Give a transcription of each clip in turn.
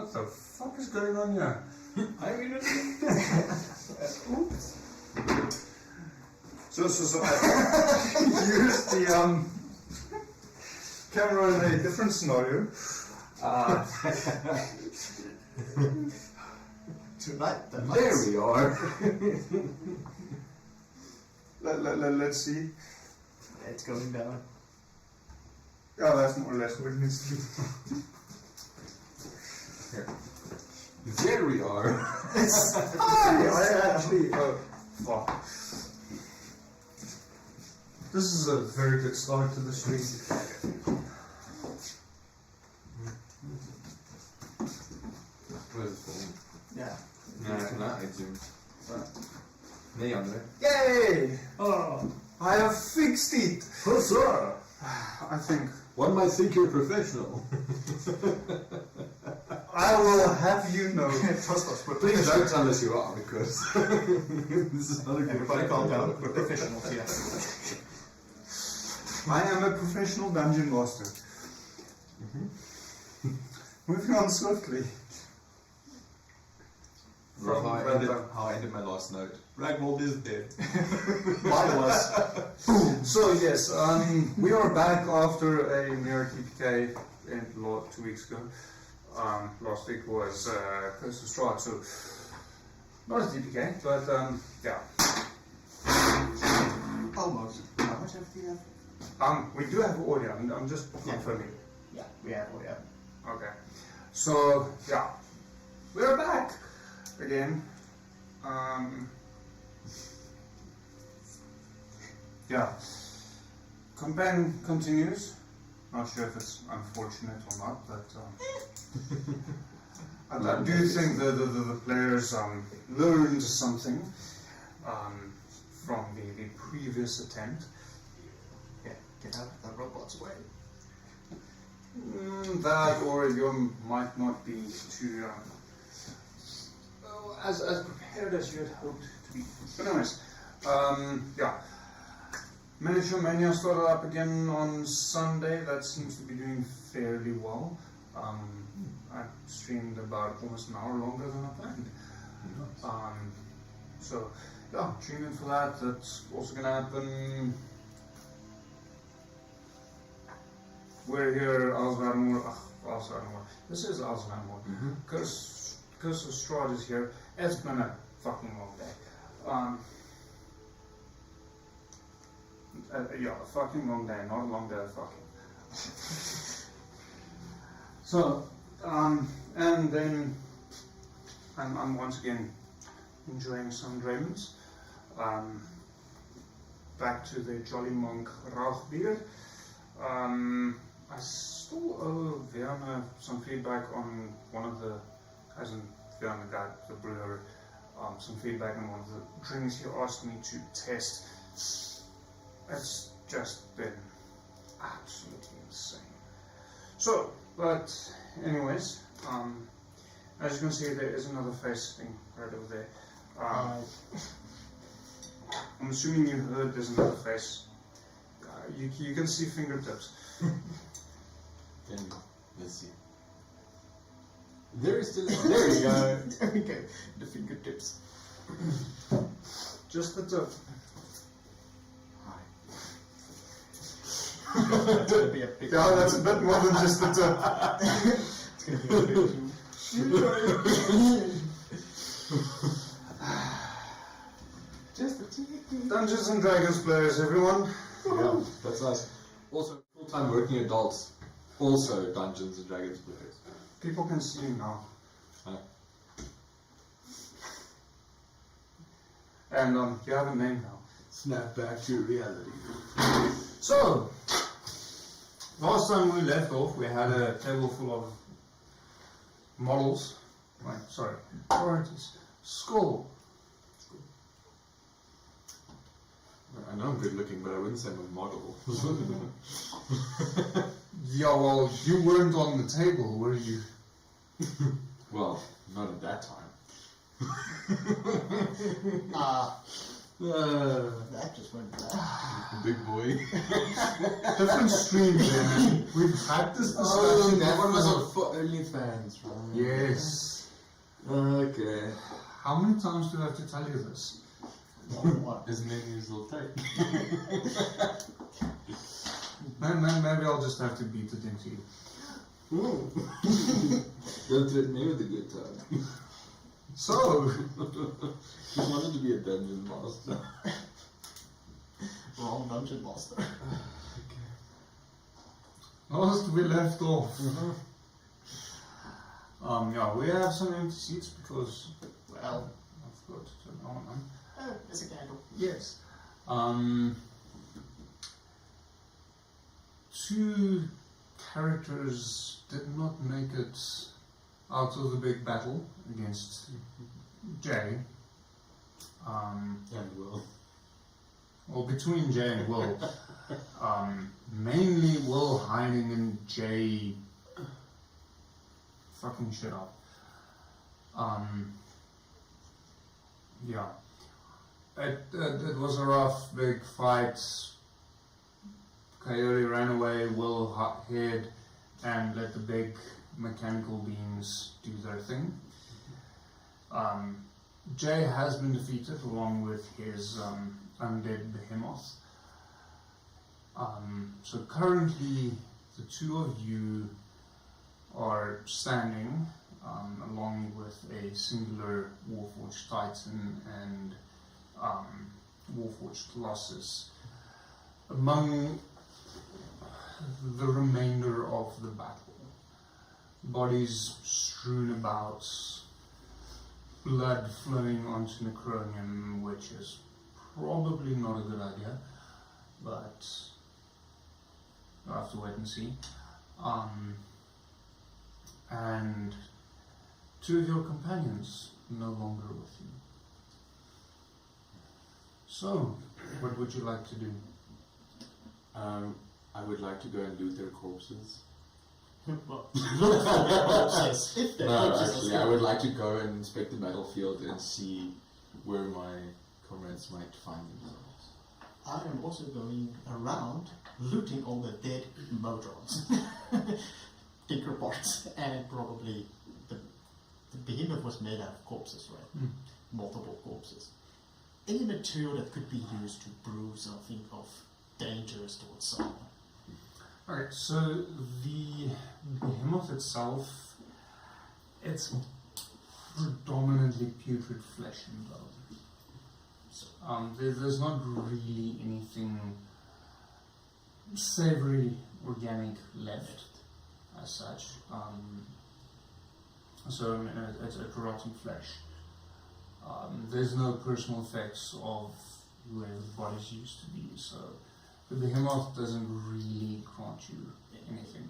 What the fuck is going on here? I mean, Oops. So I used the camera in a different scenario. Tonight, there we are. Let's see. It's going down. Yeah, that's more or less what it needs to be. There we are. I actually. Fuck. This is a very good start to the stream. Where's the phone? Yeah. Nej, iTunes. Nej, André. Yay! Oh. I have fixed it! Huzzah! I think. One might think you're professional. I will have you know. Trust us, we're Please don't tell us you are, because this is not a good Everybody calm down, we're professionals, yes. I am a professional dungeon master. Moving on swiftly. How I ended my last note. Ragmold is dead. Mine was. So yes, we are back after a mere TPK 2 weeks ago. Last week was close to Strahd, so not a TPK, but yeah. Almost. How much have you have? We do have audio. I'm just confirming. Yeah, we have, we have. Okay. So yeah, we're back again. Yeah. Campaign continues. Not sure if it's unfortunate or not, but I do think the players learned something from the previous attempt. Yeah, get out of the robot's way. That, or you might not be too as prepared as you had hoped to be. But anyways, yeah. Miniature Mania started up again on Sunday. That seems to be doing fairly well. I streamed about almost an hour longer than I planned. So yeah, tune in for that. That's also going to happen. We're here, Alzheimer. This is Alzheimer. Curse of Strahd is here. It's been a fucking long day. Yeah, a fucking long day, not a long day, fucking. So, and then I'm once again enjoying some Draymans. Back to the Jolly Monk Rauchbier. I still owe Viana some feedback on one of the, as in Viana guy, the brewer, some feedback on one of the drinks he asked me to test. It's just been absolutely insane. So, but anyways, as you can see, there is another face thing right over there. I'm assuming you heard there's another face. You can see fingertips. Let's see. There is still. There we go. Okay, the fingertips. Just the tip. Hi. That's gonna be a big. Yeah, that's a bit more than just the tip. It's gonna be a big. Just the tip. Dungeons and Dragons players, everyone. Yeah, that's us. Also, full-time working adults. Also, Dungeons and Dragons players. People can see you now. And you have a name now. Snap back to reality. So, last time we left off, we had a table full of models. Priorities. Skull. I know I'm good looking, but I wouldn't say I'm a model. Yeah, well, you weren't on the table, were you? Well, not at that time. That just went bad. Big boy. Different stream man. We've had this discussion. That one was before. on OnlyFans, right? Yes. Okay. How many times do I have to tell you this? What? As many as it'll take. Maybe I'll just have to beat it into you. Don't threaten me with a good time. So, He wanted to be a dungeon master. Wrong dungeon master. last we left off. Yeah, we have some empty seats because, Well, I've got to turn on. there's a candle. Yes. Two characters did not make it out of the big battle against Jay. And Will. Well, between Jay and Will. Mainly Will hiding and Jay fucking shit up. Yeah. It was a rough, big fight. Coyote ran away, Will hid and let the big mechanical beings do their thing. Jay has been defeated along with his undead behemoth. So currently the two of you are standing along with a singular Warforged Titan and Warforged Colossus among the remainder of the battle. Bodies strewn about, blood flowing onto Necronium, which is probably not a good idea, but you'll have to wait and see. And two of your companions no longer with you. So, what would you like to do? I would like to go and loot their corpses. Well, look for their corpses. If their No, corpses actually, are I would like to go and inspect the battlefield and see where my comrades might find themselves. I am also going around looting all the dead Modrons. Tinker parts, and probably the behemoth was made out of corpses, right? Multiple corpses. Any material that could be used to brew something of dangerous towards someone. Alright, so the behemoth itself, it's predominantly putrid flesh and blood. So, There's not really anything savory, organic left as such. So I mean, it's rotting flesh. There's no personal effects of where the bodies used to be, so the behemoth doesn't really grant you anything.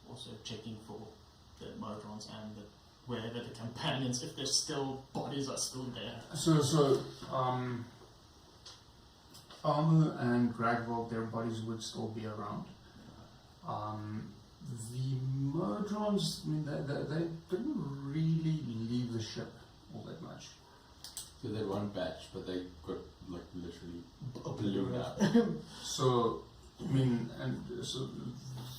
also checking for the Modrons and wherever the companions, if there's still bodies are still there. So Armu and Gragvold, their bodies would still be around. The Modrons, I mean, they didn't really leave the ship all that much. So they one batch, but they got like literally ballooned up. So, I mean, and so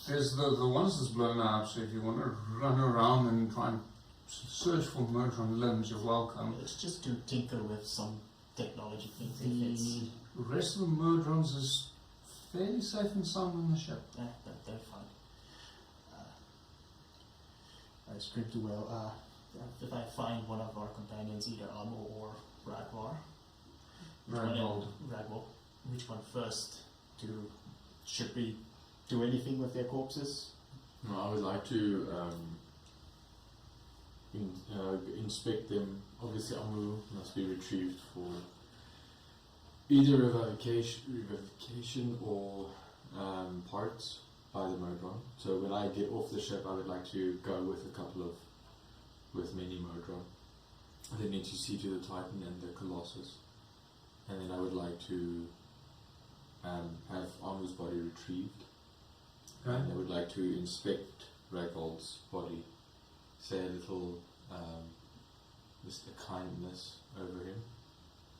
there's the ones that's blown up, so if you want to run around and try and search for Modron limbs, you're welcome. Let's just do tinker with some technology things. If it's, The rest of the Modrons is fairly safe and sound in the ship. they're fine. I screamed too well. If I find one of our companions, either Amo or Ragvar, Ragvold, which one first? Should we do anything with their corpses? No, I would like to inspect them. Obviously, Amu must be retrieved for either revivification or parts by the Modron. So when I get off the ship, I would like to go with many Modron. I then need to see to the Titan and the Colossus, and then I would like to have Amu's body retrieved. Okay. And I would like to inspect Ragvold's body, say a little, just a kindness over him,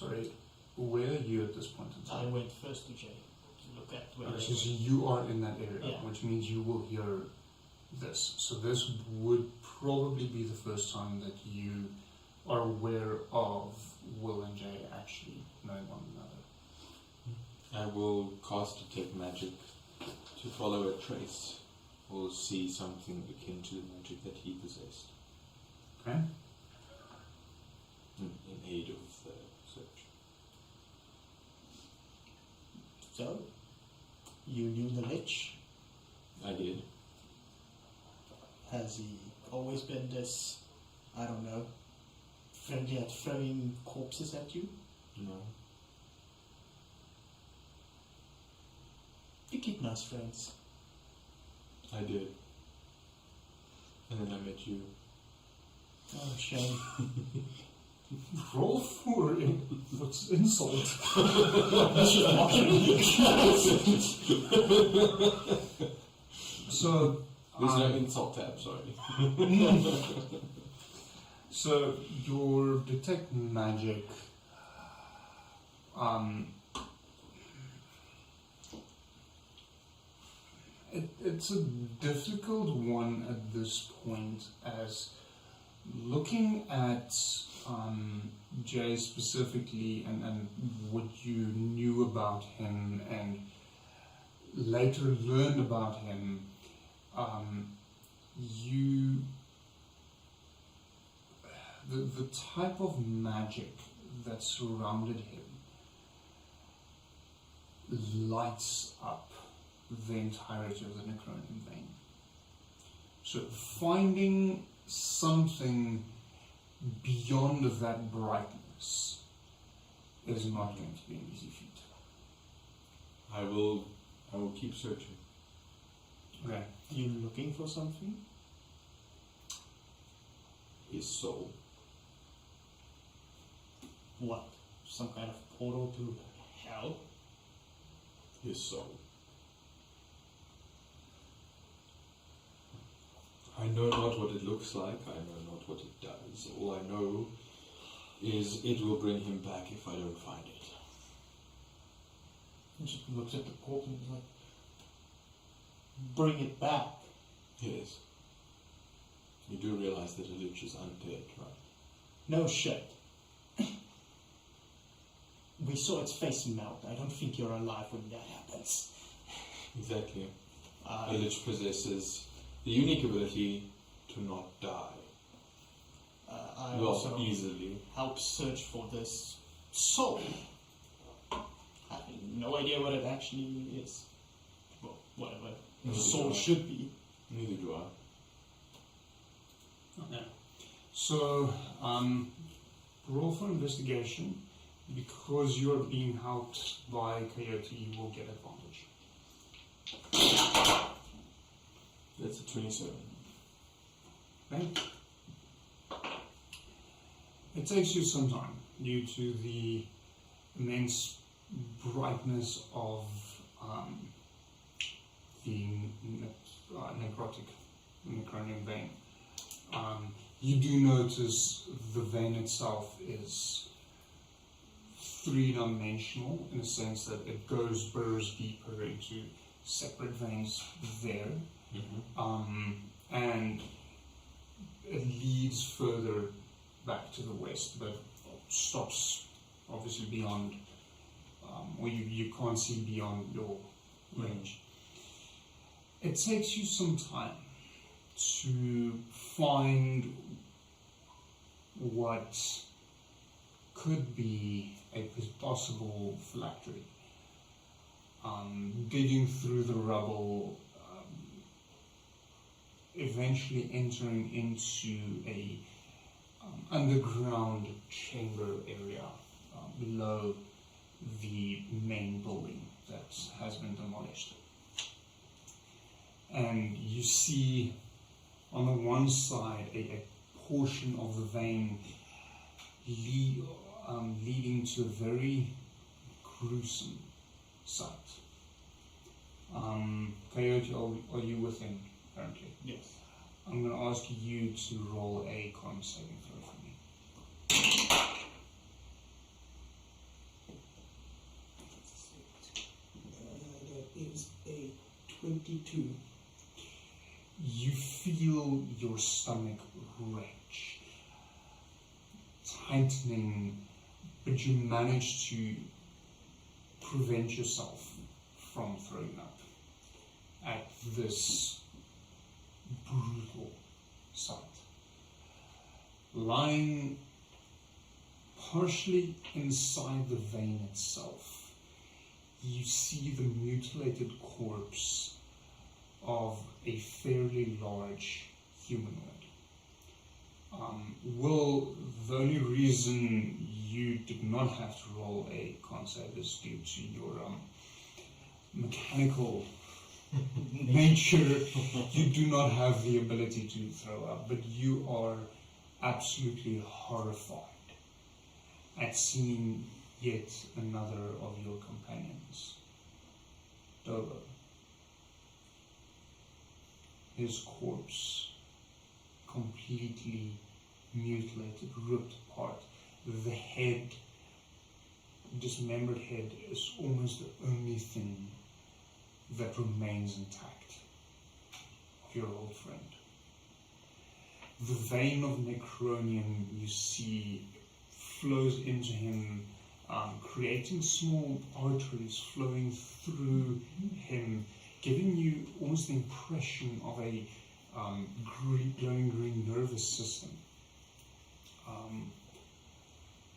Sorry, where are you at this point in I time? went first to Jay to look at where Okay, they so were. you are in that area, Yeah. which means you will hear this. So this would probably be the first time that you are aware of Will and Jay actually knowing one another. I will cast Detect Magic to follow a trace or see something akin to the magic that he possessed Okay? in aid of the search. So, you knew the Lich. I did. Has he always been this, I don't know, friendly at throwing corpses at you? No. You keep nice friends. I did. And then I met you. Oh, shame. Roll for what's insult. So There's no insult tab, sorry. So your detect magic, it's a difficult one at this point, as looking at Jay specifically and what you knew about him and later learned about him, the type of magic that surrounded him lights up the entirety of the Necronian vein. So finding something beyond that brightness is not going to be an easy feat. I will keep searching. Okay. You looking for something? His soul. What? Some kind of portal to hell? His soul. I know not what it looks like, I know not what it does. All I know is it will bring him back if I don't find it. He just looks at the corpse and is like, bring it back. Yes. You do realize that a lich is undead, right? No shit. We saw its face melt. I don't think you're alive when that happens. Exactly. A lich possesses the unique ability to not die. I Well, also easily. help search for this soul. Having no idea what it actually is. Well, whatever. The Neither soul do I. should be. Neither do I. Okay. So, roll for investigation. Because you're being helped by Coyote, you will get advantage. That's a 27. Okay? It takes you some time due to the immense brightness of the necronian vein. You do notice the vein itself is three-dimensional in the sense that it burrows deeper into separate veins there, and it leads further back to the west, but stops obviously beyond, or you can't see beyond your range. It takes you some time to find what could be a possible phylactery. Digging through the rubble, eventually entering into a underground chamber area below the main building that has been demolished. And you see on the one side a portion of the vein leading to a very gruesome sight. Coyote, are you with him currently? Yes. I'm going to ask you to roll a con saving throw for me. 22. You feel your stomach retch, tightening, but you manage to prevent yourself from throwing up at this brutal sight. Lying partially inside the vein itself, you see the mutilated corpse of a fairly large humanoid. Will, the only reason you did not have to roll a con save is due to your mechanical nature. You do not have the ability to throw up, but you are absolutely horrified at seeing yet another of your companions. Dobo. His corpse completely mutilated, ripped apart. The head, dismembered head, is almost the only thing that remains intact of your old friend. The vein of necronium you see flows into him, creating small arteries flowing through him, giving you almost the impression of a glowing green nervous system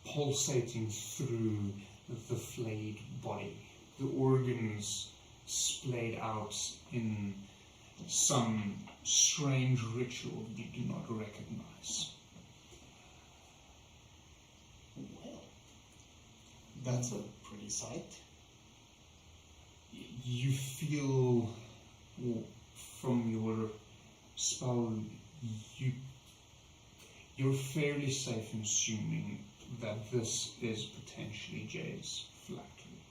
pulsating through the flayed body. The organs splayed out in some strange ritual you do not recognize. Well, that's a pretty sight. You feel, from your spell, you're fairly safe in assuming that this is potentially Jay's phylactery.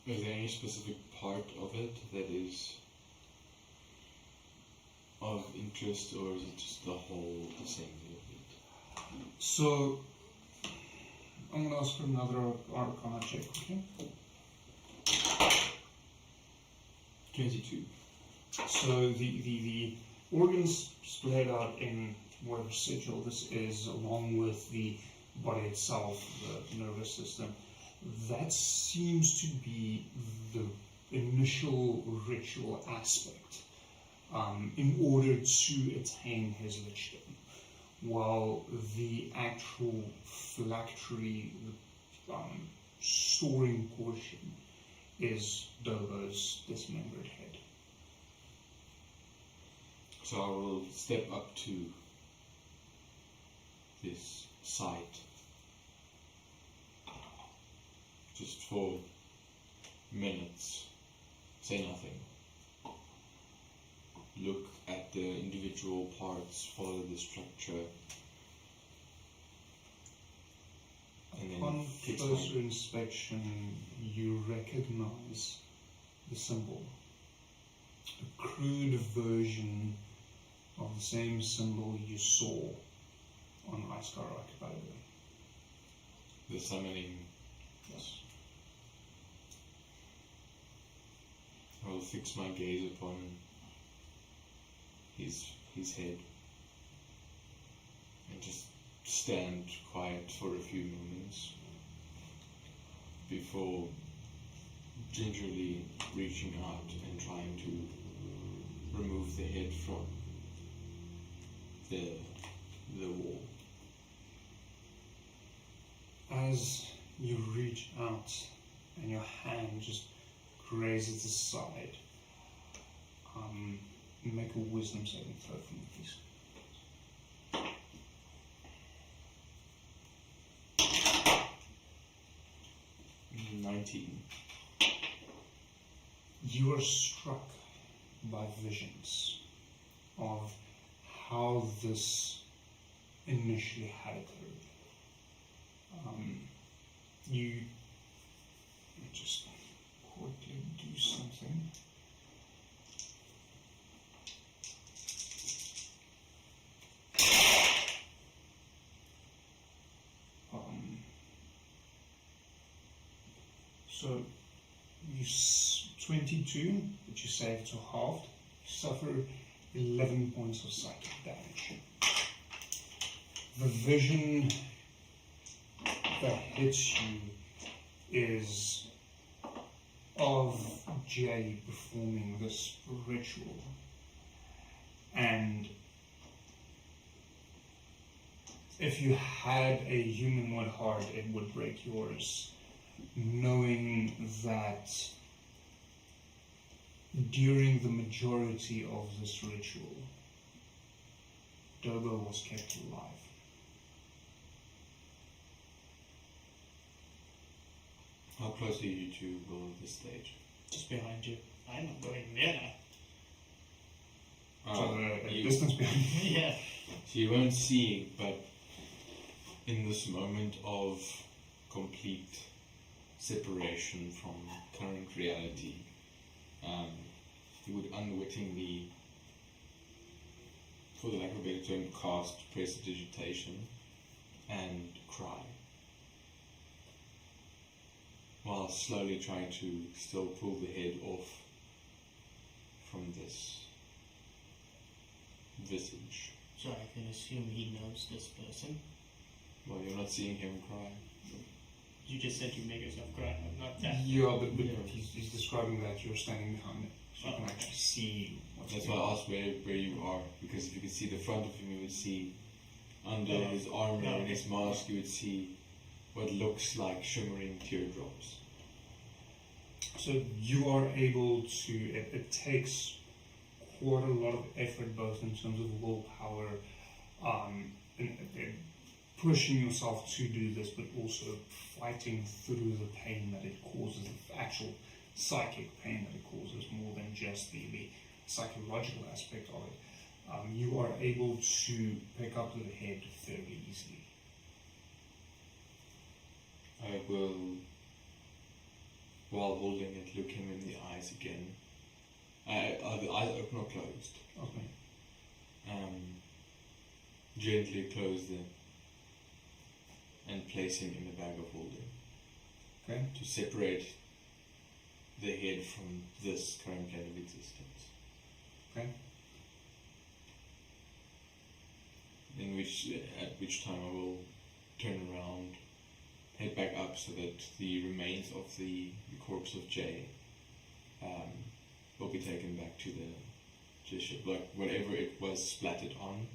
Is there any specific part of it that is of interest, or is it just the same view of it? So, I'm going to ask for another Arcana check, okay? 22. So the organs splayed out in whatever sigil this is, along with the body itself, the nervous system, that seems to be the initial ritual aspect in order to attain his lichdom, while the actual phylactery storing portion is Dobo's dismembered head. So I will step up to this site just for minutes, say nothing, look at the individual parts, follow the structure, and then Upon fix closer inspection, you recognize the symbol. A crude version of the same symbol you saw on Iskar Archipelago. the summoning. Yes. I will fix my gaze upon his head and just stand quiet for a few moments before gingerly reaching out and trying to remove the head from the wall. As you reach out and your hand just grazes aside, make a wisdom saving throw for me, please. 19. You are struck by visions of how this initially had occurred. You just quickly do something. 22, which you save to halved. You suffer 11 points of psychic damage. The vision that hits you is of Jay performing this ritual, and if you had a humanoid heart, it would break yours, knowing that during the majority of this ritual, Dobo was kept alive. How close are you to Will at this stage? Just behind you. I'm not going there now. So the distance behind me. Yeah. So you won't see, but in this moment of complete separation from current reality, you would unwittingly, for the lack of a better term, cast prestidigitation and cry, while slowly trying to still pull the head off from this visage. So I can assume he knows this person. Well, you're not seeing him cry. You just said you make yourself cry, not that. Yeah, but he's describing that you're standing behind it, so you can actually see what's That's going why I on. asked where you are, because if you could see the front of him, you would see under Oh, his armor no, and his mask, you would see what looks like shimmering teardrops. So you are able to, it takes quite a lot of effort, both in terms of willpower, and pushing yourself to do this, but also fighting through the pain that it causes, the actual psychic pain that it causes, more than just the psychological aspect of it. You are able to pick up the head fairly easily. I will, while holding it, look him in the eyes again. Are the eyes open or closed? Okay. Gently close them and place him in the bag of holding. Okay. To separate the head from this current plane of existence. Okay. At which time I will turn around, head back up so that the remains of the corpse of Jay will be taken back to the ship. Like whatever it was splattered on,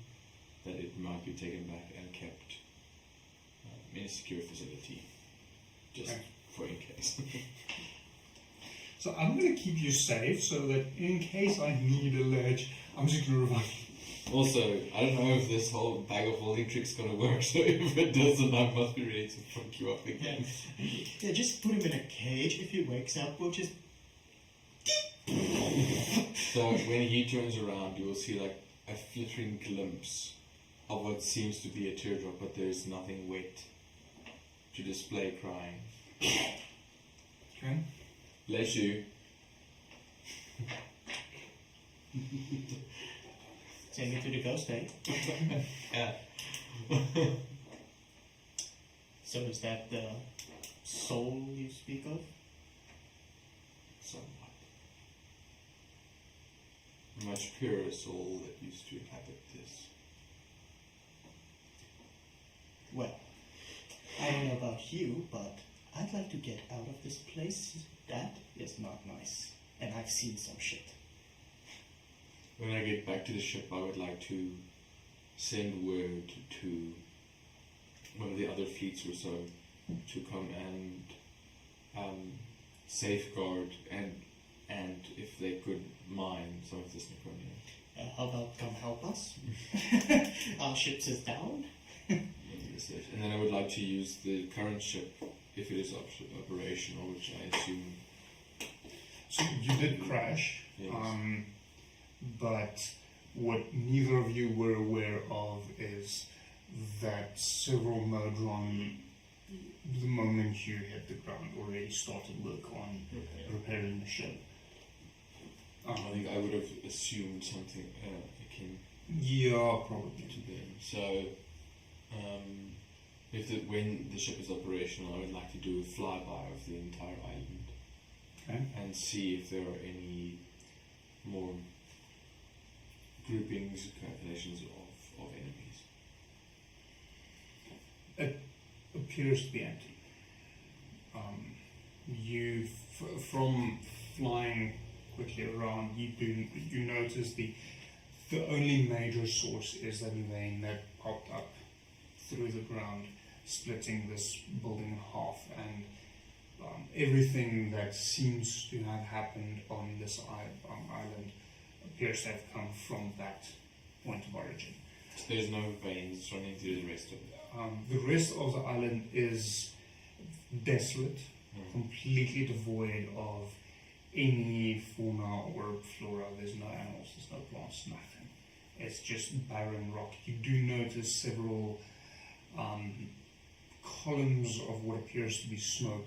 that it might be taken back and kept in a secure facility, just Okay. for in case. So I'm going to keep you safe so that in case I need a ledge, I'm just going to revive you. Also, I don't know if this whole bag of holding trick's gonna work, so if it doesn't, I must be ready to fuck you up again. Yeah, just put him in a cage. If he wakes up, we'll just. So when he turns around, you will see like a flickering glimpse of what seems to be a teardrop, but there is nothing wet to display crying. Okay. Bless you. Take me to the ghost, eh? Yeah. So is that the soul you speak of? Somewhat. A much purer soul that used to inhabit this. Well, I don't know about you, but I'd like to get out of this place. That is not nice. And I've seen some shit. When I get back to the ship, I would like to send word to one of the other fleets or so to come and safeguard and if they could mine some of this Necronia. How about come help us? Our ship is down. And then I would like to use the current ship, if it is operational, which I assume. So you did crash, Yes. but what neither of you were aware of is that several Modron, the moment you hit the ground, already started work on repairing the ship. I think I would have assumed something akin Yeah, probably. to them. So, when the ship is operational, I would like to do a flyby of the entire island. Okay. and see if there are any more groupings, calculations of enemies. It appears to be empty. From flying quickly around, you notice the only major source is that vein that popped up through the ground, splitting this building in half, and everything that seems to have happened on this island appears to have come from that point of origin. There's no veins running through the rest of it. The rest of the island is desolate, completely devoid of any fauna or flora. There's no animals, there's no plants, nothing. It's just barren rock. You do notice several columns of what appears to be smoke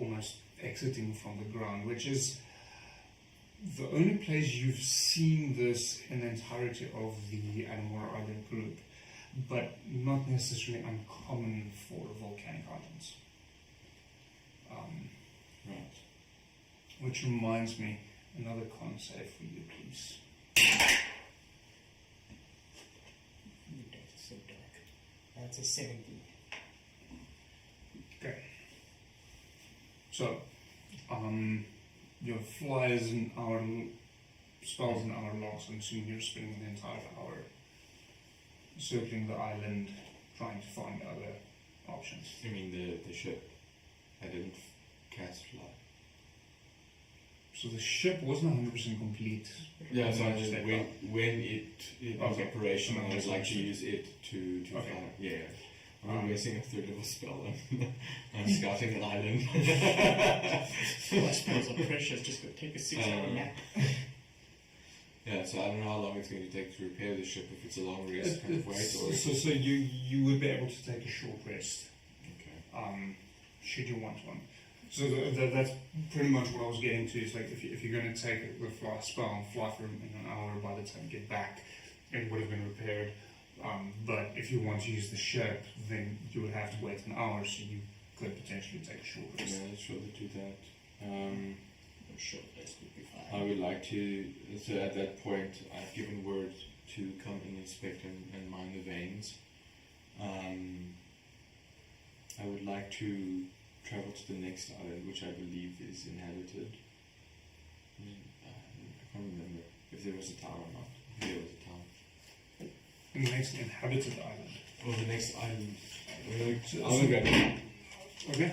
almost exiting from the ground, which is the only place you've seen this in the entirety of the Adomawyr Island group, but not necessarily uncommon for volcanic islands. Right. Which reminds me, another con save for you, please. It's so dark. That's a 17. Okay. So, your fly is an hour, spell's an hour long, so I'm assuming you're spending the entire hour circling the island, trying to find other options. You mean the ship? I didn't cast fly. So the ship wasn't 100% complete. Yeah, so Just that when it was Okay. operational, I would like to Okay. use it to Okay. fly. Yeah. I'm wasting a third of a spell. I'm scouting an island. My spells are precious, just go take a 6-hour nap. Yeah, so I don't know how long it's going to take to repair the ship, if it's a long rest kind of wait, or... So you would be able to take a short rest, Okay. should you want one. So that's pretty much what I was getting to, is like if you're going to take the fly spell and fly for an hour, by the time you get back, it would have been repaired. But if you want to use the ship, then you would have to wait an hour, so you could potentially take a short rest. Yeah, let's rather do that. A short rest would be fine. I would like to, so at that point, I've given word to come and inspect and mine the veins. I would like to travel to the next island, which I believe is inhabited. I can't remember if there was a town or not. If there was a town. The next inhabited island. Or the next island. So- I'll grab it. Okay.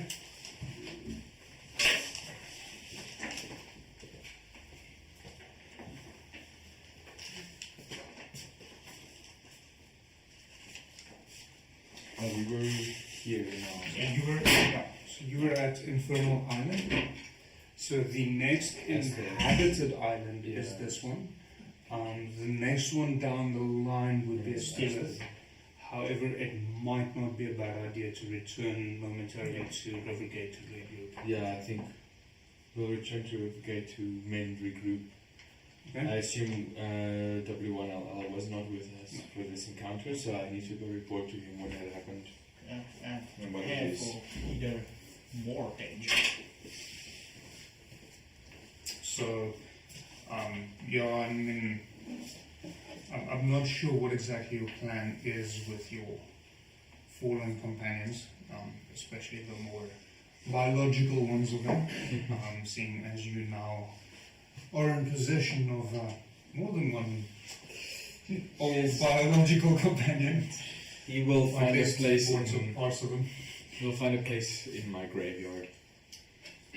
Oh, we were here now. So you were at Infernal Island. So the next That's the- inhabited island is Yeah. this one. The next one down the line would be Steeleth. However, it might not be a bad idea to return momentarily to Rivergate to regroup. Yeah, I think we'll return to Rivergate to men regroup. Okay? I assume W1LL was not with us for this encounter, so I need to go report to him what had happened. And And what prepare it is. for either more danger. So, yeah, I mean, I'm not sure what exactly your plan is with your fallen companions, especially the more biological ones of them, seeing as you now are in possession of more than one old biological companion. He will Or find at a least place. parts of them. He'll find a place in my graveyard.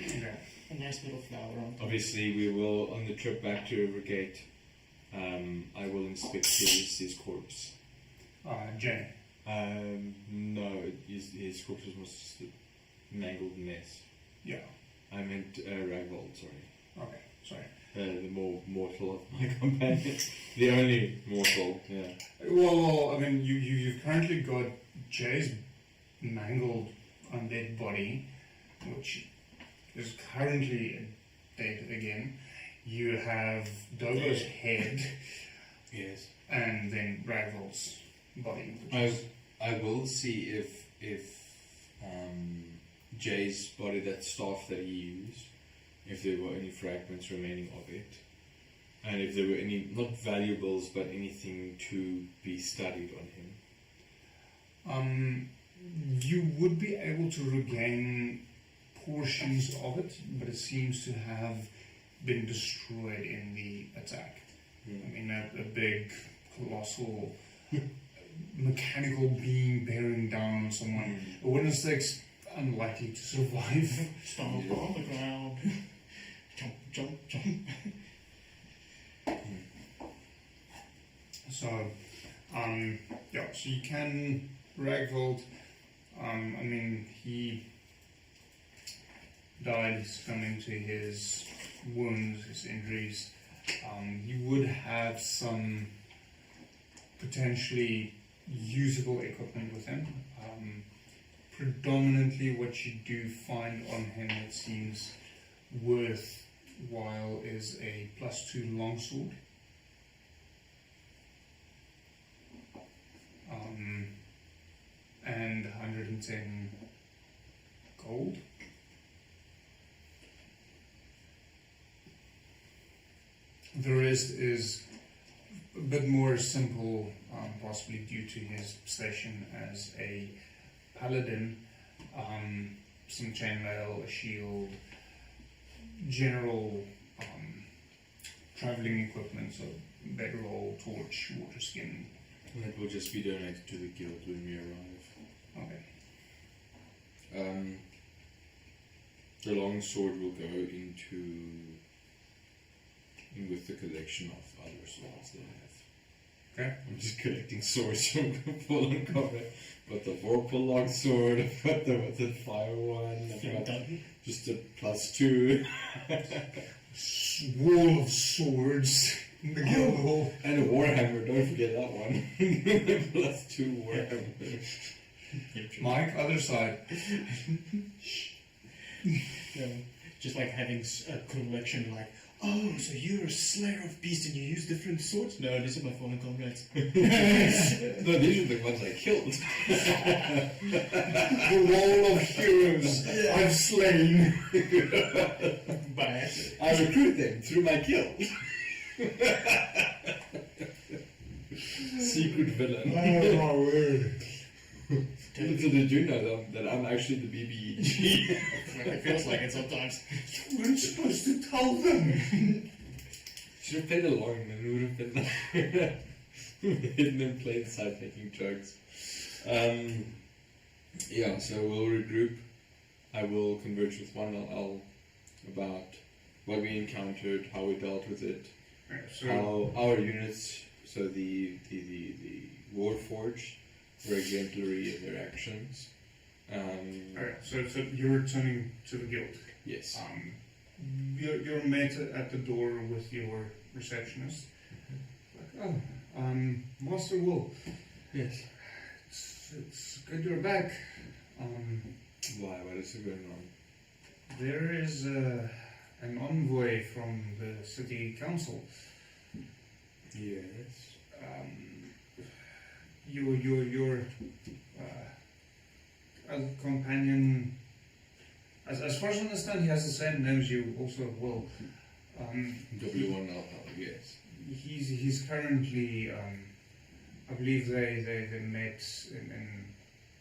Okay. A nice little flower on top. Obviously, we will on the trip back to Rivergate. I will inspect his corpse. Jay. No, his corpse was just a mangled mess. Yeah. I meant Ragvold, sorry. Okay. Sorry. The more mortal of my companions. The only mortal, yeah. Well, I mean, you've currently got Jay's mangled undead body, which is currently dead again. You have Dogo's head, Yes. and then Ragvold's body. Which I will see if Jay's body, that staff that he used, there were any fragments remaining of it, and if there were any, not valuables, but anything to be studied on him. You would be able to regain portions of it, but it seems to have been destroyed in the attack. I mean, a big, colossal, mechanical being bearing down on someone. A witness takes unlikely to survive. Stomp on the ground. Jump, jump, jump. So, yeah, so you can Ragvold, I mean, he died succumbing to his wounds, his injuries. You would have some potentially usable equipment with him. Predominantly what you do find on him, it seems worthwhile, is a +2 longsword. And 110 gold. The rest is a bit more simple, possibly due to his station as a paladin. Some chainmail, a shield, general traveling equipment, so bedroll, torch, water skin. That will just be donated to the guild when we arrive. Okay. The long sword will go in with the collection of other swords that I have. Okay. I'm just collecting swords from full and combat. But the Vorpal long sword, I've got the fire one, I've got just a +2. Wall of swords in the guild hall. And a warhammer, don't forget that one. +2 warhammer. Mike, other side. Yeah, just like having a collection, like, oh, so you're a slayer of beasts and you use different swords? No, these are my fallen comrades. No, these are the ones I killed. The wall of heroes I've slain. Bye. I recruit them through my kill. Secret villain. Oh my word. Little did you know that I'm actually the BBEG. It feels like it sometimes. You weren't supposed to tell them. Should have played along and it would have been hidden in plain sight making jokes. Yeah, so we'll regroup. I will converge with one I'll about what we encountered, how we dealt with it, how our units, so the Warforged, were exemplary in their actions. Alright, so you're returning to the guild. Yes. You're met at the door with your receptionist. Like, Master Will. Yes. It's good you're back. Why? What is going on? There is an envoy from the city council. Yes. Your companion, as far as I understand, he has the same name as you, also Will. W1 Alpha, yes. He's currently, I believe they met in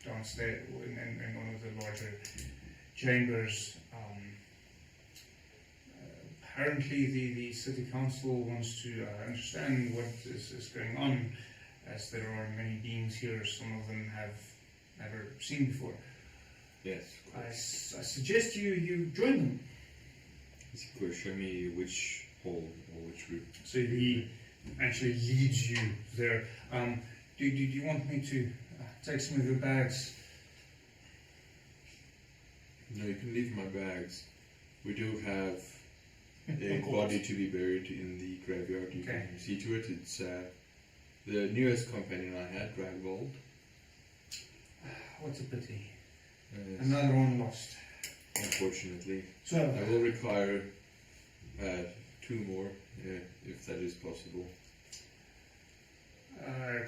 downstairs in one of the larger chambers. Apparently the city council wants to understand what is going on, as there are many beings here, some of them have never seen before. Yes. I suggest you join them. Of course, show me which hall or which room. So he actually leads you there. Do you want me to take some of your bags? No, you can leave my bags. We do have a body to be buried in the graveyard. You can see to it. It's the newest companion I had, Ragvold. What a pity. Another one lost. Unfortunately. So I will require 2 more, if that is possible.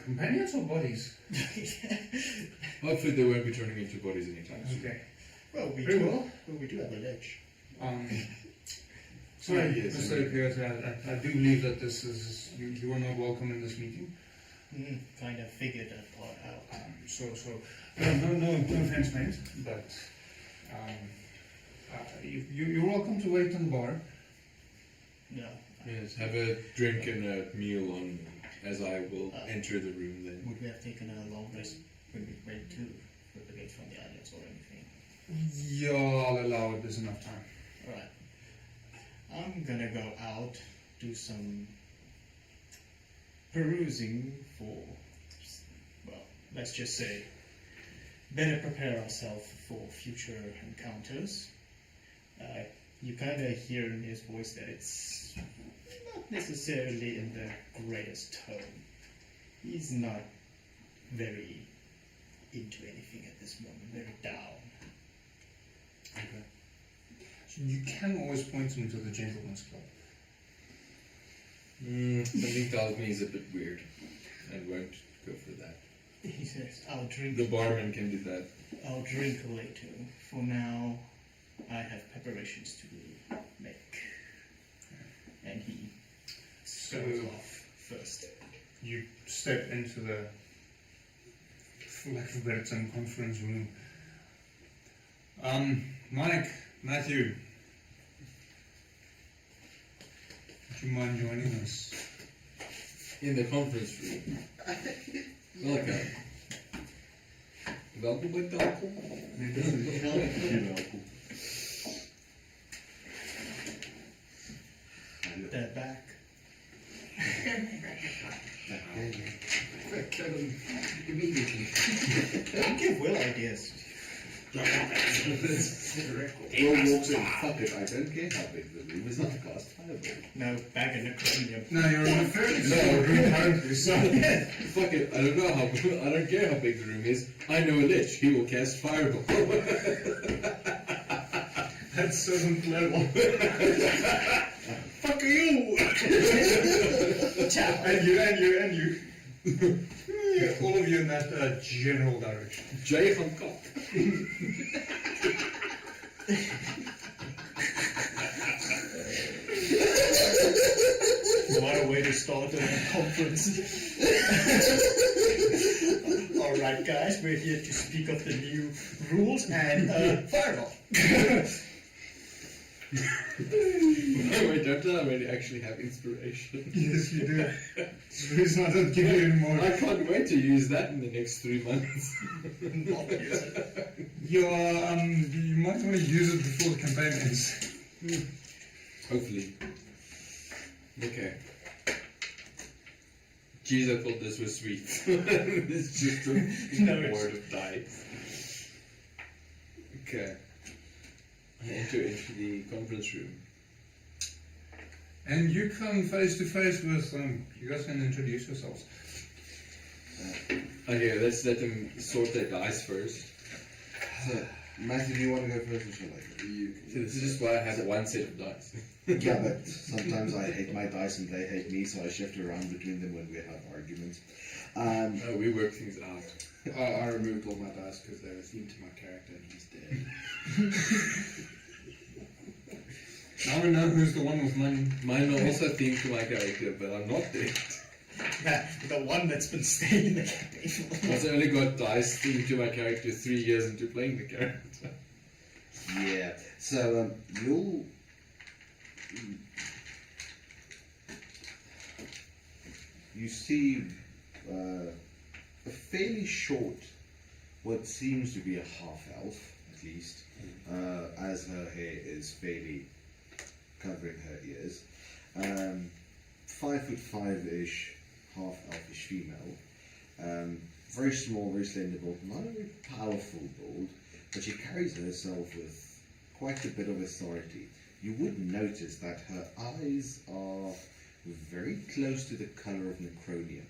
companions or bodies? Hopefully they won't be turning into bodies anytime soon. Okay. Well, we Very do. well. Well, we do have a ledge. Sorry, Yes, Mr. Imperator, I do believe that this is, you are not welcome in this meeting. Kind of figured that part out. No offense, mate, but you're welcome to wait in the bar. No. Yes, have a drink and a meal on as I will enter the room then. Would we have taken a long rest when we went to the gate from the audience or anything? Yeah, I'll allow it. There's enough time. Alright. I'm gonna go out, do some perusing for, well, let's just say, better prepare ourselves for future encounters. You kind of hear in his voice that it's not necessarily in the greatest tone. He's not very into anything at this moment, very down. Okay. So you can always point him to the Gentleman's Club. Something tells me he's a bit weird and won't go for that. He says, I'll drink. The barman can do that. I'll drink later. For now, I have preparations to make. And he goes off first. You step into the, for lack of a better term, conference room. Mike, Matthew, would you mind joining us? In the conference room. Welcome. Welkom bij Welkom. They're back. Immediately. Don't give Will ideas. Will walks in. Fuck it, I don't care how big the room is. Not to cast fireball. No, back in the cranium. No, you're in a fairly small room currently, so Fuck it, I don't know how I don't care how big the room is. I know a lich, he will cast fireball. that's so clever. Fuck you! and you. All of you in that general direction. Jay van Kop. What a way to start a conference. Alright guys, we're here to speak of the new rules and fireball. Wait, don't I already actually have inspiration? Yes, you do. It's the reason I don't give you anymore. I can't wait to use that in the next 3 months. Not use it. You might want to use it before the campaign ends. Hopefully. Okay. Jeez, I thought this was sweet. It's just a No, board of dice. Okay. I enter into the conference room. And you come face to face with you guys can introduce yourselves. Okay, let's let them sort their dice first. So, Matthew, do you want to go first or shall I? You So this is just why I have one set of dice. Yeah, but sometimes I hate my dice and they hate me, so I shift around between them when we have arguments. No, we work things out. I removed all my dice because they were themed to my character and he's dead. Now we know who's the one with money. Mine are also themed to my character, but I'm not dead. The one that's been staying in the campaign. I've only got dice themed to my character 3 years into playing the character. Yeah, so you see a fairly short, what seems to be a half-elf, at least, as her hair is fairly covering her ears. 5'5"-ish, half-elfish female. Very small, very slender build, not a very powerful build, but she carries herself with quite a bit of authority. You would notice that her eyes are very close to the colour of necronium,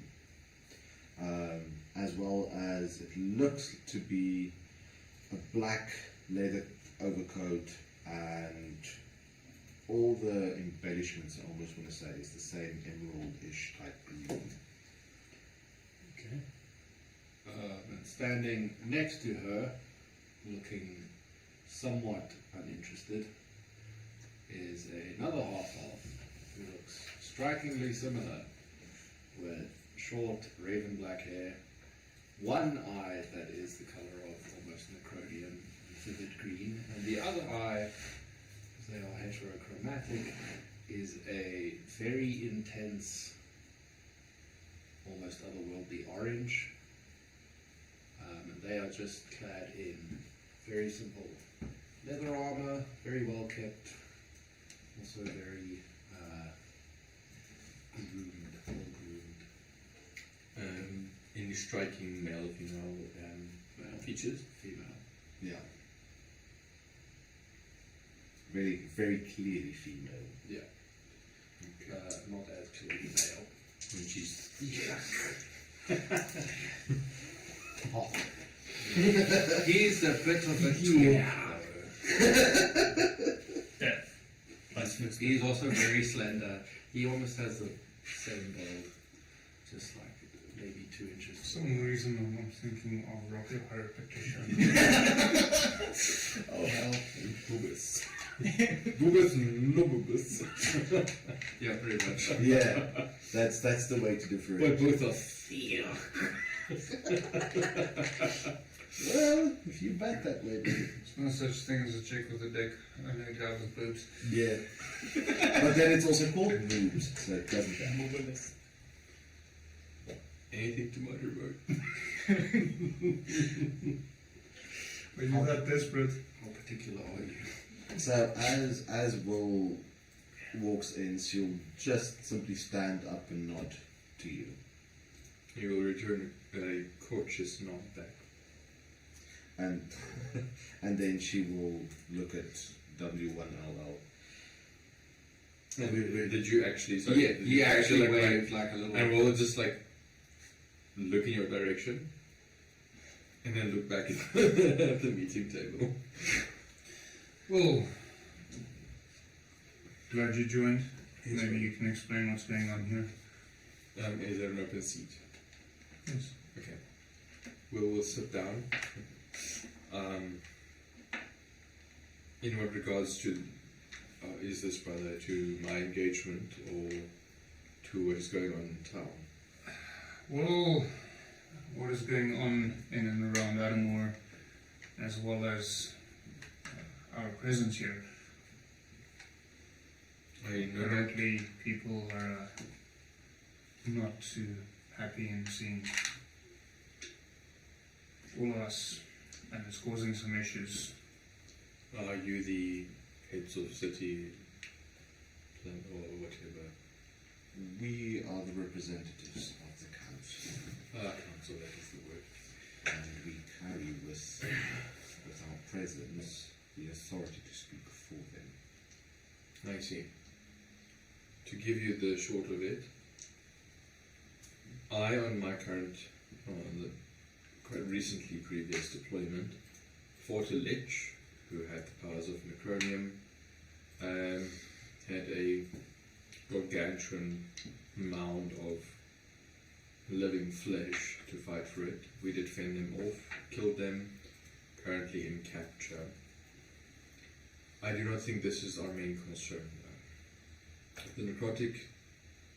as well as it looks to be a black leather overcoat, and all the embellishments, I almost want to say, is the same emerald-ish type green. Okay. And standing next to her, looking somewhat uninterested, is another half-elf who looks strikingly similar, with short raven black hair, one eye that is the colour of almost necronium, vivid green, and the other eye, as they are heterochromatic, is a very intense, almost otherworldly orange. And they are just clad in very simple leather armor, very well kept, also very groomed, well groomed. Any striking male, female features? Female. Yeah. Very, very clearly female. Yeah. Not as clearly male. And she's Oh. He's a bit of a tall. He's also very slender. He almost has the same build, just like maybe 2 inches. For some reason I'm not thinking of Rocky Horror Petition. Oh hell. Boobus. Boobus, no boobus. Yeah, pretty much. Yeah, that's the way to But differentiate. both are fear. Well, if you bet that way, then. There's no such thing as a chick with a dick, only a guy with boobs. Yeah. But then it's also called boobs, so it doesn't count. Anything to mutter about. When you're that desperate. How particular are you? So as Will walks in, she'll just simply stand up and nod to you. He will return a courteous nod back. And and then she will look at W1LL. Did you actually? Sorry, Yeah, did he you actually like, waved like a little. and will just like look in your direction, and then look back at the meeting table. Well, glad you joined. Maybe you can explain what's going on here. Is there an open seat? Yes. Okay. We'll sit down. In what regards to, is this rather to my engagement or to what is going on in town? Well, what is going on in and around Adomawyr, as well as our presence here. I know that Apparently, people are not too happy in seeing all of us, and it's causing some issues. are you the heads of city plan or whatever? We are the representatives of the council, Council, that is the word. and we carry with our presence the authority to speak for them. I see. To give you the short of it, I, on my current, the quite recently previous deployment, fought a lich who had the powers of necronium, had a gargantuan mound of living flesh to fight for it. We did fend them off, killed them, currently in capture. I do not think this is our main concern. The necrotic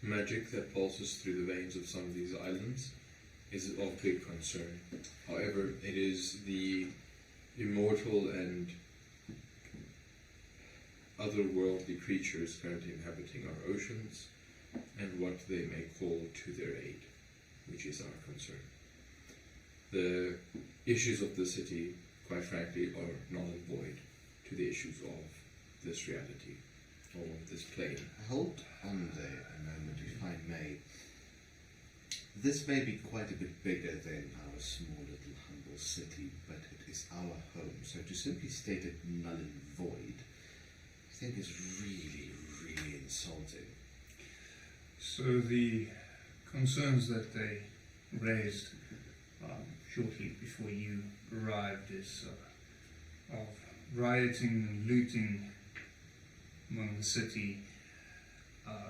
magic that pulses through the veins of some of these islands is of great concern. However, it is the immortal and otherworldly creatures currently inhabiting our oceans and what they may call to their aid, which is our concern. The issues of the city, quite frankly, are null and void to the issues of this reality, or of this plane. Hold on there a moment, if I may. This may be quite a bit bigger than our small little humble city, but it is our home. So to simply state it null and void, I think is really, really insulting. So the concerns that they raised shortly before you arrived is of rioting and looting among the city.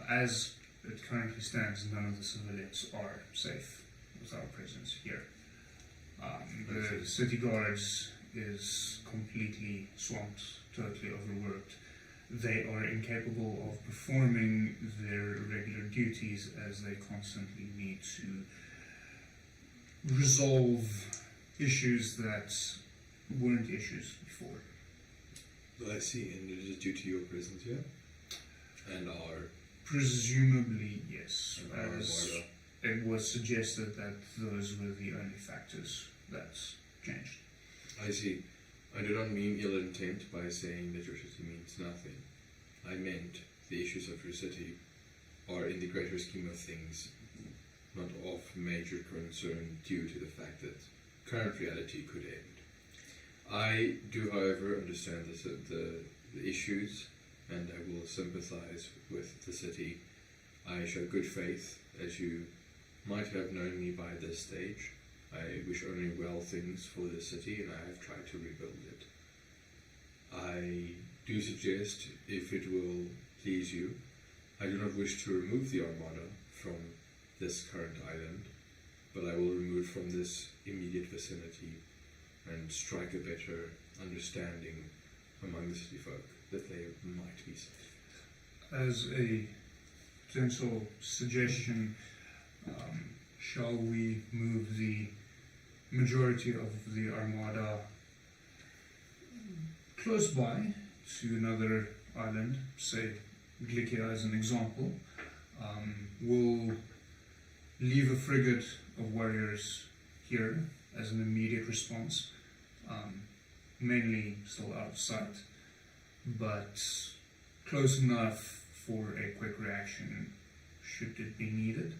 As it currently stands, none of the civilians are safe with our presence here. The city guards is completely swamped, totally overworked, they are incapable of performing their regular duties as they constantly need to resolve issues that weren't issues before. I see, and it is due to your presence here? And our... Presumably, yes, and our as Armada. it was suggested that those were the only factors that changed. I see. I do not mean ill intent by saying that your city means nothing. I meant the issues of your city are, in the greater scheme of things, not of major concern due to the fact that current reality could end. I do, however, understand the issues, and I will sympathize with the city. I show good faith, as you might have known me by this stage. I wish only well things for the city, and I have tried to rebuild it. I do suggest, if it will please you, I do not wish to remove the Armada from this current island, but I will remove from this immediate vicinity and strike a better understanding among the city folk that they might be safe. As a potential suggestion, shall we move the majority of the Armada close by to another island, say Glikia as an example? We'll leave a frigate of warriors here as an immediate response, mainly still out of sight, but close enough for a quick reaction should it be needed,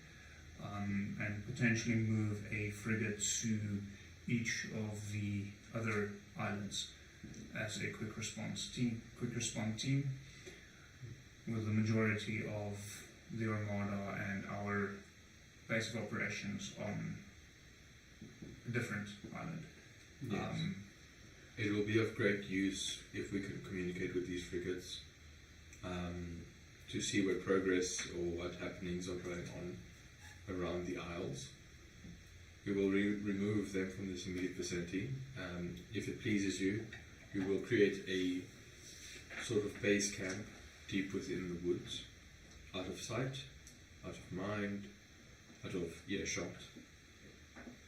and potentially move a frigate to each of the other islands as a quick response team, with the majority of the Armada and our base of operations on a different island. Yes. It will be of great use if we can communicate with these frigates to see what progress or what happenings are going on around the Isles. We will remove them from this immediate vicinity. If it pleases you, we will create a sort of base camp deep within the woods, out of sight, out of mind, out of earshot,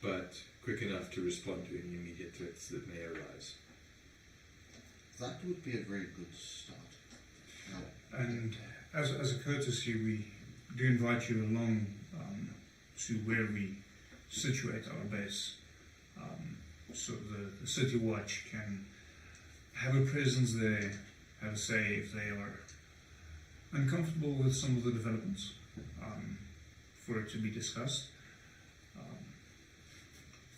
but quick enough to respond to any immediate threats that may arise. That would be a very good start. And as a courtesy, we do invite you along to where we situate our base, so the City Watch can have a presence there, have a say if they are uncomfortable with some of the developments, for it to be discussed.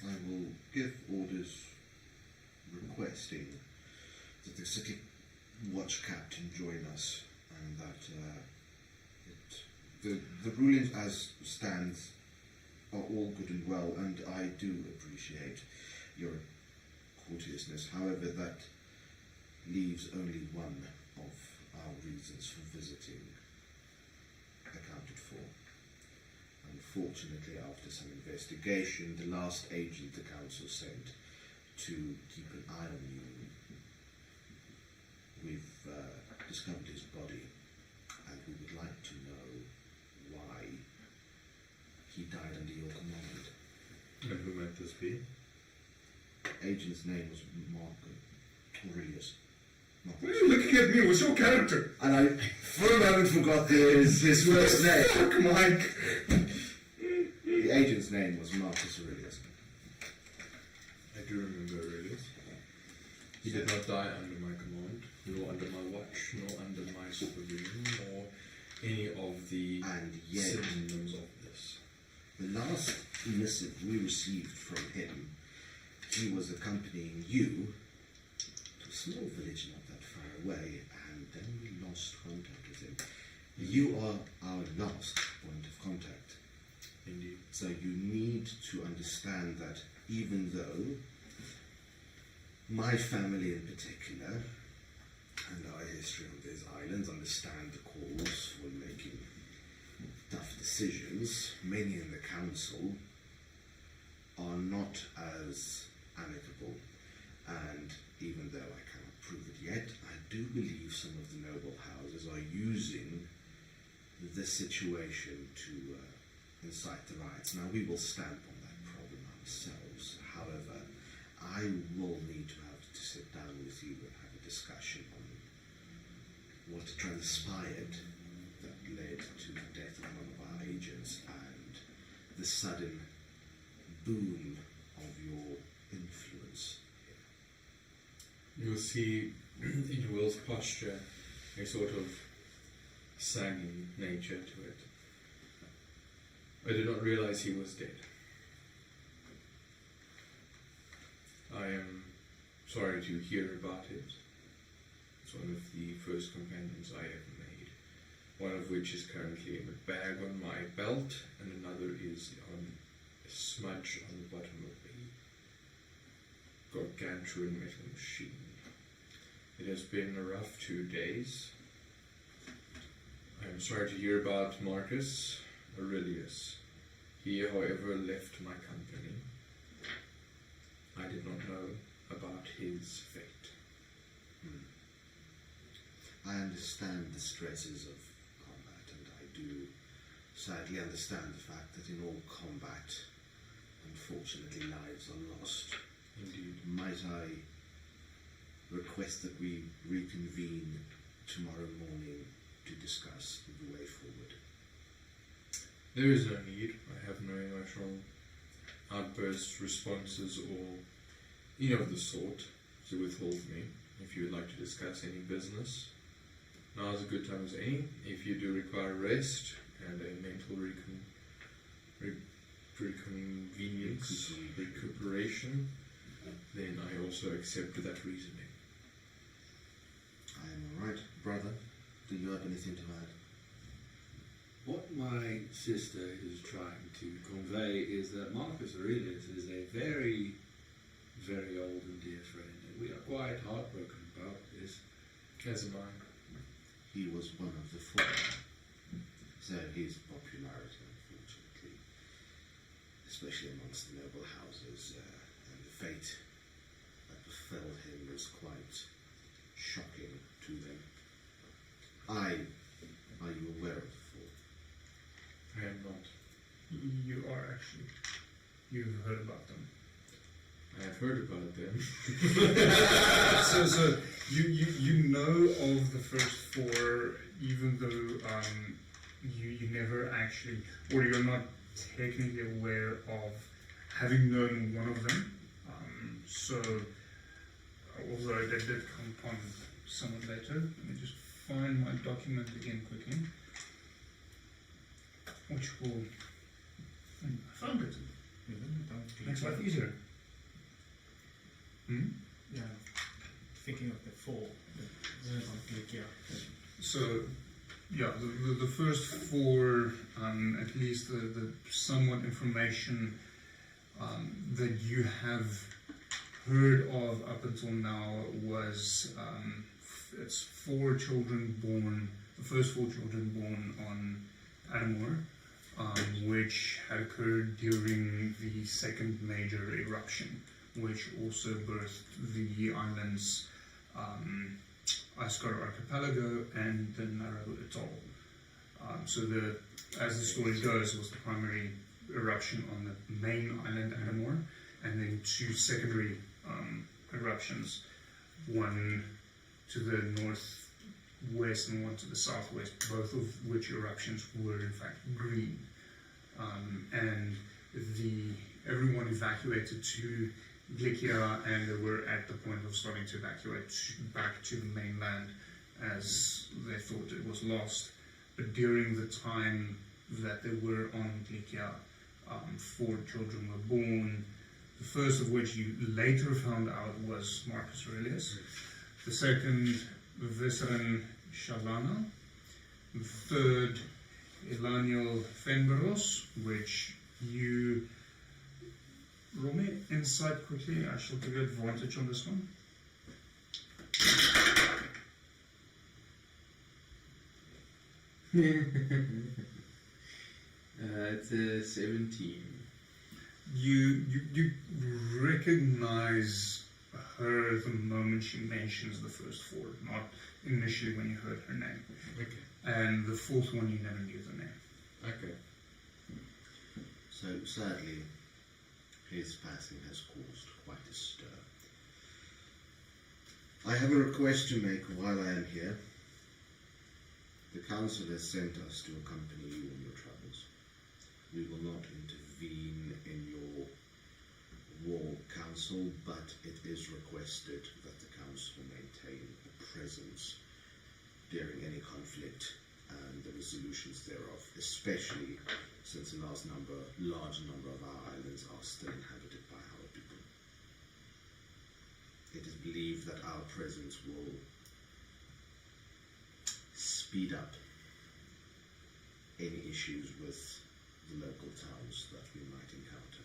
I will give orders requesting that the City Watch Captain join us, and that the rulings as stands are all good and well, and I do appreciate your courteousness. However, that leaves only one of our reasons for visiting accounted for. Unfortunately, after some investigation, the last agent the council sent to keep an eye on you, we've discovered his body, and we would like to know why he died under your command. And who might this be? Agent's name was Mark Aurelius. Why are you looking at me? What's your character? And I, for a moment, forgot his first name. Fuck Mike. The agent's name was Marcus Aurelius. I do remember Aurelius. He did not die under my command, nor under my watch, nor under my supervision, nor any of the And yet, synonyms of this. the last missive we received from him, he was accompanying you to a small village not that far away, and then we lost contact with him. You are our last point of contact. Indeed. So you need to understand that even though my family in particular and our history on these islands understand the calls for making tough decisions, many in the council are not as amicable, and even though I cannot prove it yet. I do believe some of the noble houses are using this situation to incite the riots. Now, we will stamp on that problem ourselves. However, I will need to have to sit down with you and have a discussion on what transpired that led to the death of one of our agents and the sudden boom of your influence here. You'll see in Will's posture a sort of sagging nature to it. I did not realize he was dead. I am sorry to hear about it. It's one of the first companions I ever made. One of which is currently in a bag on my belt, and another is on a smudge on the bottom of a gargantuan metal machine. It has been a rough 2 days. I am sorry to hear about Marcus Aurelius. He, however, left my company. I did not know about his fate. I understand the stresses of combat, and I do sadly understand the fact that in all combat, unfortunately, lives are lost. Indeed. Might I request that we reconvene tomorrow morning to discuss the way forward? There is no need. I have no emotional outbursts, responses, or any of the sort to withhold me. If you would like to discuss any business, now is a good time as any. If you do require rest and a mental recuperation, then I also accept that reasoning. I am alright. Brother, do you have anything to add? What my sister is trying to convey is that Marcus Aurelius is a very, very old and dear friend, and we are quite heartbroken about this. As am I. He was one of the four. So his popularity, unfortunately, especially amongst the noble houses, and the fate that befell him was quite shocking to them. Are you aware of the four? I am not. You are actually. You've heard about them. I have heard about them. So you know of the first four, even though you never actually, or you're not technically aware of having known one of them. So although that did come upon somewhat later, let me just find my document again quickly, which will. I found it. Makes life easier. Yeah, thinking of the four, So, yeah, the first four, at least the somewhat information that you have heard of up until now was it's 4 children born, the first 4 children born on Adomawyr, which had occurred during the second major eruption, which also birthed the island's Iskar archipelago and the narrow atoll. So as the story goes, it was the primary eruption on the main island Adomawyr, and then 2 secondary eruptions, one to the northwest and one to the southwest, both of which eruptions were in fact green. And everyone evacuated to Glikia, and they were at the point of starting to evacuate back to the mainland as they thought it was lost. But during the time that they were on Glikia, 4 children were born. The first of which you later found out was Marcus Aurelius. The second, Vicerin Shalana. The third, Elaniel Fenberos, which you roll me insight quickly. I shall give you advantage on this one. It's a 17. You recognize her the moment she mentions the first four, not initially when you heard her name. Okay. And the fourth one, you never knew the name. Okay. So sadly, his passing has caused quite a stir. I have a request to make while I am here. The council has sent us to accompany you on your travels. We will not intervene in your war council, but it is requested that the council maintain a presence during any conflict and the resolutions thereof, especially since a large number of our islands are still inhabited by our people. It is believed that our presence will speed up any issues with the local towns that we might encounter.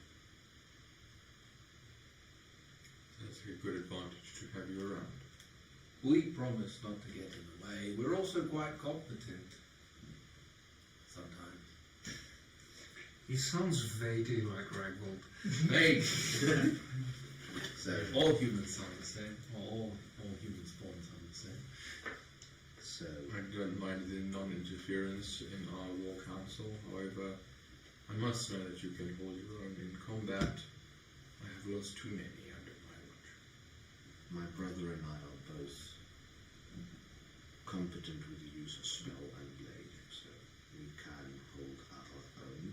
That's a good advantage to have you around. We promise not to get in the way. We're also quite competent. Sometimes. He sounds vaguely like Ragbold. Hey! So, All humans sound the same. All human spawn sound the same. so I don't mind the non-interference in our war council. However, I must know that you can hold your own in combat. I have lost too many under my watch. my brother and I are both competent with the use of spell and blade, so we can hold our own.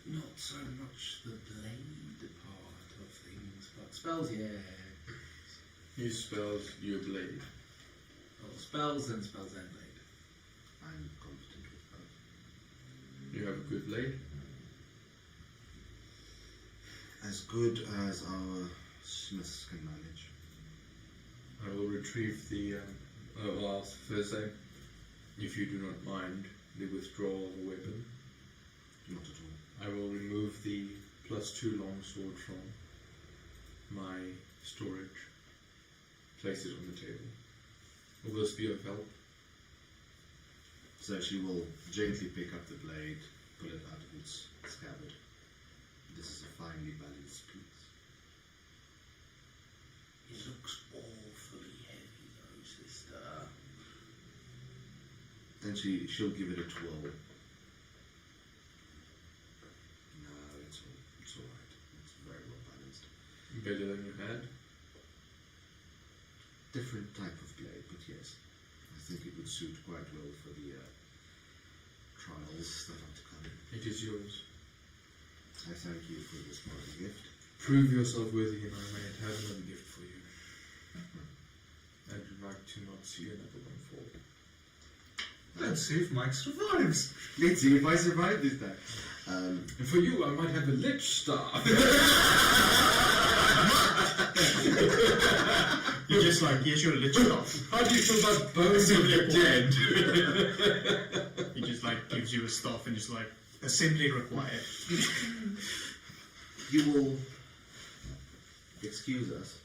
Not so much the blade part of things, but spells, yeah. Use spells, you blade. Well, spells and blade. I'm competent with both. You have a good blade. As good as our smiths can manage. I will retrieve the, well, first say, if you do not mind, the withdrawal of a weapon. Not at all. I will remove the +2 longsword from my storage, place it on the table. Will this be of help? So she will gently pick up the blade, pull it out of its scabbard. This is a finely balanced piece. It looks awfully heavy though, sister. Then she'll give it a twirl. No, it's alright. It's very well balanced. Better than you had? Different type of blade, but yes. I think it would suit quite well for the trials that are to come. It is yours. I thank you for this party gift. Prove yourself worthy and I may have another gift for you. I would like to not see another one fall. Let's see if Mike survives. Let's see if I survive this time. And for you, I might have a lich staff. You're just like, here's your lich staff. How do you feel about bones of the dead? He just like gives you a staff and just like, assembly required. You will excuse us.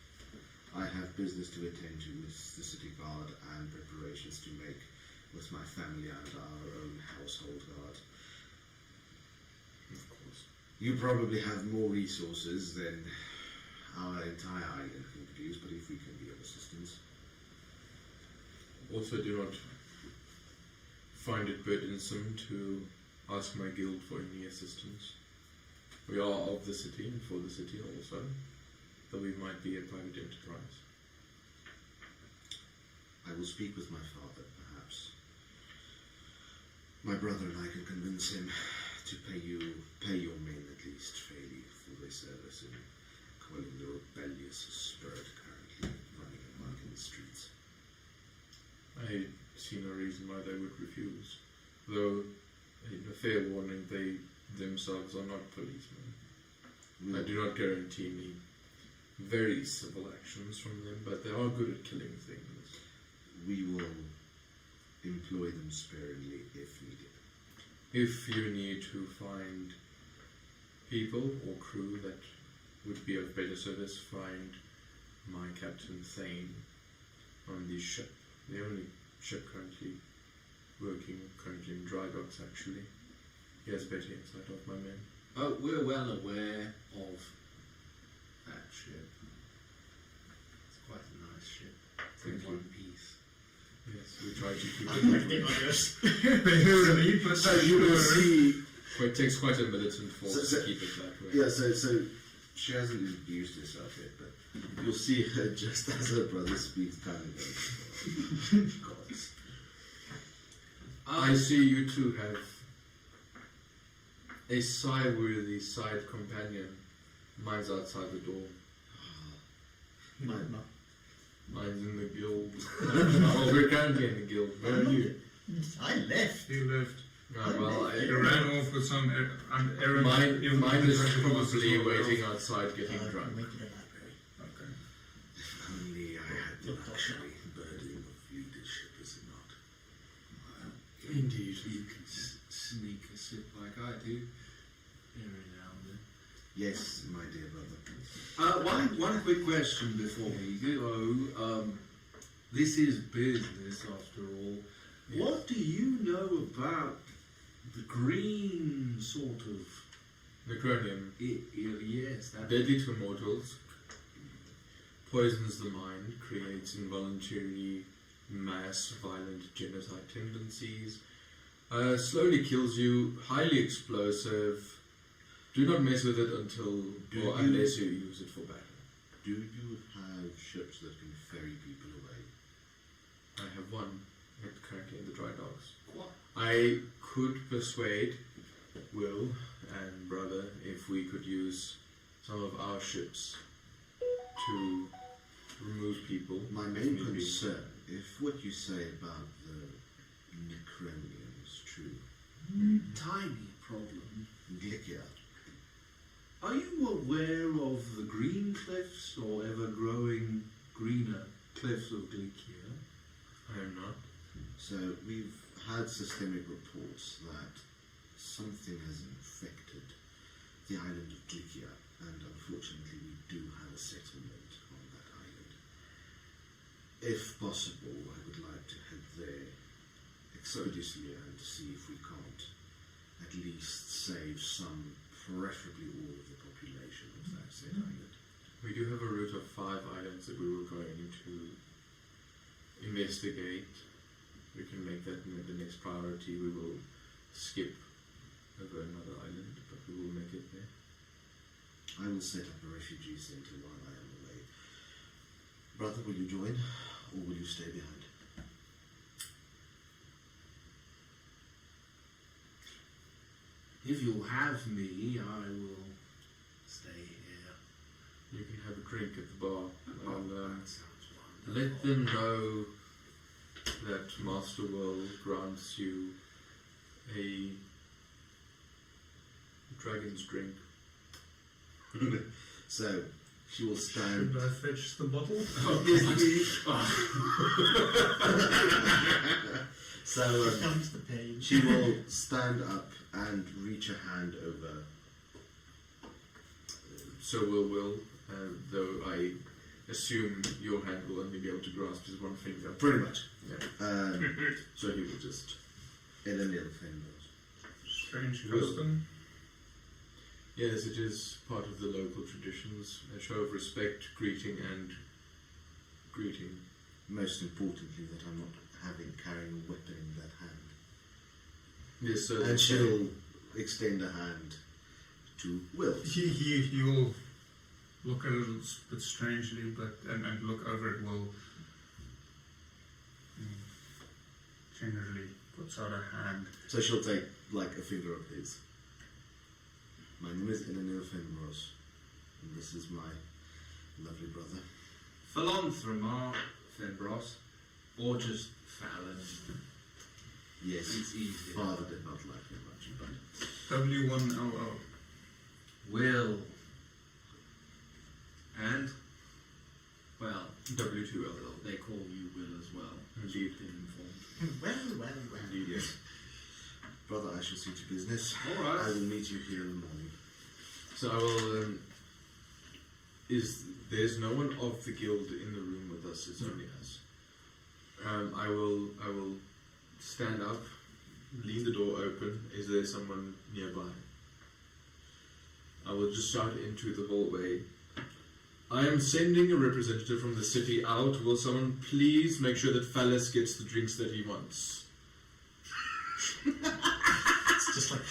I have business to attend to with the city guard and preparations to make with my family and our own household guard. Of course. You probably have more resources than our entire island can produce, but if we can be of assistance. Also, do not find it burdensome to ask my guild for any assistance. We are of the city and for the city also, though we might be a private enterprise. I will speak with my father, perhaps. My brother and I can convince him to pay your men at least fairly for their service in quelling the rebellious spirit currently running amok in the streets. I see no reason why they would refuse, though, a fair warning, they themselves are not policemen. I do not guarantee any very civil actions from them, but they are good at killing things. We will employ them sparingly if needed. If you need to find people or crew that would be of better service, find my Captain Thane on the ship. The only ship currently in dry docks, actually. He has better insight of my men. Oh, we're well aware of that ship. nice ship. It's in one piece. Yes, we try to keep it that way. Barely, but So you will see. Well, it takes quite a militant force So- to keep it that way. Yeah, so she hasn't introduced herself yet, but you'll see her just as her brother speaks kind of gods. I see you two have a side-worthy side companion. Mine's outside the door. No. Mine's in the guild. Well, we're currently in the guild. Where are you? I left. he left. Oh, well, He ran off with some errand. mine is probably waiting outside getting I drunk. went to the library. Okay. If only I had the luxury burden of leadership, is it not? Indeed. You can sneak a sip like I do every now and then. Yes, my dear brother. One quick question before we go. This is business after all. Yes. What do you know about the green sort of? Necronium. Yes, that. Deadly to mortals. Poisons the mind. Creates involuntary mass violent genocide tendencies. Slowly kills you. Highly explosive. Do not mess with it unless you use it for battle. Do you have ships that can ferry people away? I have one currently in the dry docks. What? I could persuade Will and Brother if we could use some of our ships to remove people. My if main need be. concern, if what you say about the Necronium is true, Tiny problem. Glicia, Are you aware of the green cliffs or ever-growing greener cliffs of Glicia? I am not. so we've had systemic reports that something has infected the island of Glicia, and unfortunately we do have a settlement on that island. If possible, I would like to head there expeditiously and see if we can't at least save some, preferably all of the population of that said island. We do have a route of 5 islands that we were going to investigate. We can make that the next priority. We will skip over another island, but we will make it there. I will set up a refugee centre while I am away. Brother, will you join, or will you stay behind? If you'll have me, I will stay here. You can have a drink at the bar. I'll That sounds wonderful. let them know that Master World grants you a dragon's drink. So, she will stand. Should I fetch the bottle? So, Comes the pain. she will stand up and reach a hand over. So will, though I assume your hand will only be able to grasp his one finger. Pretty much. Yeah. So he will just... Eleniel fingers. Strange Cool. custom. Yes, it is part of the local traditions. A show of respect, greeting, and greeting. Most importantly, that I'm not carrying a weapon in that hand. Yes, so And she'll extend a hand to Will. He will look at it a little bit strangely, but and look over it. Will generally puts out a hand. So she'll take like a finger of his. My name is Eleniel Fenbros, and this is my lovely brother. Philanthromar Fenbros, or just Fallon. Yes, It's easier. father did not like him much, but W1LL. Will. And, well, W2LL. they call you Will as well. Indeed. Been informed. Well. Indeed, yes. brother, I shall see to business. All right. I will meet you here in the morning. So I will... there's no one of the guild in the room with us, it's only us. I will stand up, leave the door open. Is there someone nearby? I will just shout into the hallway. I am sending a representative from the city out. Will someone please make sure that Phallus gets the drinks that he wants? It's just like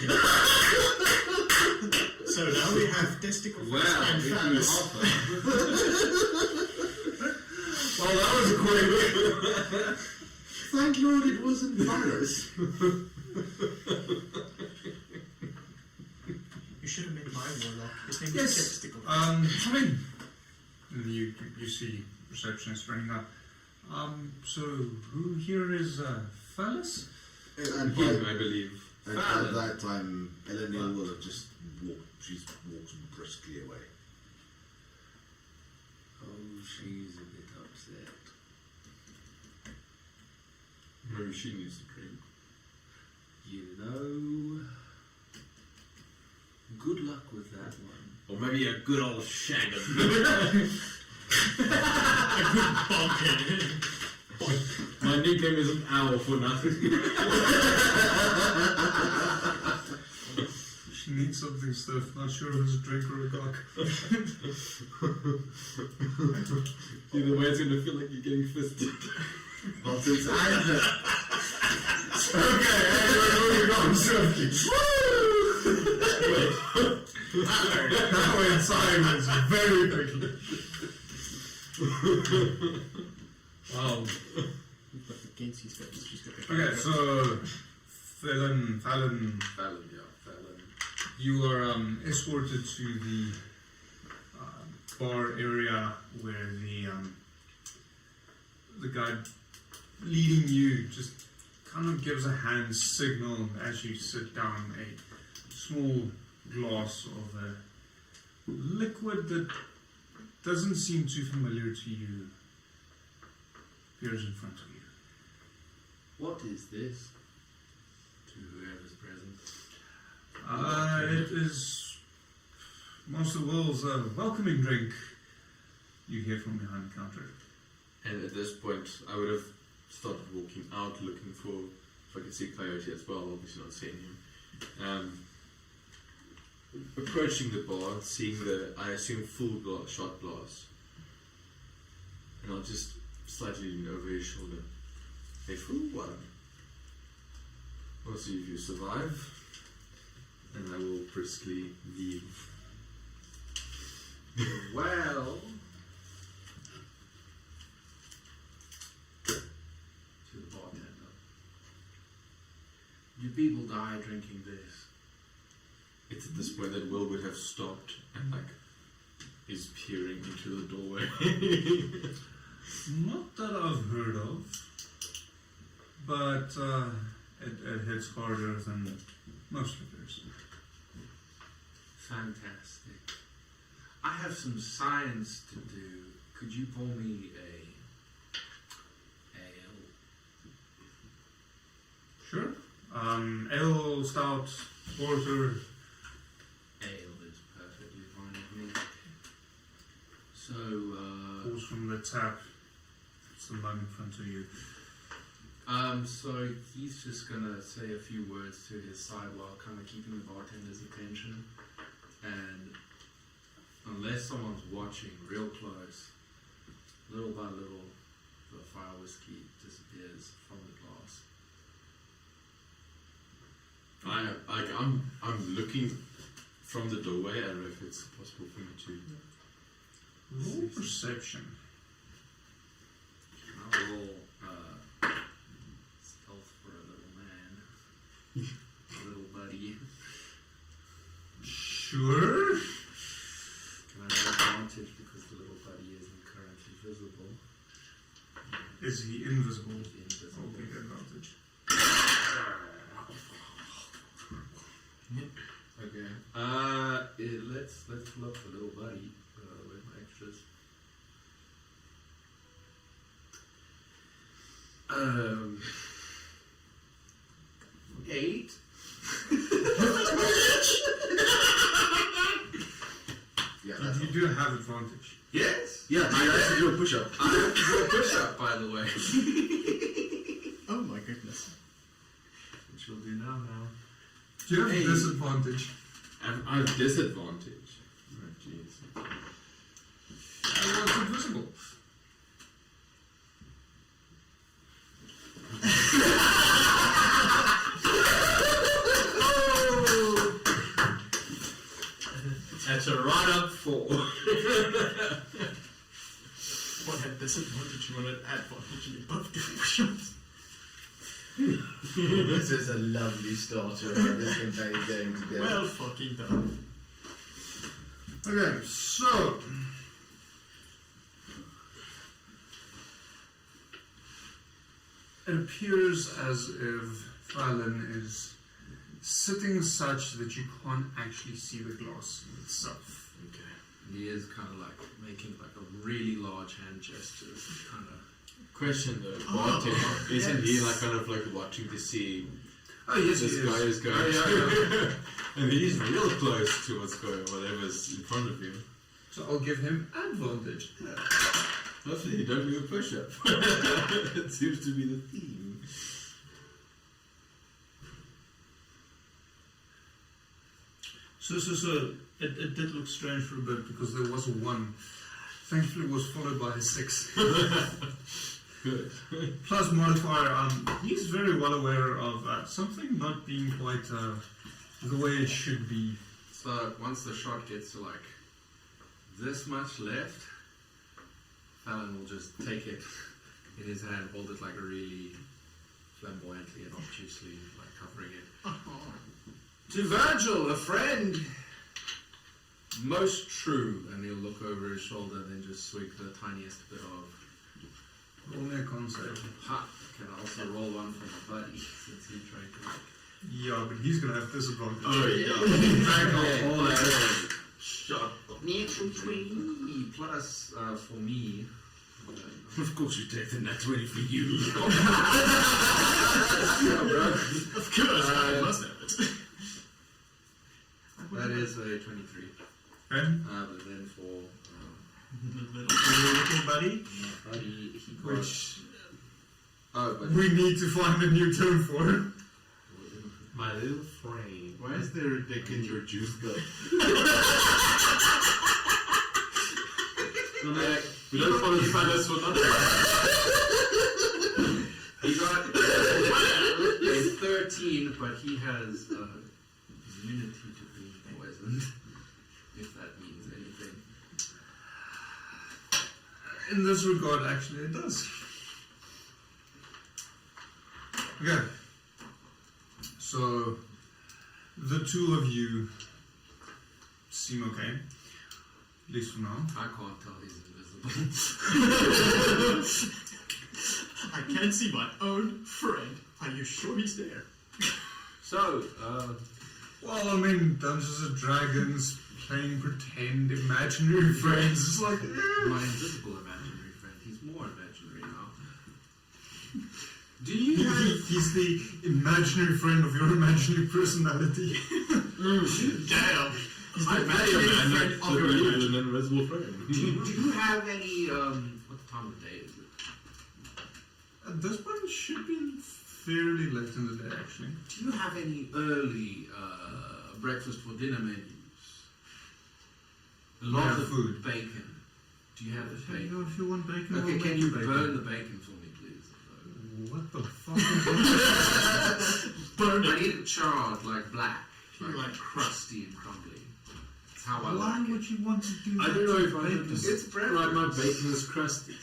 so now we have testicle and phallus. Well, that was quick. Thank Lord it wasn't Phallus. You should have met my warlock. His name Yes. is Testicle. Come in. And you see receptionist running up. So who here is Phallus? And Him, I believe. And at that time, Eleanor will have just walks briskly away. Oh, she's a bit upset. Maybe she needs to drink. You know, good luck with that one. Or maybe a good old shag. My nickname isn't Owl for nothing. She needs something stiff. Not sure if it's a drink or a cock. Either way, it's going to feel like you're getting fisted. But since I have Okay, we're going swiftly. That went silence very quickly. Wow. Against his face. She's got Okay, so Fallon, Fallon. you are escorted to the bar area where the guy leading you just kind of gives a hand signal as you sit down. A small glass of a liquid that doesn't seem too familiar to you appears in front of you. What is this? To whoever's present. It is Master Will's welcoming drink. You hear from behind the counter. And at this point, I would have started walking out looking for if I could see Coyote as well, obviously not seeing him. Approaching the bar, seeing the, I assume, full glass, shot glass. And I'll just slightly lean over his shoulder. A full one. We'll see if you survive. And I will briskly leave. Well, to the bartender. You people die drinking this. It's at this point that Will would have stopped and is peering into the doorway. Not that I've heard of, but it hits harder than most liquors. Fantastic. I have some science to do. Could you pour me a ale? Sure. Ale, stout, porter. Ale is perfectly fine with me. So, Pulls from the tap. It's the mug in front of you. so he's just gonna say a few words to his side while kind of keeping the bartender's attention. And unless someone's watching real close, little by little, the fire whiskey disappears from the glass. I'm looking from the doorway. I don't know if it's possible for me to. Roll perception. I'll roll stealth for a little man. A little buddy. Sure. Can I have advantage because the little buddy isn't currently visible? Is he invisible? He's invisible. I'll give you advantage. Okay. Let's pull up the little buddy with my extras. 8. Yeah, You do have advantage. Yes. yeah, I have to do a push-up. I have to do a push-up, by the way. Oh my goodness. Which we'll do now. Do you have Hey. disadvantage? I have disadvantage. Oh, jeez. was invisible. That's a right up 4. What had disadvantage? You wanted advantage in both different shots. This is a lovely starter of this campaign game together. Well fucking done. Okay, so it appears as if Fallon is sitting such that you can't actually see the glass itself. Okay. He is kind of like making like a really large hand gesture, kind of. Question though, isn't he like kind of like watching to see Oh yes, this he guy is. is going? Oh, yeah. And he's real close to what's going, whatever's in front of you. So I'll give him advantage. Hopefully you don't do a push-up. It seems to be the theme. So it did look strange for a bit because there was a 1. Thankfully it was followed by a 6. Good. Plus modifier, he's very well aware of something not being quite the way it should be. So once the shot gets to like this much left, Fallon will just take it in his hand, hold it like a really flamboyantly and obtusely, like covering it. To Virgil, a friend, most true. And he'll look over his shoulder and then just swig the tiniest bit of. Roll me a con save. Ha! Can I also roll one for my buddy since he tried to like. Yeah, but he's gonna have disadvantage. Oh yeah. All that. Shot. Natural 20 plus for me. Of course you take the net 20 for you. Of course, I must have it. That is a 23. Okay. But then for Little buddy, my buddy, he got. which Oh, but we need to find a new term for. My little friend. Why is there a dick in your juice cup? We don't follow the fellas for nothing. he got a 13, but he has immunity to being poisoned, if that means anything. In this regard, actually, it does. Okay. So, the two of you seem okay, at least for now. I can't tell he's invisible. I can't see my own friend. Are you sure he's there? So, Well, I mean, Dungeons and Dragons, playing pretend imaginary friends, it's like, my invisible imaginary friend, he's more imaginary now. Do you have... he's the imaginary friend of your imaginary personality. Damn! He's the I'm imaginary an friend of your imaginary. an invisible friend. Do you have any, what time of day is it? This one should be fairly late in the day, actually. Do you have any early breakfast for dinner menus? A lot have of food. bacon. Do you have the bacon? If you want bacon, Okay, we'll can make you bacon. burn the bacon for me, please? What the fuck is Burn I it. need it charred, like black, Like like crusty and crumbly. That's how I Why like would it. you want to do I that don't know to if I bacon? understand. It's bread. Right, my bacon is crusty.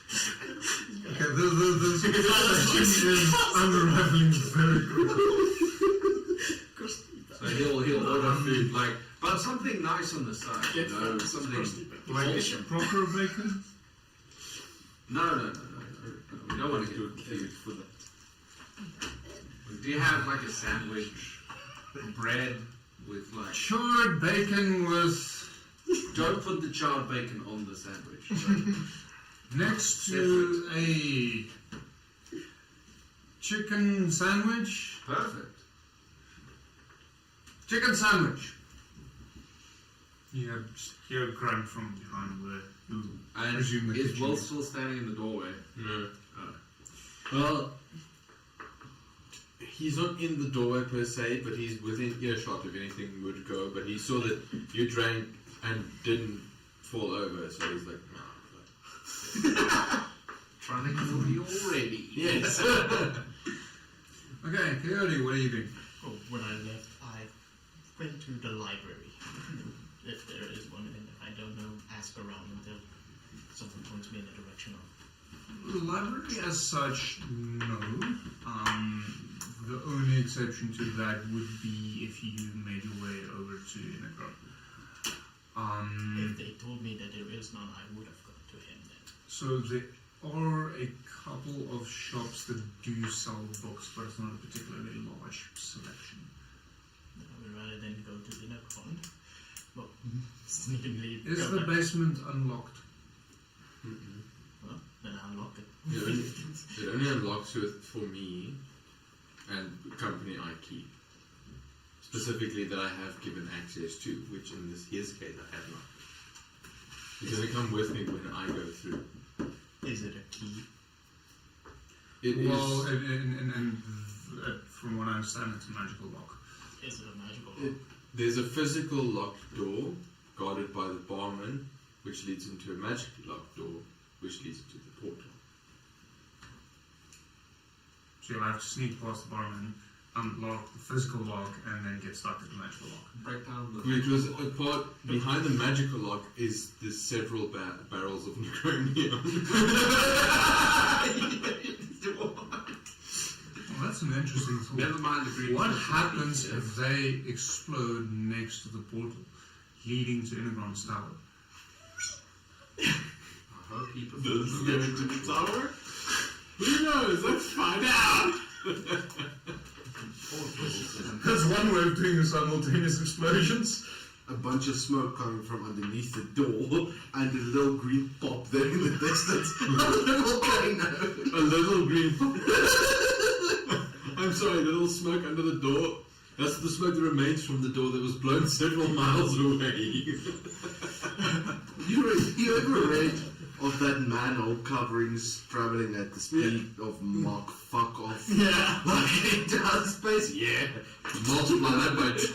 Okay, this situation is unraveling very quickly. So he'll order food like, but something nice on the side, you Get know, that. something Like wholesome. proper bacon? No. We don't want to get confused. Do you have like a sandwich, bread with like? Charred bacon with Don't put the charred bacon on the sandwich. next to a chicken sandwich. Perfect. Chicken sandwich. You hear a grunt from behind where you And presume the is kitchen Will is. still standing in the doorway? No. Oh. Well, he's not in the doorway per se, but he's within earshot if anything would go. But he saw that you drank and didn't fall over, so he's like, no. Trying to kill you already. Yes. Okay, Coyote, what are you doing? Oh, when I left, I went to the library, if there is one, and if I don't know, ask around until someone points me in the direction of. The library as such, no. The only exception to that would be if you made your way over to Inagron. If they told me that there is none, I would have gone to him then. So there are a couple of shops that do sell books, but it's not a particularly large selection. I would rather than go to Inagron. Well, sneakily. Is go the back. basement unlocked? Well, then I unlock it. It only unlocks it for me and the company I keep. Specifically that I have given access to, which in his case I have not. It doesn't come with me when I go through. Is it a key? It Well, is. and from what I understand, it's a magical lock. Is it a magical lock? There's a physical locked door guarded by the barman, which leads into a magical locked door, which leads into the portal. So you'll have to sneak past the barman, unlock the physical lock, and then get stuck at the magical lock. Break down the. Because a part behind the magical lock is the several barrels of necromium. Well, that's an interesting thought. Never mind the green. What happens if they explode next to the portal leading to Inagron's tower? I hope he Does prefers it get into the tower? Who knows? Let's find out! That's one way of doing simultaneous explosions. A bunch of smoke coming from underneath the door, and a little green pop there in the distance. A little volcano. A little green. I'm sorry, a little smoke under the door. That's the smoke that remains from the door that was blown several miles away. You ever read of that manhole coverings traveling at the speed of Mach fuck off? Yeah. Like it does space? Yeah. Multiply that by 2.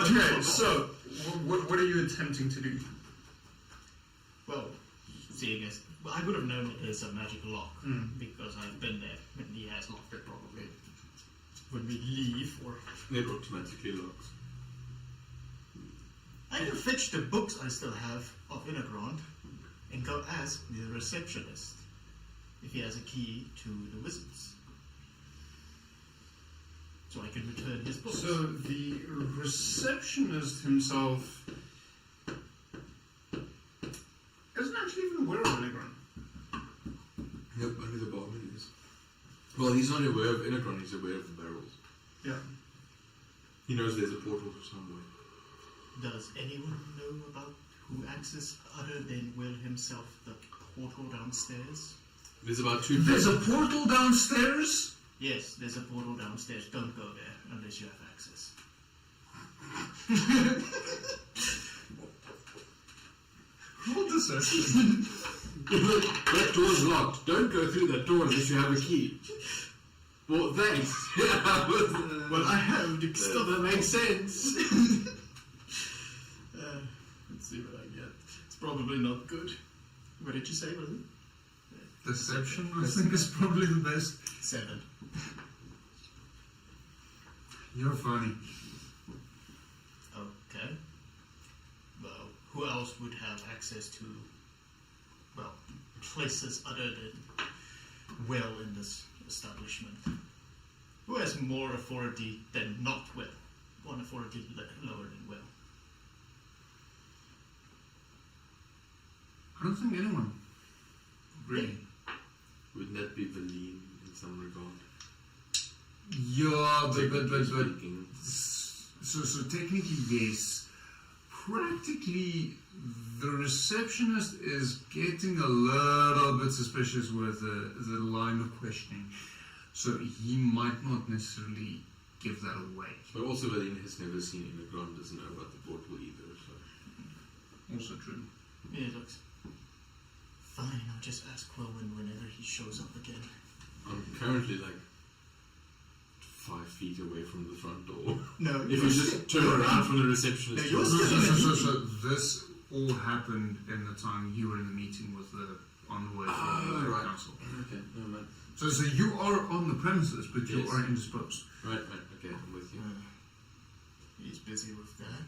Okay, so what are you attempting to do? Well, seeing as I would have known it is a magical lock because I've been there and he has locked it probably. When we leave, or It automatically locks. I can fetch the books I still have of Inagron and go ask the receptionist if he has a key to the wizards, so I can return his books. So the receptionist himself isn't actually even aware of Inagron. Nope, only the barman is. Well, he's not aware of Inagron, he's aware of the barrels. Yeah. He knows there's a portal somewhere. Does anyone know about who accessed other than Will himself the portal downstairs? There's about 2 There's a portal downstairs? Yes, there's a portal downstairs. Don't go there unless you have access. Roll deception. That door's locked. Don't go through that door unless you have a key. Well, thanks. Well, I have the Stuff that makes sense. Let's see what I get. It's probably not good. What did you say, was it? Deception, I think, is probably the best. 7. You're funny. Okay. Well, who else would have access to, well, places other than Will in this establishment? Who has more authority than not Will? One authority lower than Will. I don't think anyone. Really? Wouldn't that be Valine in some regard? Yeah, but Speaking. so technically yes. Practically, the receptionist is getting a little bit suspicious with the line of questioning, so he might not necessarily give that away. But also Valine has never seen Inagron, doesn't know about the portal either, so... Also true. Yeah, it looks fine. I'll just ask Quillen whenever he shows up again. I'm currently like 5 feet away from the front door. No, If you just turn around from the receptionist. No, you're to- still- So this all happened in the time you were in the meeting with the on the way from the right. council. Okay, no, man. So you are on the premises, but you Yes. are indisposed. Right, okay, I'm with you. He's busy with that.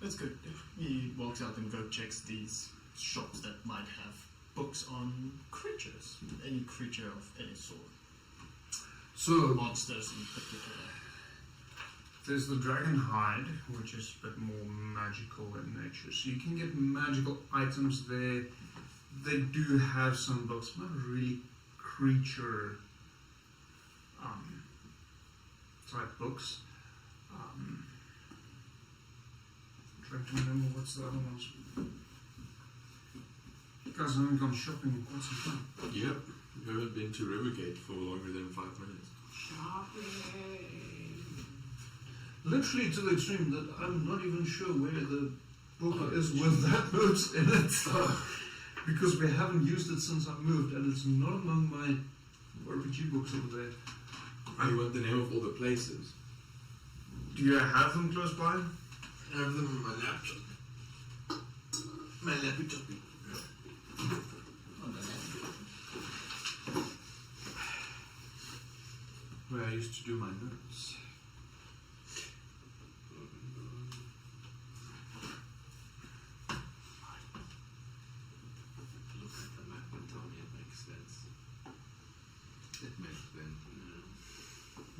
That's good. He walks out and go checks these shops that might have books on creatures, any creature of any sort, So monsters in particular. there's the dragon hide, which is a bit more magical in nature. So you can get magical items there. They do have some books, not really creature type books. Trying to remember what's the other ones. You guys haven't gone shopping in quite some time. Yep, you haven't been to Rivergate for longer than 5 minutes. Literally to the extreme that I'm not even sure where the book is with that note in it. Because we haven't used it since I moved, and it's not among my RPG books over there. I want the name of all the places. Do you have them close by? I have them on my laptop. My laptop. On the left. Where I used to do my notes. Look at the map and tell me it makes sense. It makes sense now.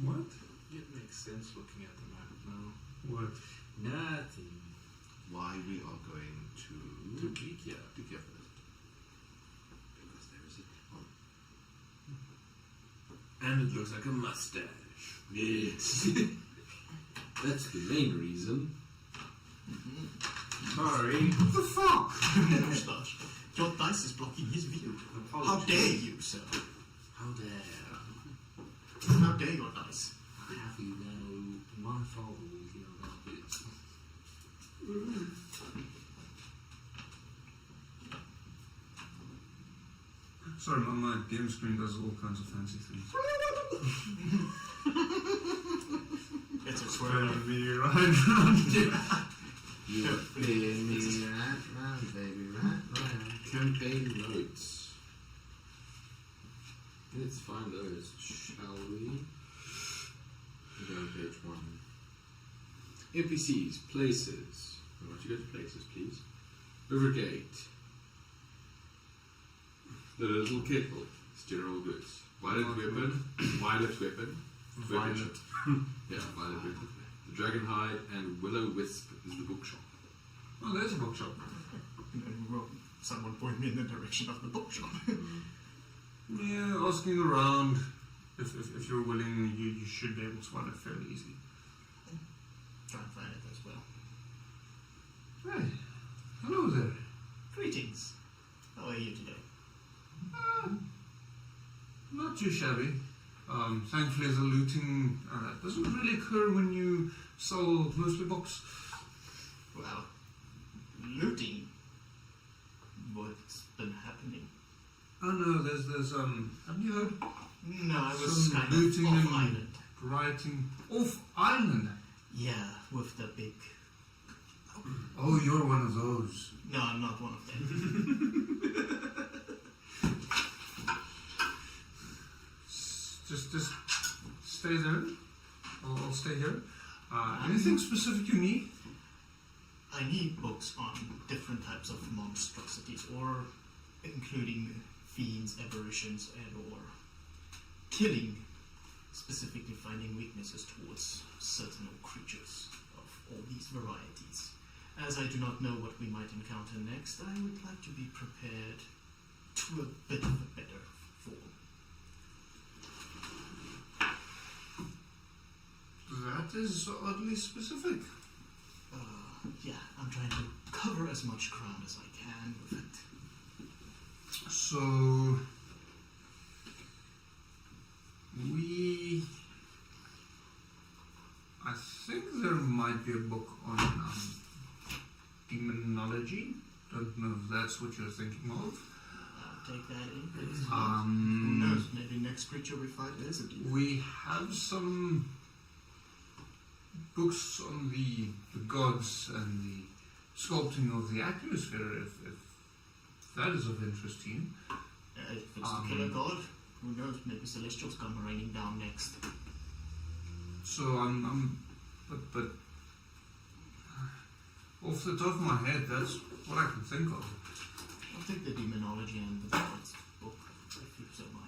What? It makes sense looking at the map now. What? Nothing. Why we are going to To Geekia. Geekia first. Because there is a And it looks like a mustache. Yes. That's the main reason. Sorry. What the fuck? Moustache. Your dice is blocking his view. How dare you, sir? How dare. How dare your dice? Have you know my father was here about this? Sorry, my game screen does all kinds of fancy things. It's a swirl. Me right round. You're playing me right round, baby, right round. Campaign notes. Let's find those, shall we? Go on page 1. NPCs, places. I want you to go to places, please. Rivergate. The little kettle. It's general goods. Violet weapon. Violet weapon. Violet. Yeah, violet weapon. The dragon hide and willow wisp is the bookshop. Oh, there's a bookshop. Someone point me in the direction of the bookshop. Yeah, asking around. If you're willing, you should be able to find it fairly easily. Try and find it as well. Hey, hello there. Greetings. How are you today? Not too shabby. Thankfully, the looting doesn't really occur when you sell mostly books. Well, looting. What's been happening? Oh no, there's have you heard? No, I was Some kind looting of off and- island. Writing off island. Yeah, with the big. Oh, you're one of those. No, I'm not one of them. Just stay there. I'll stay here. Anything specific you need? I need books on different types of monstrosities, or including fiends, aberrations, and or killing, specifically finding weaknesses towards certain creatures of all these varieties. As I do not know what we might encounter next, I would like to be prepared to a bit of a better form. That is oddly specific. Yeah, I'm trying to cover as much ground as I can with it. So I think there might be a book on demonology. Don't know if that's what you're thinking of. I'll take that in, please. Who Um, knows, maybe next next creature we fight is a demon. We have some books on the gods and the sculpting of the atmosphere, if that is of interest to you. If it's the killer god, who knows? Maybe celestials come raining down next. So but off the top of my head, that's what I can think of. I'll take the demonology and the gods book, if you don't mind.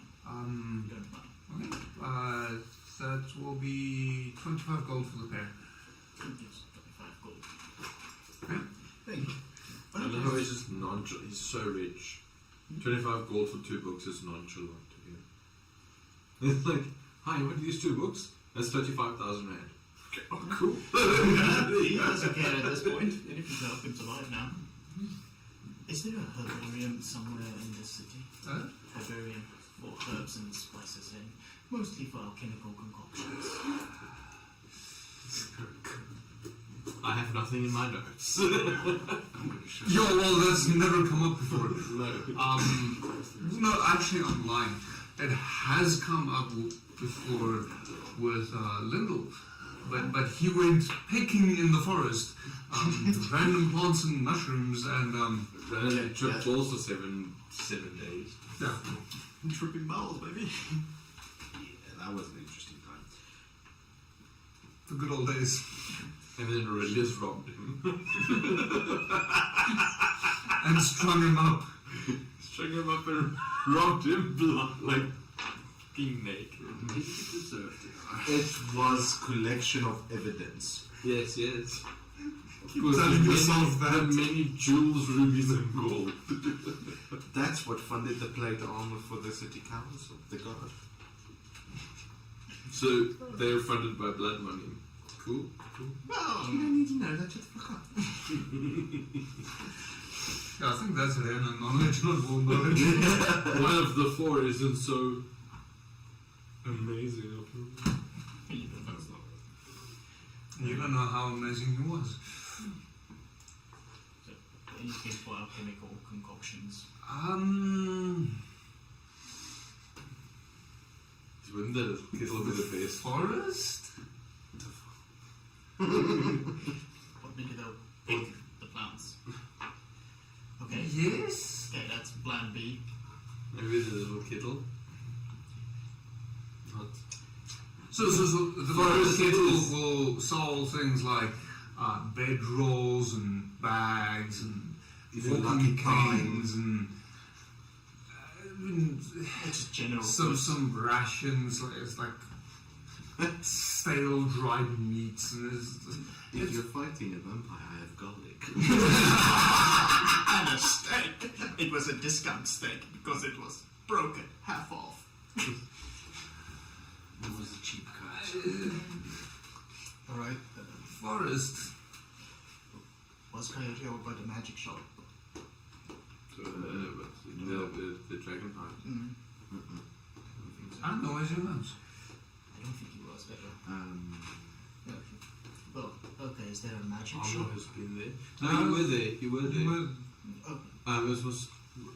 You don't mind. Okay. That will be 25 gold for the pair. Yes, 25 gold. Okay. Thank you. I love how he's just nonchalant. He's so rich. 25 gold for 2 books is nonchalant to him. It's like, hi, what are these 2 books? That's 35,000 rand. Okay, oh, cool. He doesn't care at this point, and if you can help him survive now. Is there a herbarium somewhere in this city? Herbarium for herbs and spices, and mostly for alchemical concoctions. I have nothing in my notes. Yo, well, that's never come up before. No, actually, I'm lying. It has come up before with Lindell, but he went picking in the forest, random plants and mushrooms, and Trip balls for 7 days. yeah. Tripping balls, baby. Yeah, that was an interesting time. The good old days. And then Aurelius robbed him. And strung him up. Strung him up and robbed him like fucking naked. Maybe he deserved it. It was collection of evidence. Yes, yes. Keep telling yourself The that. many jewels, rubies, and gold. That's what funded the plate armor for the city council, the god. So they were funded by blood money. Cool, cool. Well, you don't need to know that, just fuck up. Yeah, I think that's rare knowledge, not war knowledge. One of the 4 isn't so amazing. You don't know how amazing he was. So, anything for alchemical concoctions? Wouldn't the kettle be the best? Forest? What did you pick the plants? Okay. Yes. Okay, that's plan B. Maybe the little kettle. Not. So the forest kettle will solve things like bedrolls and bags and Even walking lucky canes and It's general. some rations. It's like stale dried meats and If you're fighting a vampire, I have garlic. And a steak. It was a discount steak because it was broken, half off. It was a cheap cut. Alright. forest. Was Coyote over by the magic shop? The dragon heart. I don't know, as you know. I don't think he was there. Well, okay, is there a magic Almo shop? has been there. No, you were there. You were there.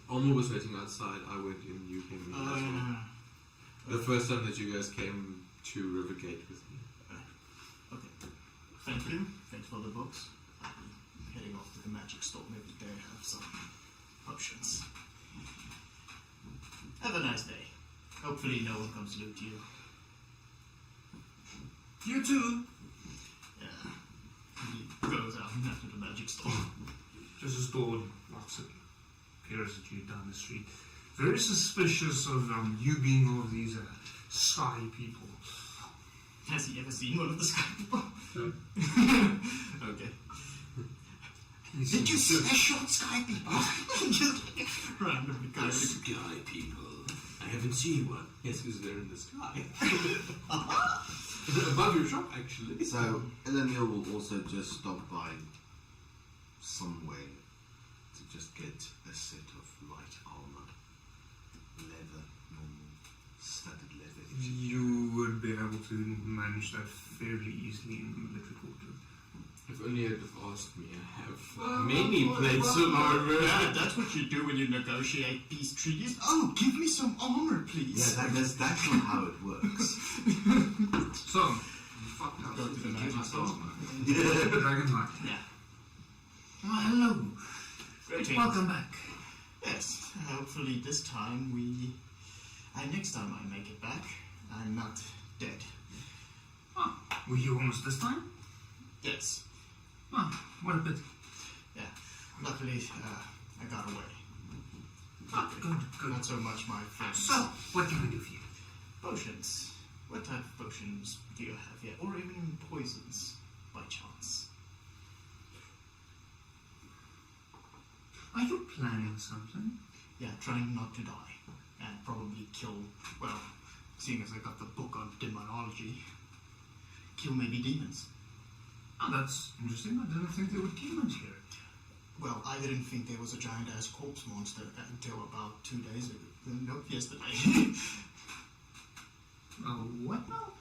Almo was waiting outside. I went in. You came in. As well. The first time that you guys came to Rivergate with me. Okay. Thank you. Thanks for the books. I'll be heading off to the magic store. Maybe they have some potions. Have a nice day. Hopefully no one comes to loot you. You too. Yeah. He goes out after the magic store. Just a store walks at peers at you down the street. Very suspicious of you being one of these sky people. Has he ever seen one of the sky people? No. Okay. Did you see a short sky people? Just randomly The sky people. I haven't seen one. Yes, because they're in the sky. Above your shop, actually. So, Eleniel will also just stop by somewhere to just get a set of light armor. Leather, normal, studded leather. You would be able to manage that fairly easily in the military quarter. A If only you'd have asked me. I have many plates of armor. Yeah, that's what you do when you negotiate peace treaties. Oh, give me some armor, please. Yeah, that's not how it works. So, you fucked up. Go to the You magic must store. also. Dragon Knight. Yeah. Oh, hello. Greetings. Welcome back. Yes, hopefully this time next time I make it back, I'm not dead. Oh, were you almost this time? Yes. Oh, what a bit. Yeah. Luckily, I got away. Oh, good, good. Not so much my friends. So, what can I do for you? Potions. What type of potions do you have here? Or even poisons, by chance? Are you planning something? Yeah, trying not to die. And probably kill, well, seeing as I got the book on demonology, kill maybe demons. Oh, that's interesting. I didn't think there were demons here. Well, I didn't think there was a giant-ass corpse monster until about 2 days ago. No, yesterday. What now?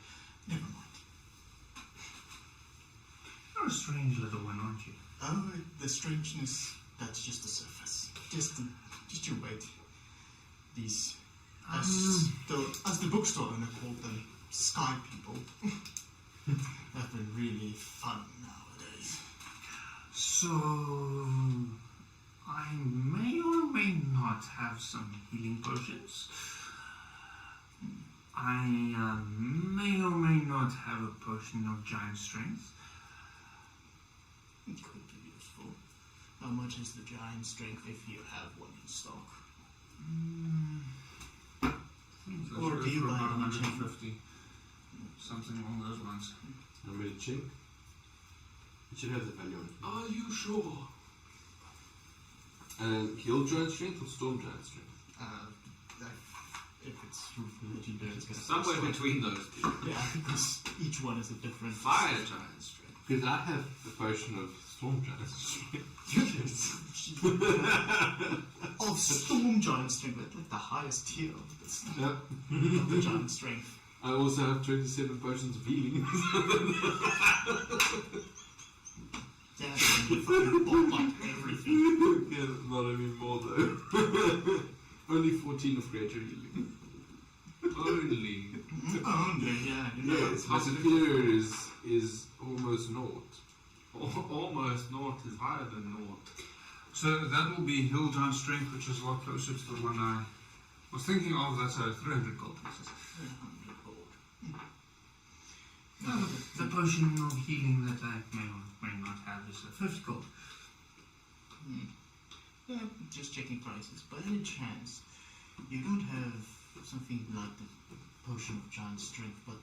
Never mind. You're a strange little one, aren't you? Oh, the strangeness, that's just the surface. Just you wait. These, as the bookstore owner called them, sky people, have been really fun nowadays. So, I may or may not have some healing potions. I may or may not have a potion of giant strength. It could be useful. How much is the giant strength if you have one in stock? Or do you buy about it on chain? 150. Something along those lines. I'm ready to check. It should have the value on it. Are you sure? Heal giant strength or storm giant strength? If it's legendary, it's gonna Somewhere be between those two. Yeah, because each one is a different Fire giant strength. Because I have the potion of storm giant strength. of storm giant strength, like the highest tier of Yep. of the giant strength. I also have 27 potions of healing. Yeah, you fucking bought like everything. Yeah, not anymore though. Only 14 of greater healing. Only. Only, yeah, you know. Yes, my superior is almost naught. Almost naught is higher than naught. So that will be Hill Giant Strength, which is a lot closer to the one I was thinking of. That's a 300 gold pieces. 300 gold. The potion of healing that I may or may not have is a 50 gold. Yeah, just checking prices. By any chance, you don't have something like the potion of giant strength, but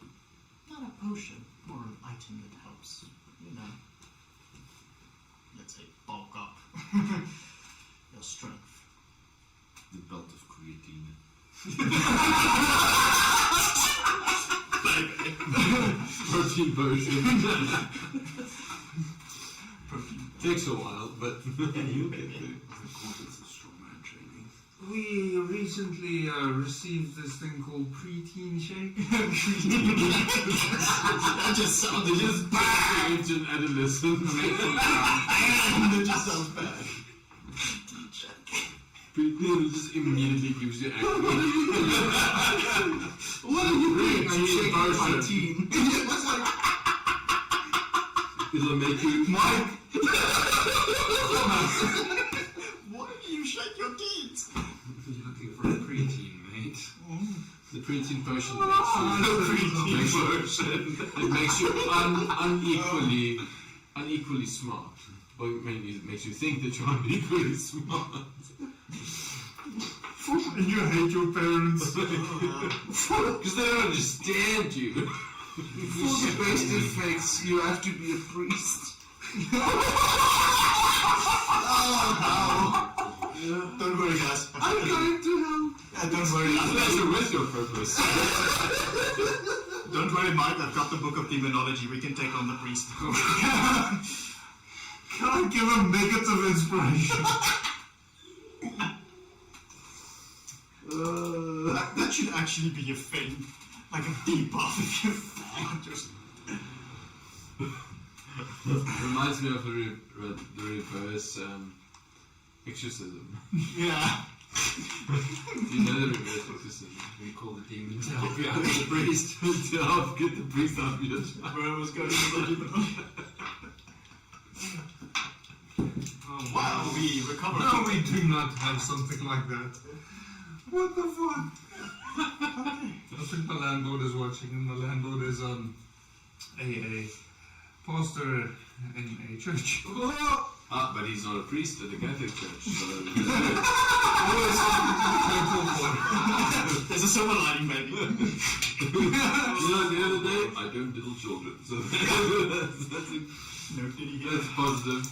not a potion, more an item that helps, you know, let's say, bulk up your strength. The belt of creatine. Protein potion. Protein. Takes a while, but you'll get there. We recently received this thing called preteen shake. That just sounded just bad. Ancient adolescent. That just sounds bad. It just immediately gives you acne. What are you doing? I'm shaking my potion. teen. It was like, It'll make you Mike. Why do you shake your teeth? You're looking for a preteen, mate. the preteen potion The makes you unequally smart. Or maybe it makes you think that you're unequally smart. And you hate your parents. Because they don't understand you. For the best effects, you have to be a priest. Don't worry, guys. I'm going to hell. Don't worry. That's with your purpose. Don't worry, Mike. I've got the book of demonology. We can take on the priest. Can I give a negative inspiration? That should actually be a thing. Like a debuff if you just... Reminds me of the reverse exorcism. Yeah. Do you know the reverse exorcism? We call the demon to help you out with the priest. To help get the priest out of your child. Where I was going originally. Oh, Wow, we recovered. No, we do not have something like that. What the fuck? I think the landlord is watching, and the landlord is a pastor in a church. Ah, but he's not a priest at a Catholic church, so There's a silver lining, maybe. you know, the other day I don't diddle children, so that's No, did he hear? that's positive.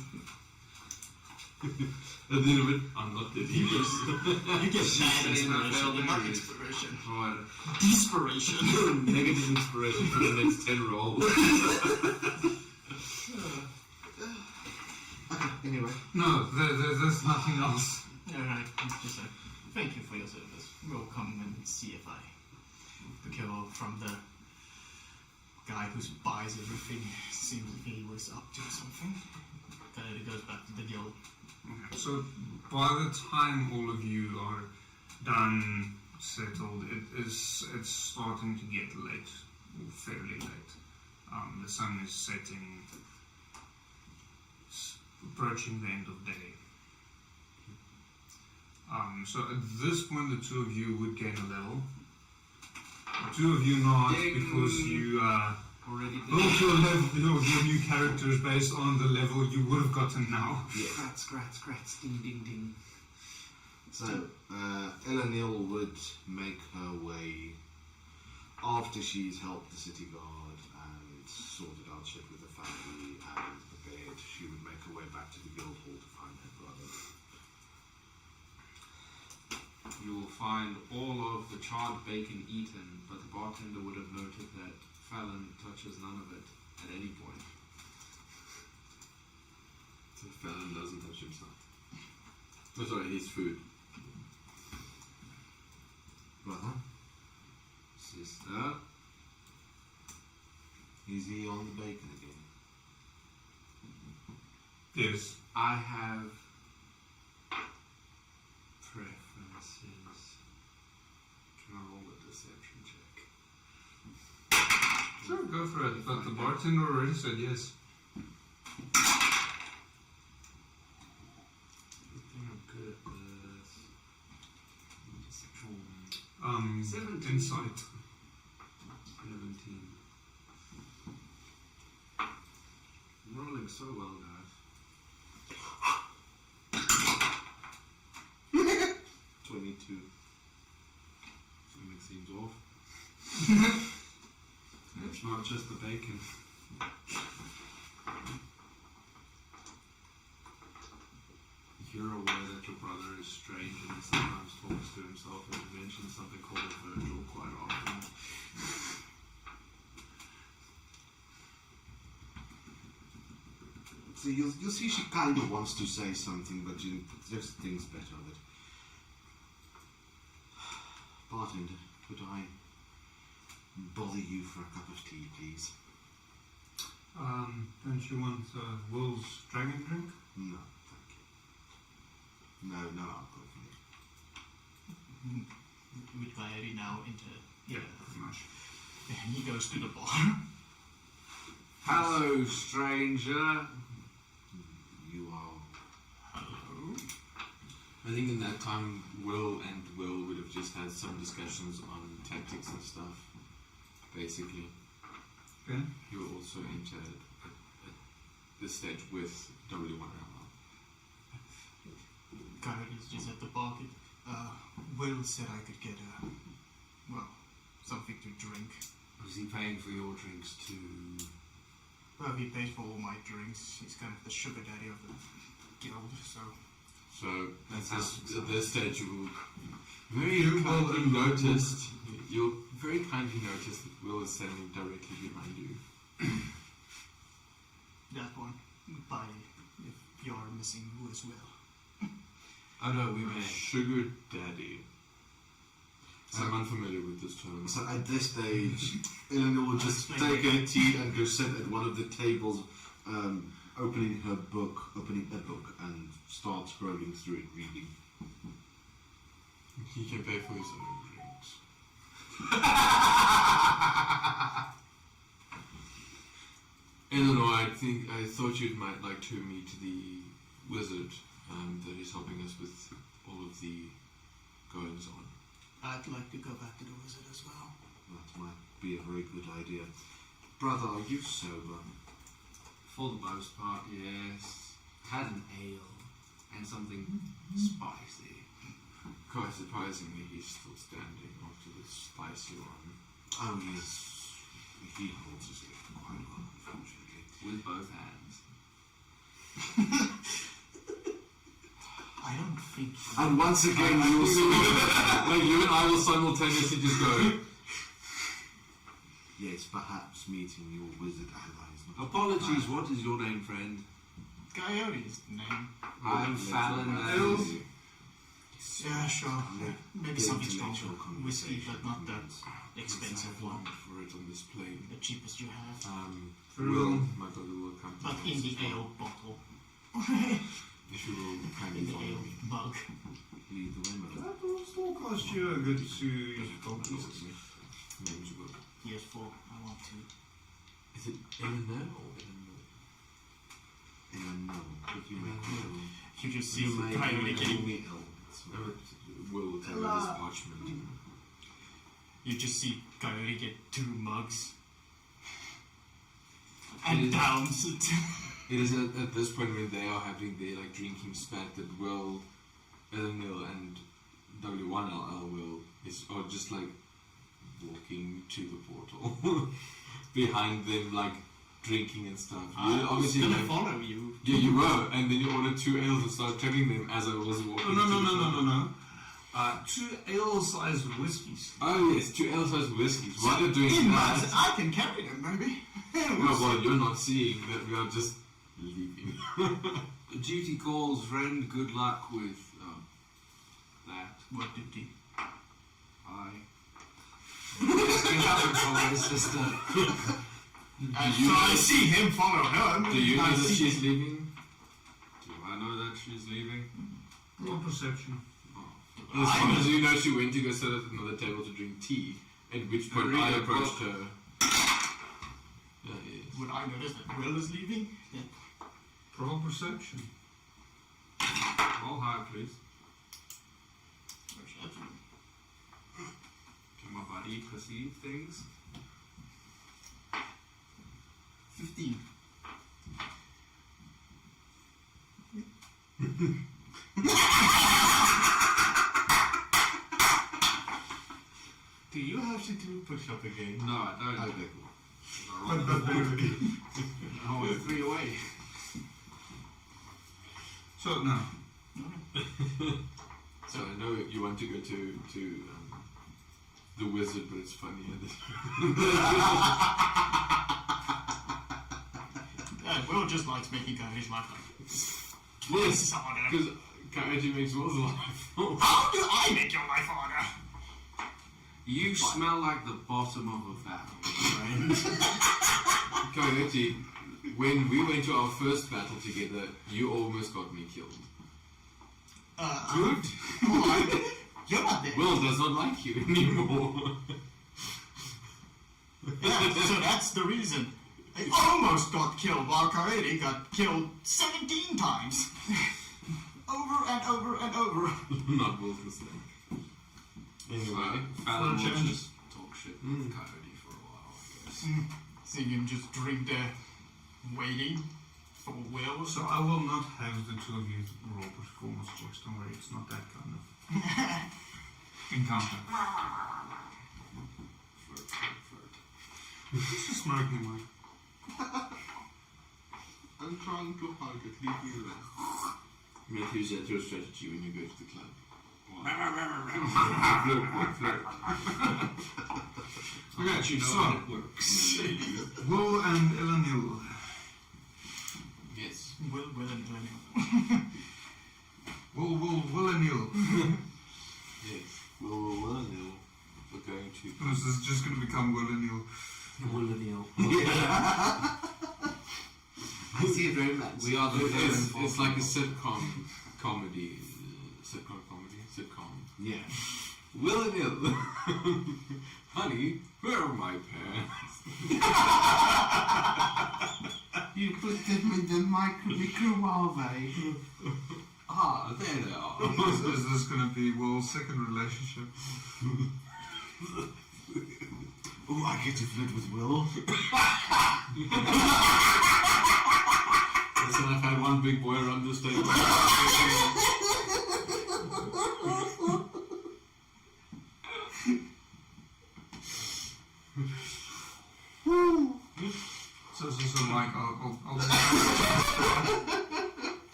At the end of it, I'm not dead either. You get bad inspiration, not inspiration. Desperation. Negative inspiration for the next 10 rolls. Anyway, No, there's nothing else. Alright, just thank you for your service. We'll come and see if I procure from the guy who buys everything. Seems like he was up to something. It goes back to the guild. Okay, so by the time all of you are done, settled, it's starting to get late, or fairly late. The sun is setting, approaching the end of day. So at this point, the two of you would gain a level. The two of you not, because you Already built your new characters based on the level you would have gotten now. Scratch, ding, ding, ding. So, Elenil would make her way, after she's helped the city guard and sorted out shit with the family and prepared, she would make her way back to the guild hall to find her brother. You will find all of the charred bacon eaten, but the bartender would have noted that Fallon touches none of it at any point. So Fallon doesn't touch himself. Oh, sorry, his food. Brother, Sister, is he on the bacon again? Yes. I have preferences. Can I roll a deception check? Sure, go for it. But the bartender already said yes. I think I'm good at this. Deception. 17. Insight. 17. I'm rolling so well, guys. 22. Something seems off. It's not just the bacon. You're aware that your brother is strange and he sometimes talks to himself and mentions something called Virgil quite often. So you'll see she kind of wants to say something, but she just thinks better of it. Bartender, could I bother you for a cup of tea, please? Don't you want Will's dragon drink? No, thank you. No alcohol for me. With Coyote now into... Yeah, pretty much. He goes to the bar. Hello, stranger. You are... Hello. I think in that time, Will would have just had some discussions on tactics and stuff, basically. Okay. You were also entered at this stage with W1 Rambo. Coyote's just at the bar. Will said I could get something to drink. Was he paying for your drinks too? Well, he pays for all my drinks. He's kind of the sugar daddy of the guild, so... So at this stage, you will very kindly noticed that Will is standing directly behind you. That one, by if you're missing who as well. Oh no, we may. Sugar daddy. I'm unfamiliar with this term. So at this stage, Eleanor will just take her tea and go sit at one of the tables opening a book, and starts scrolling through it, reading. He can pay for his own drinks. Eleanor, I thought you might like to meet the wizard that is helping us with all of the goings on. I'd like to go back to the wizard as well. That might be a very good idea. Brother, are you sober? For the most part, yes. Had an ale and something spicy. Quite surprisingly, he's still standing after the spicy one. Oh yes, he holds his liquor quite well, unfortunately. With both hands. I don't think. And once again, you will like you and I will simultaneously just go. Yes, perhaps meeting your wizard ally is not. Apologies, what is your name, friend? Coyote's name. I'm Fallon. Yeah, sure. Maybe Get something intellectual stronger. Whiskey, but not that expensive one. For it on this plane. The cheapest you have. Will, my brother will come to But us in the as well. ale bottle. If you will kindly In the follow ale me. mug. Lead the way, madam. That will still cost you a good 2 gold pieces. Names will. Yes, for I want to. Is it Eleanor or Eleanor? No, if you make me ill, You just see you may Coyote make getting. me ill. Will tell her this parchment. You just see Coyote get 2 mugs. And downs it. It is at this point when they are having their like drinking spat that Will, Eleanor, and W1LL are just like walking to the portal behind them, like drinking and stuff. I was obviously gonna like, follow you. Yeah, you were, and then you ordered 2 ales and started chugging them as I was walking. No. 2 ale-sized whiskies. Oh yes, 2 ale-sized whiskies. While you're doing In that, mugs, I can carry them, maybe. well, you're not seeing that we are just leaving. Duty calls, friend. Good luck with that. What did he? I. You haven't followed his sister. So I see him follow her. Do you know I that see she's him. leaving? Do I know that she's leaving? Roll perception. As soon as you know she went to go sit at another table to drink tea, at which point read I a approached book. her. Yes. Would I notice that Will is leaving? Yeah. Roll perception. Roll high, please. Perception. Can my body perceive things? 15. Do you have to do push-up again? No, I don't. Okay, cool. I went 3 away. So, no. So I know you want to go to the wizard, but it's funny. Will just likes making Coyote's life like Yes, harder. because Coyote makes Will's life. How do I make your life harder? You smell like the bottom of a barrel, friend. Coyote, when we went to our first battle together, you almost got me killed. Good. You're not there. Will does not like you anymore. Yeah, so that's the reason. I almost got killed while Coyote got killed 17 times. Over and over and over. Not Will's mistake. Anyway, Fallon will change. just talk shit with Coyote for a while, I guess. Seeing him just drink there, waiting for Will. So I will not have the 2 of you roll performance checks. Don't worry, it's not that kind of encounter. Flirt. Just a smirking mic. I'm trying to hug it, leave me alone. Matthew, is that your strategy when you go to the club? Flirt. Okay, You know so how it works. Will and Elanil. Yes. Will and Glenn. Will and Neil. Yes. Well, we're going to. This is just going to become Will and Neil. Will and Neil. Thank you very much. We are the It's like a sitcom comedy. Sitcom. Yeah. Willy-nilly. Honey, where are my pants? You put them in the microwave. Ah, there they are. Is this going to be Will's second relationship? Oh, I get to flirt with Will. Listen, I've had one big boy around this table. So Mike,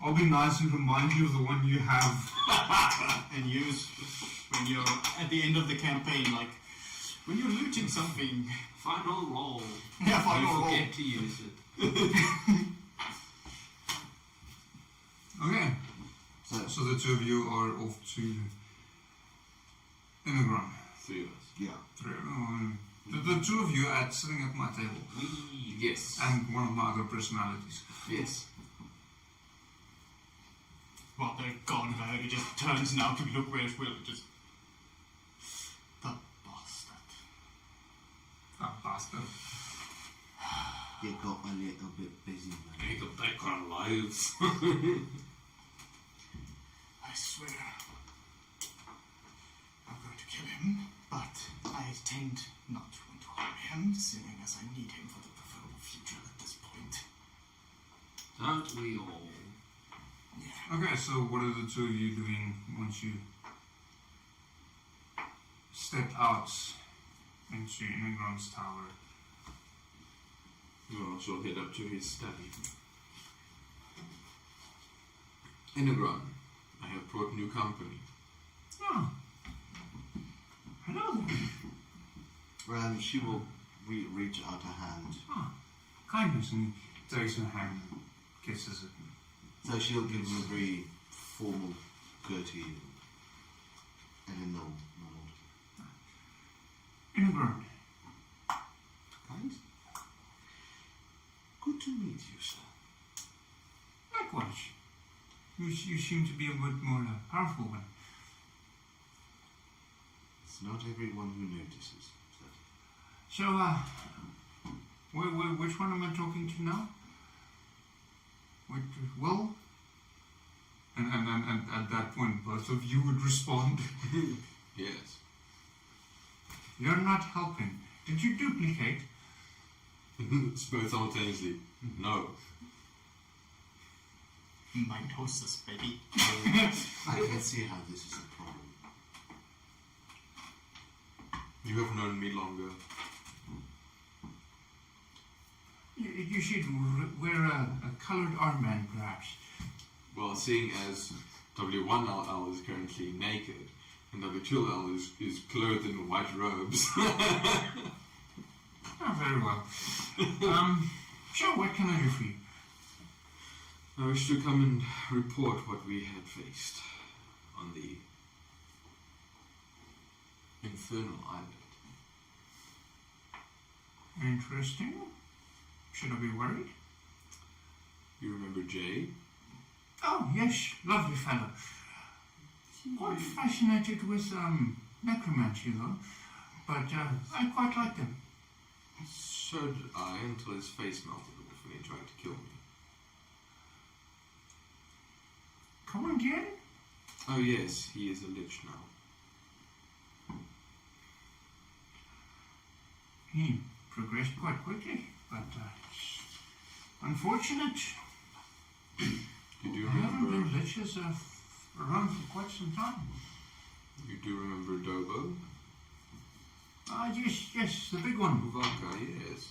I'll be nice and remind you of the one you have. And use when you're at the end of the campaign, like when you're looting something. Final roll. Yeah, final roll. Forget to use it. Okay. So the two of you are off to Immigrant. Three of us. Yeah. The two of you are sitting at my table. Yes. And one of my other personalities. Yes. Well, they're gone now. He just turns now to look where's Will. Just the bastard. That bastard. You got a little bit busy, man. They got back our lives. I swear, I'm going to kill him, but I intend not to want to harm him, seeing as I need him for the preferable future at this point. Don't we all? Yeah. Okay, so what are the two of you doing once you step out into Immigrant's tower? Well, she'll head up to his study. Inegron, I have brought new company. Oh. Hello. She will reach out her hand. Oh, kindness, and he takes her hand and kisses it. So she'll give him a very formal courtesy and a nod. Immigrant. Guys? Good to meet you, sir. Likewise. You seem to be a bit more powerful one. It's not everyone who notices. So, which one am I talking to now? Will? And at that point, both of you would respond. Yes. You're not helping. Did you duplicate? It's both simultaneously. No. Mind hostess, baby. I can see how this is a problem. You have known me longer. You should wear a colored armband, perhaps. Well, seeing as W1LL is currently naked, and W2LL is clothed in white robes. Oh, very well. Sure, what can I do for you? I wish to come and report what we had faced on the Infernal Island. Interesting. Should I be worried? You remember Jay? Oh, yes, lovely fellow. Quite fascinated with necromancy, though. But I quite like them. So did I, until his face melted off when he tried to kill me. Come again? Oh yes, he is a lich now. He progressed quite quickly, but unfortunate. You do There haven't remember? been liches around for quite some time. You do remember Dobo? Ah, yes, the big one. Uvaka, yes.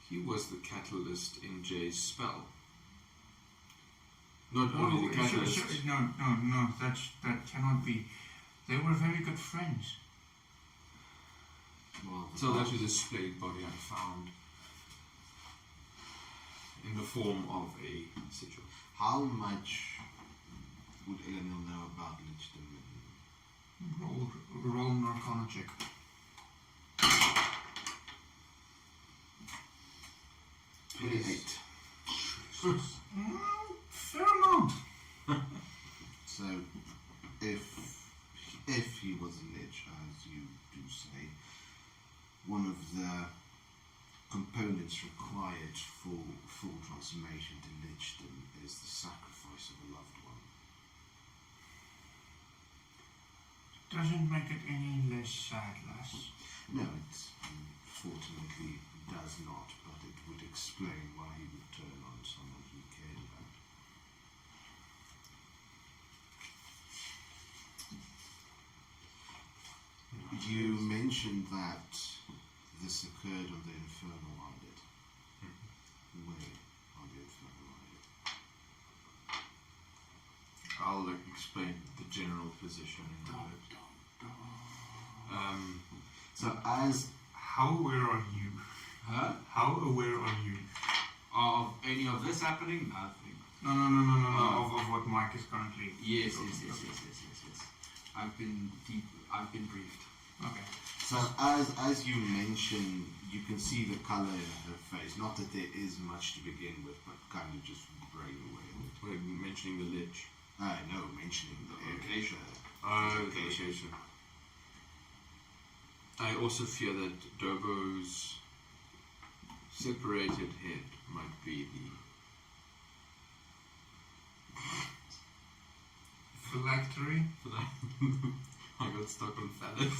He was the catalyst in Jay's spell. Not only the catalyst. No, that cannot be. They were very good friends. Well, So that was a splayed body I found in the form of a sigil. how much would Eleanor know about Lichdom? Roll an Arcana check. 28. Fair amount. So, if he was a lich, as you do say, one of the components required for full transformation to lichdom is the sacrifice of a loved one. Doesn't make it any less sad, lass. No, it unfortunately does not, but it would explain why he would turn on someone he cared about. You mentioned that this occurred on the Infernal Islet. Where on the Infernal Islet? I'll explain the general position in a bit. So as How aware are you? Huh? How aware are you? Of any of this happening? Nothing. No. Of what Mike is currently. Yes. I've been briefed. Okay. So as you mentioned, you can see the colour in her face. Not that there is much to begin with, but kind of just brain away. We're mentioning the lich. No, mentioning the Location. area. The location. I also fear that Dobo's separated head might be the Phylactery. I got stuck on phallus.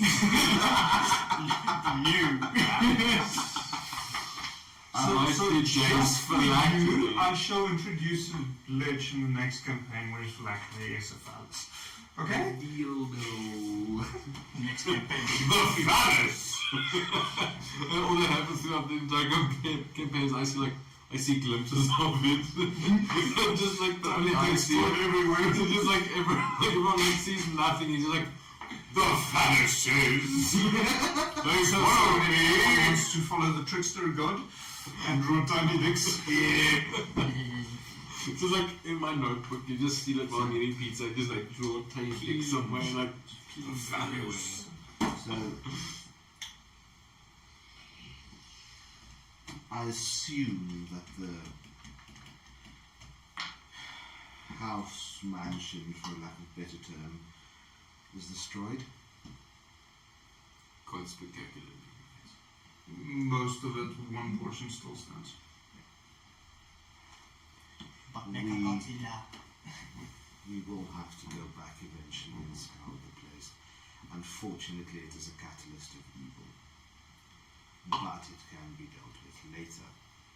I shall introduce a lich in the next campaign where phylactery is a phallus. Okay? Dildo. Next campaign. The phallus! And all that happens throughout the entire campaign is I see glimpses of it. Just like the only I see it everywhere. So just like everyone sees nothing. He's just like, the phalluses! They follow me! Wants to follow the trickster god and draw tiny dicks. So like in my notebook, you just see like while I'm eating pizza, I just like draw a tiny dick somewhere like the phallus. So I assume that the house mansion, for lack of a better term, was destroyed. Quite spectacular. Most of it, one portion still stands. But necromancy We will have to go back eventually and scour the place. Unfortunately, it is a catalyst of evil. But it can be dealt with later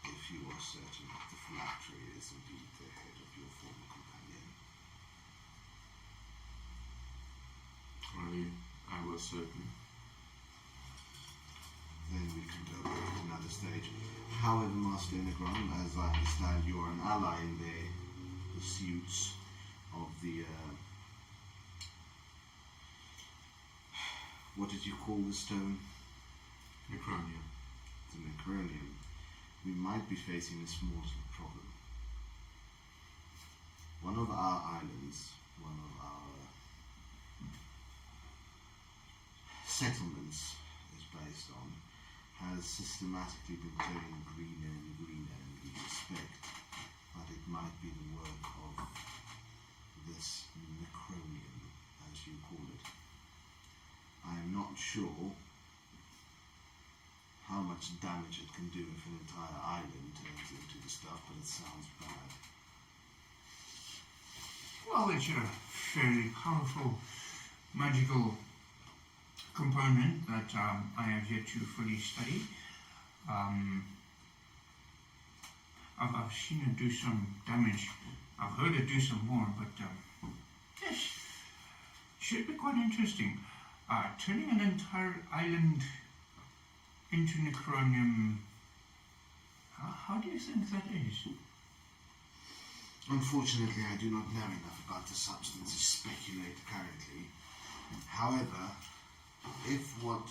if you are certain that the phylactery is indeed the head of your former companion. I was certain. Then we can go back to another stage. However, Master Inegron, as I understand, you are an ally in the pursuits of the what did you call the stone? Necronia. The Necronium. We might be facing a small problem. One of our islands, one of our settlements is based on, has systematically been turning greener and greener, and we suspect that it might be the work of this Necronium, as you call it. I am not sure how much damage it can do if an entire island turns into the stuff, but it sounds bad. Well, it's a fairly powerful magical component that I have yet to fully study. I've seen it do some damage. I've heard it do some more, but yes, should be quite interesting. Turning an entire island into Necronium, how do you think that is? Unfortunately, I do not know enough about the substance to speculate currently. However, if what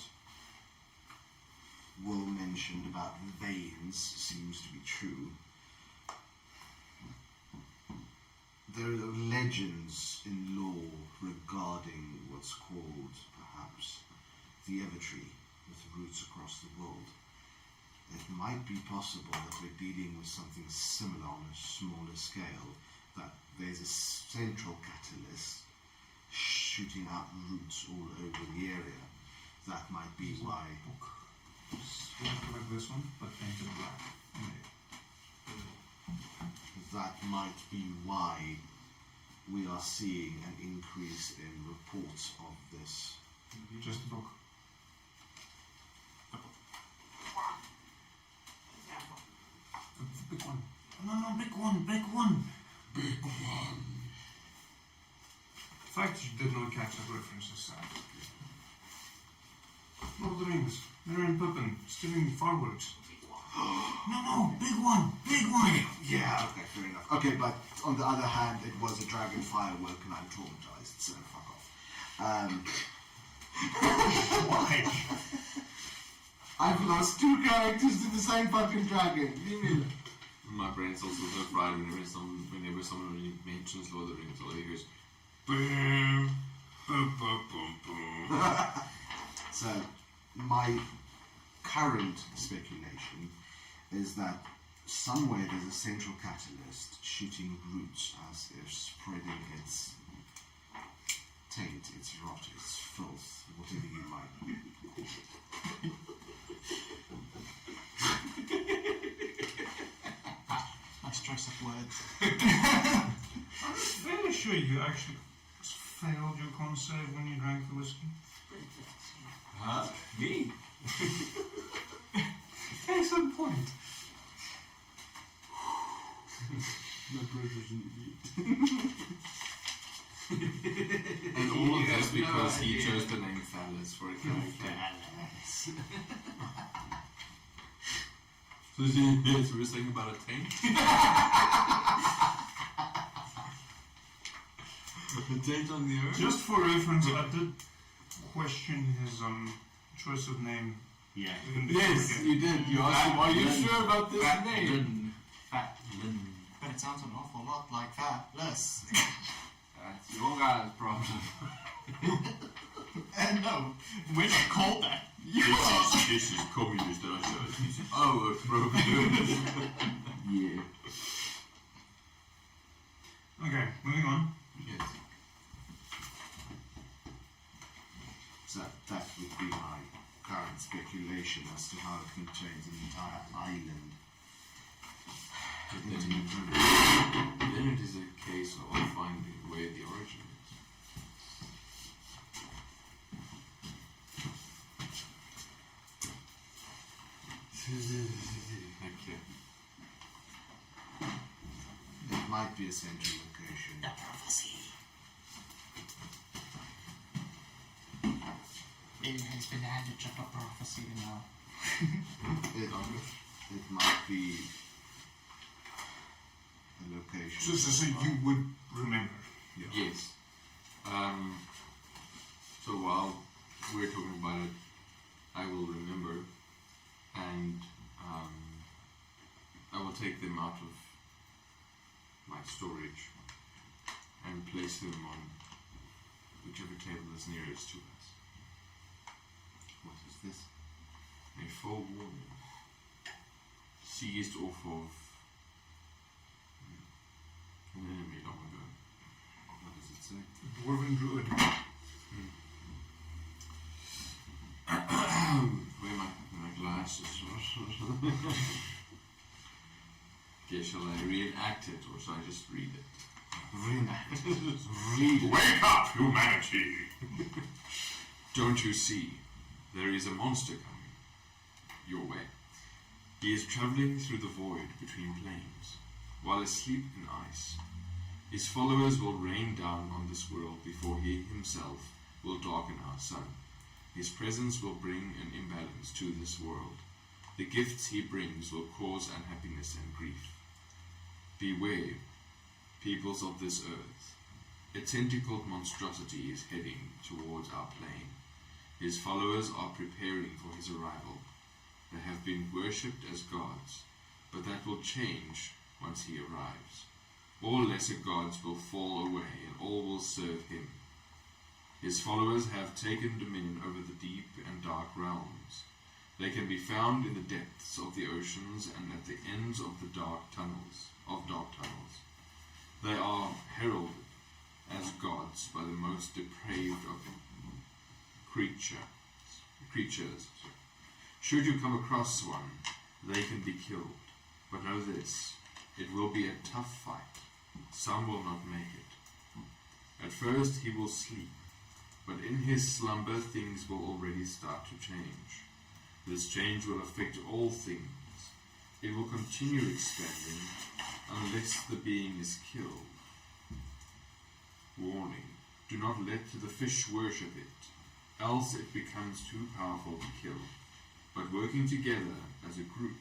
Will mentioned about veins seems to be true, there are legends in lore regarding what's called, perhaps, the Evertree, with roots across the world. it might be possible that we're dealing with something similar on a smaller scale, that there's a central catalyst shooting out roots all over the area. That might be why. Like this one, but painted black. That might be why we are seeing an increase in reports of this. Just a book. Big one. No, big one, big one. Big one. The fact you did not catch that reference is sad. Lord of the Rings, Merry and Pippin, stealing fireworks. No, big one, big one. Yeah, okay, fair enough. Okay, but on the other hand, it was a dragon firework and I'm traumatized, so fuck off. Why? I've lost 2 characters to the same fucking dragon. You mean? My brain's also so fried whenever someone mentions Lord of the Rings, all he hears boom, boom, boom, boom, boom. So, my current speculation is that somewhere there's a central catalyst shooting roots as if spreading its taint, its rot, its filth, whatever you might Nice choice of words. I'm fairly sure you actually failed your con save when you drank the whiskey. Huh? Me? Case in point. My brother's an And all of this because he chose the name Phallus for a character. So yes, we were saying about a taint? A taint on the earth? Just for reference, I did question his choice of name. Yeah. Yes, you did. You asked him, are you sure about this name? Fatlin. But it sounds an awful lot like Fatless. That's your guy's problem. And no, we're not called that. This is communist Russia. It's our problem. yeah. Okay, moving on. Yes. So that would be my current speculation as to how it contains an entire island. Then it is a case of finding where the origin is. Thank you. It might be a central location. The prophecy. It has been handed to the prophecy now. It might be a location. So you would remember. Yeah. Yes. So while we're talking about it, I will remember, and I will take them out of my storage and place them on whichever table is nearest to us. What is this? A forewarning. Seized off of an enemy long ago. What does it say? Dwarven druid. Where my glasses? Okay, shall I reenact it or shall I just read it? Reenact. Read it. Wake up, humanity! Don't you see? There is a monster coming your way. He is traveling through the void between planes, while asleep in ice. His followers will rain down on this world before he himself will darken our sun. His presence will bring an imbalance to this world. The gifts he brings will cause unhappiness and grief. Beware, peoples of this earth. A tentacled monstrosity is heading towards our plane. His followers are preparing for his arrival. They have been worshipped as gods, but that will change once he arrives. All lesser gods will fall away and all will serve him. His followers have taken dominion over the deep and dark realms. They can be found in the depths of the oceans and at the ends of the dark tunnels. They are heralded as gods by the most depraved of creatures. Should you come across one, they can be killed. But know this, it will be a tough fight. Some will not make it. At first he will sleep, but in his slumber things will already start to change. This change will affect all things. It will continue expanding unless the being is killed. Warning, do not let the fish worship it, else it becomes too powerful to kill. But working together as a group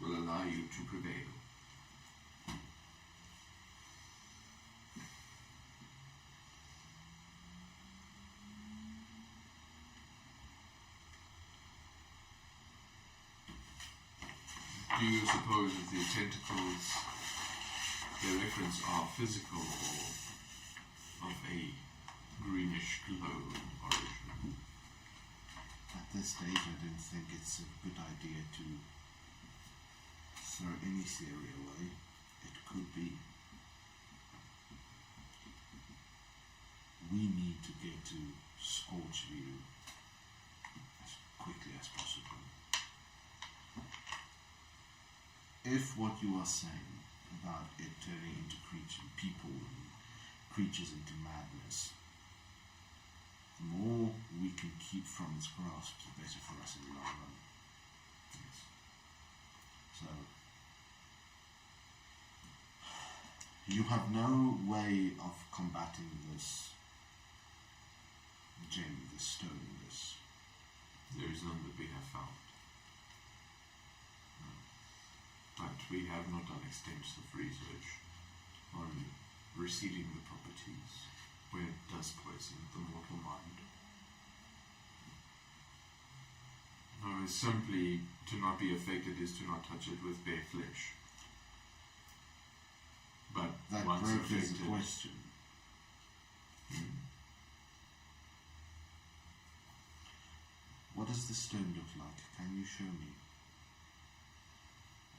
will allow you to prevail. Do you suppose that the tentacles they reference are physical or of a greenish glow origin? At this stage, I don't think it's a good idea to throw any theory away. It could be. We need to get to Scorchview as quickly as possible. If what you are saying about it turning into people and creatures into madness, the more we can keep from its grasp, the better for us in the long run. Yes. So, you have no way of combating this gem, this stone, this. There is none that we have found. But we have not done extensive research on receiving the properties where it does poison the mortal mind. No, it's simply to not be affected is to not touch it with bare flesh. But That once raises affected, the question. What does the stone look like? Can you show me?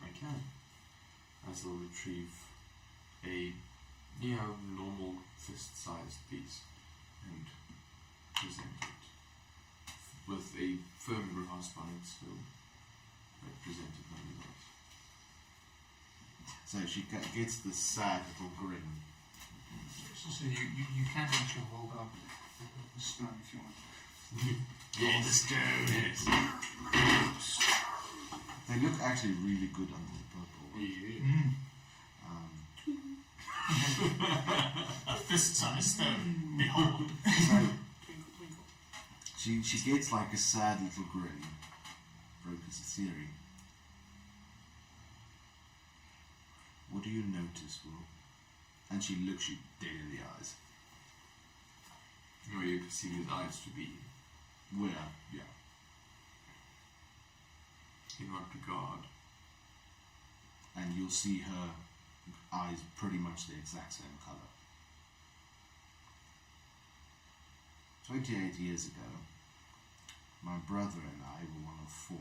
I can. As I'll retrieve a normal fist-sized piece and present it with a firm grasp on it still. I present it nonetheless. So she gets this sad little grin. So you can actually hold up the stone if you want. Yeah, the stone. Yes. They look actually really good under the purple. Yeah. Fist-sized stone. Behold. So she gets like a sad little grin. Broke as a theory. What do you notice, Will? And she looks you dead in the eyes. Where you perceive his eyes to be. Where? Yeah. In what regard? And you'll see her eyes pretty much the exact same colour. 28 years ago, my brother and I were one of 4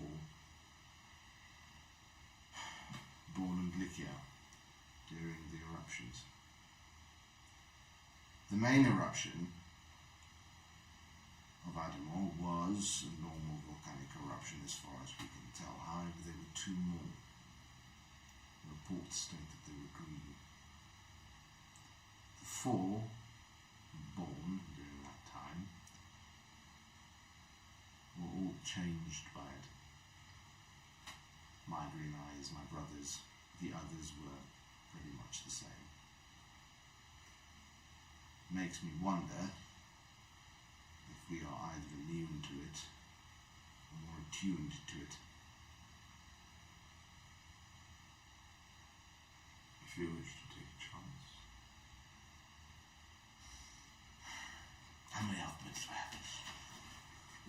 born in Blikia during the eruptions. The main eruption of Adomawyr was a normal volcanic eruption as far as we can tell. However, there were 2 more. Reports state that they were green. The 4 born during that time were all changed by it. My green eyes, my brothers, the others were pretty much the same. Makes me wonder if we are either immune to it or more attuned to it. If you wish to take a chance. How many health points do I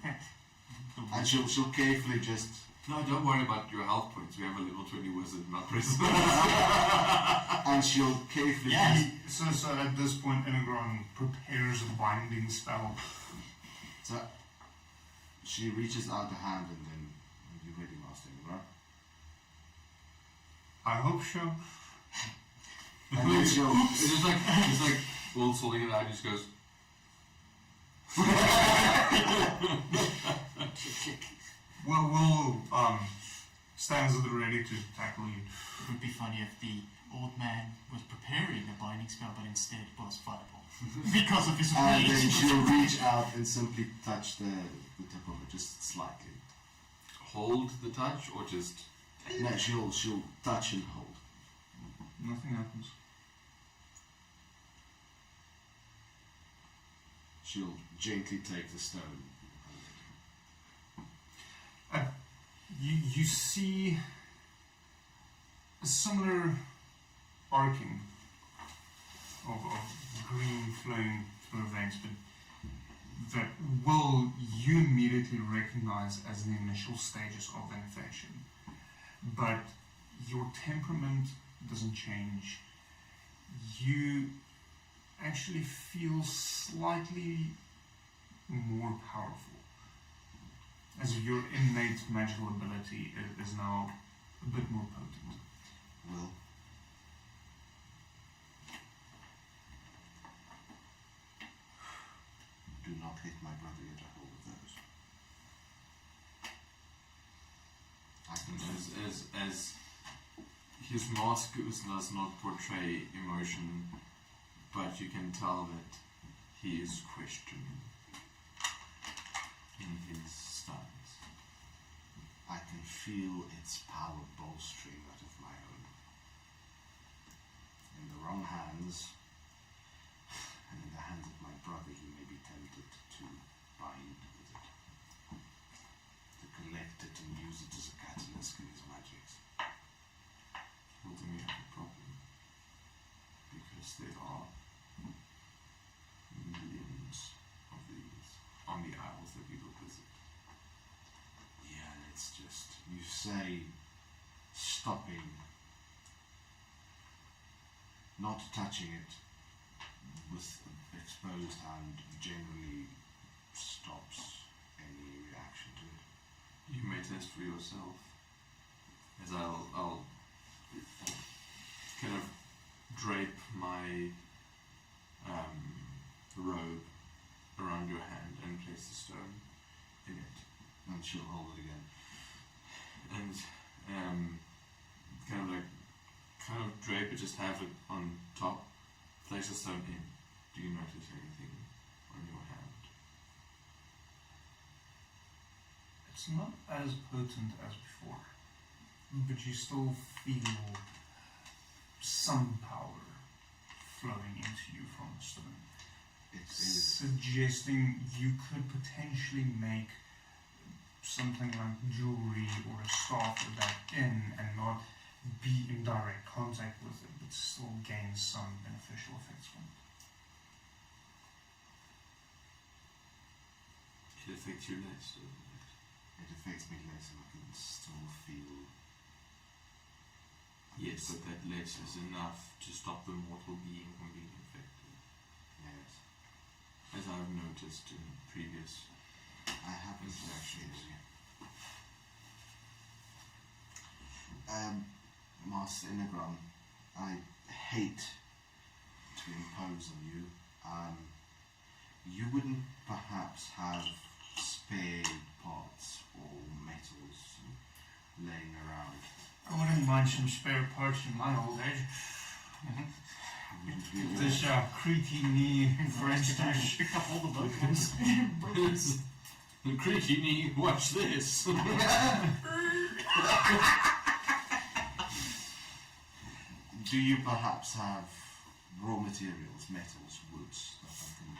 have? And she'll carefully just... No, don't worry about your health points. We have a level 20 wizard, not prison. And she'll carefully... So at this point, Inegron prepares a binding spell. So she reaches out a hand and then you casting, right? I hope so. And then she'll, it's like Will's holding it out and he just goes, We'll stands at the ready to tackle you. It would be funny if the old man was preparing a binding spell, but instead was fireball because of his and rage. then she'll reach out and simply touch the tip of it, just slightly. hold the touch or just. No, she'll touch and hold. Nothing happens. She'll gently take the stone. You see a similar arcing of green flowing through her veins, but that you immediately recognize as the initial stages of the infection. But your temperament doesn't change. You actually feel slightly more powerful, as if your innate magical ability is now a bit more potent. Will? Do not let my brother get a hold of those. I can As his mask does not portray emotion, but you can tell that he is questioning in his stance. I can feel its power bolstering out of my own. In the wrong hands, and in the hands of my brother, he may be tempted to bind with it, to collect it and use it as a catalyst in his magics. Well, then we have a problem, because there are millions of these on the isles that we will visit. Yeah, and it's just, you say stopping, not touching it with an exposed hand generally stops any reaction to it. You may test for yourself, as I'll kind of drape my robe around your hand and place the stone in it. And she'll hold it again. And kind of drape it, just have it on top, place the stone in. Do you notice anything on your hand? It's not as potent as before, but you still feel some power flowing into you from the stone. It is. Suggesting you could potentially make something like jewelry or a staff with that in and not be in direct contact with it, but still gain some beneficial effects from it. It affects you less, doesn't it? It affects me less and I can still feel. Yes, but that less is enough to stop the mortal being from being infected. Yes. As I've noticed in previous I haven't interactions. Master Inegron, I hate to impose on you. You wouldn't perhaps have spare parts or metals laying around. I wouldn't mind some spare parts in my old age. Wouldn't be This creaky knee, for instance. Pick up all the vocals. The creaky knee, watch this! Do you perhaps have raw materials, metals, woods that I can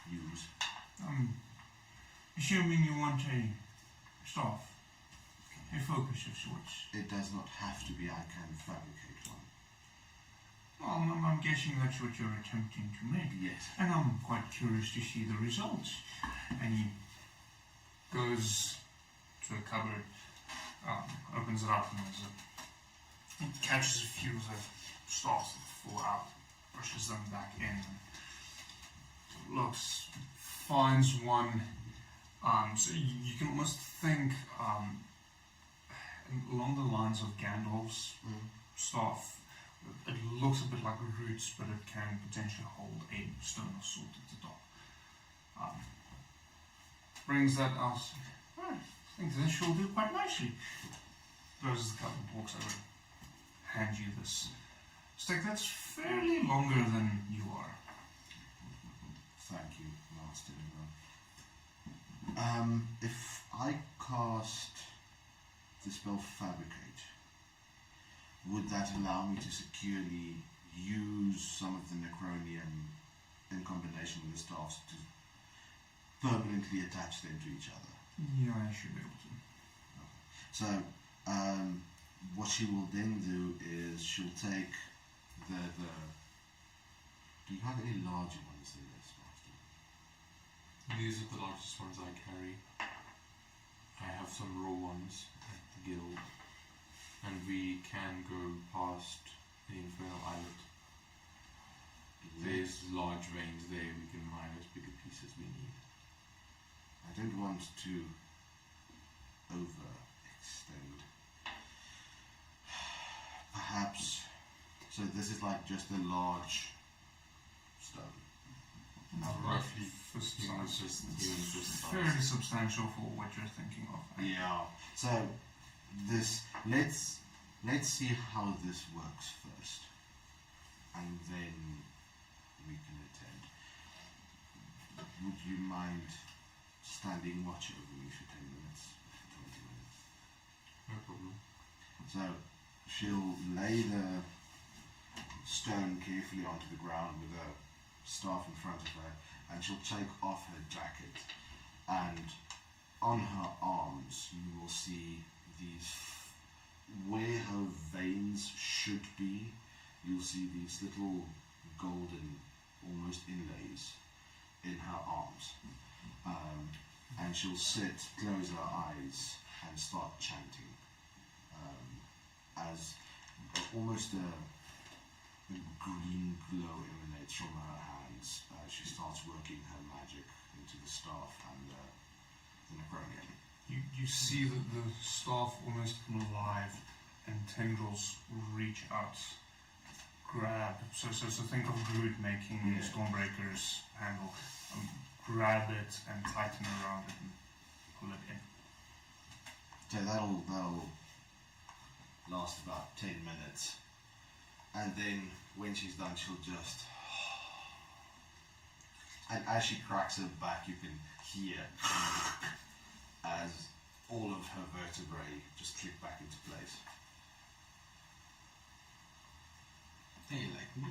use? Assuming you want a staff, a focus of sorts. It does not have to be. I can fabricate one. Well, I'm guessing that's what you're attempting to make. Yes. And I'm quite curious to see the results. And he goes to a cupboard, opens it up, and he catches a few of the stars that fall out, brushes them back in, looks, finds one. So you can almost think along the lines of Gandalf's staff. It looks a bit like roots, but it can potentially hold a stone or sword at the top. Brings that out. I think this will do quite nicely. Closes the cup and walks over. Hand you this stick that's fairly longer than you are. Thank you, Master. If I cast the spell Fabricate, would that allow me to securely use some of the Necronium in combination with the staffs to permanently attach them to each other? Yeah, I should be able to. So, what she will then do is she'll take the do you have any larger ones than this, Master? These are the largest ones I carry. I have some raw ones at the guild, and we can go past the Infernal Islet. There's large veins there, we can mine as big a piece as we need. I don't want to overextend. Perhaps, so this is like just a large stone. Roughly Fist human size. fist, human fist size. Fairly substantial for what you're thinking of. Yeah. So this let's see how this works first, and then we can attend. Would you mind standing watch over me for 10 minutes, 20 minutes? No problem. So she'll lay the stone carefully onto the ground with a staff in front of her, and she'll take off her jacket, and on her arms you will see these, where her veins should be, you'll see these little golden, almost inlays in her arms. And she'll sit, close her eyes, and start chanting. As almost a green glow emanates from her hands as she starts working her magic into the staff and the Necronium. You see that the staff almost come alive, and tendrils reach out, grab. So think of Groot making Stormbreaker's handle. Grab it and tighten around it and pull it in. So that'll last about 10 minutes, and then when she's done, she'll just, and as she cracks her back, you can hear as all of her vertebrae just click back into place. Hey, like me.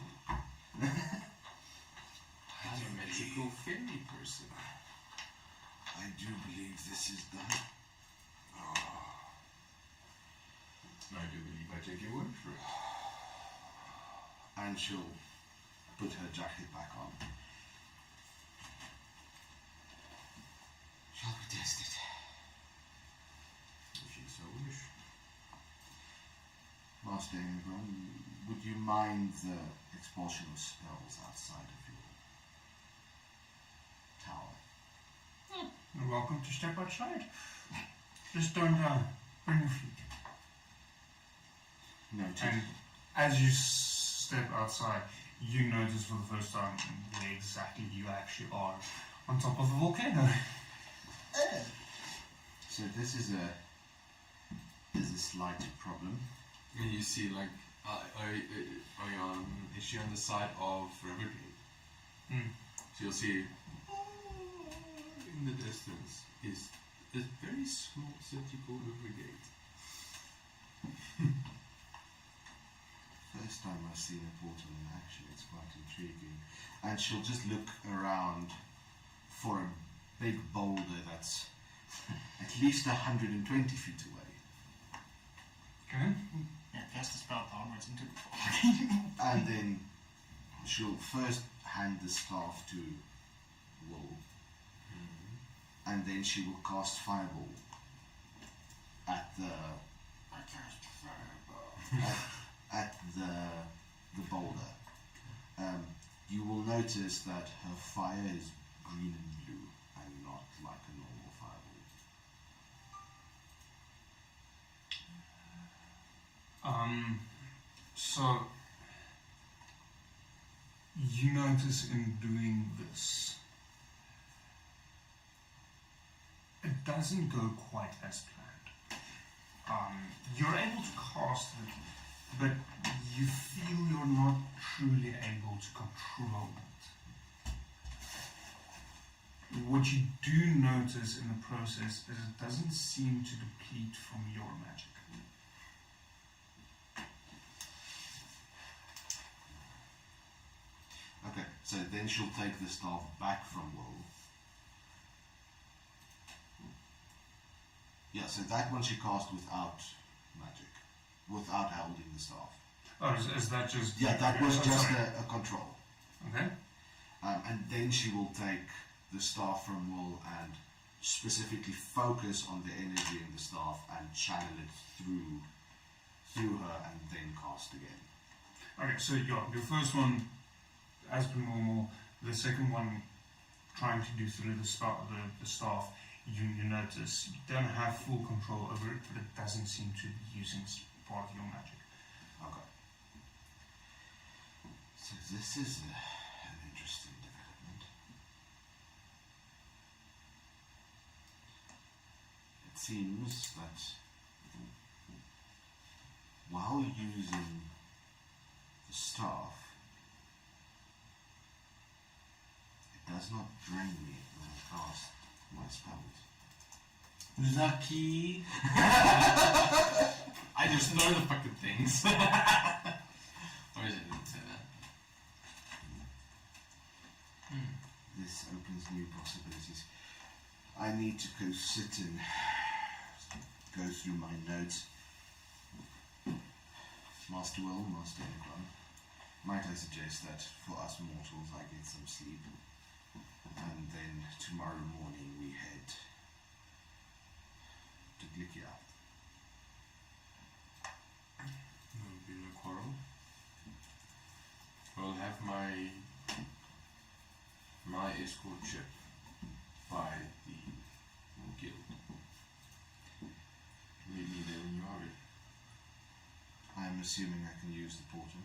I'm a magical fairy person. I do believe this is done. I do believe I take your word for it. And she'll put her jacket back on. Shall we test it? If you so wish. Master Ingram, would you mind the expulsion of spells outside of your tower? You're welcome to step outside. Just don't burn your feet. Noted. And as you step outside, you notice for the first time where exactly you actually are, on top of a volcano. So this is a slight problem. And you see, like, is she on the side of Rivergate? So you'll see in the distance is a very small city called Rivergate. First time I've seen a portal in action, it's quite intriguing. And she'll just look around for a big boulder that's at least 120 feet away. Okay. Yeah, cast a spell onwards into the fall. And then she'll first hand the staff to Wool. And then she will cast Fireball at the... I cast Fireball. at the boulder. You will notice that her fire is green and blue and not like a normal fireball. So you notice in doing this, it doesn't go quite as planned. You're able to cast it, but you feel you're not truly able to control it. What you do notice in the process is it doesn't seem to deplete from your magic. Okay, so then she'll take the staff back from Will. Yeah, so that one she cast without magic, without holding the staff. Oh, is that just... Yeah, that was just sorry. a control. Okay. And then she will take the staff from Will and specifically focus on the energy in the staff and channel it through her and then cast again. Okay, so your first one, as per normal. The second one, trying to do through the staff, you notice you don't have full control over it, but it doesn't seem to be using part of your magic. Okay. So this is an interesting development. It seems that while using the staff, it does not drain me when I cast my spells. Lucky. I just know the fucking things. Or is it didn't say that? This opens new possibilities. I need to go sit and go through my notes. Master Will, Master Incron, might I suggest that for us mortals I get some sleep, and then tomorrow morning we head to Glikia. There will be no quarrel. I'll have my escort ship by the guild. Leave me there when you are ready. I'm assuming I can use the portal.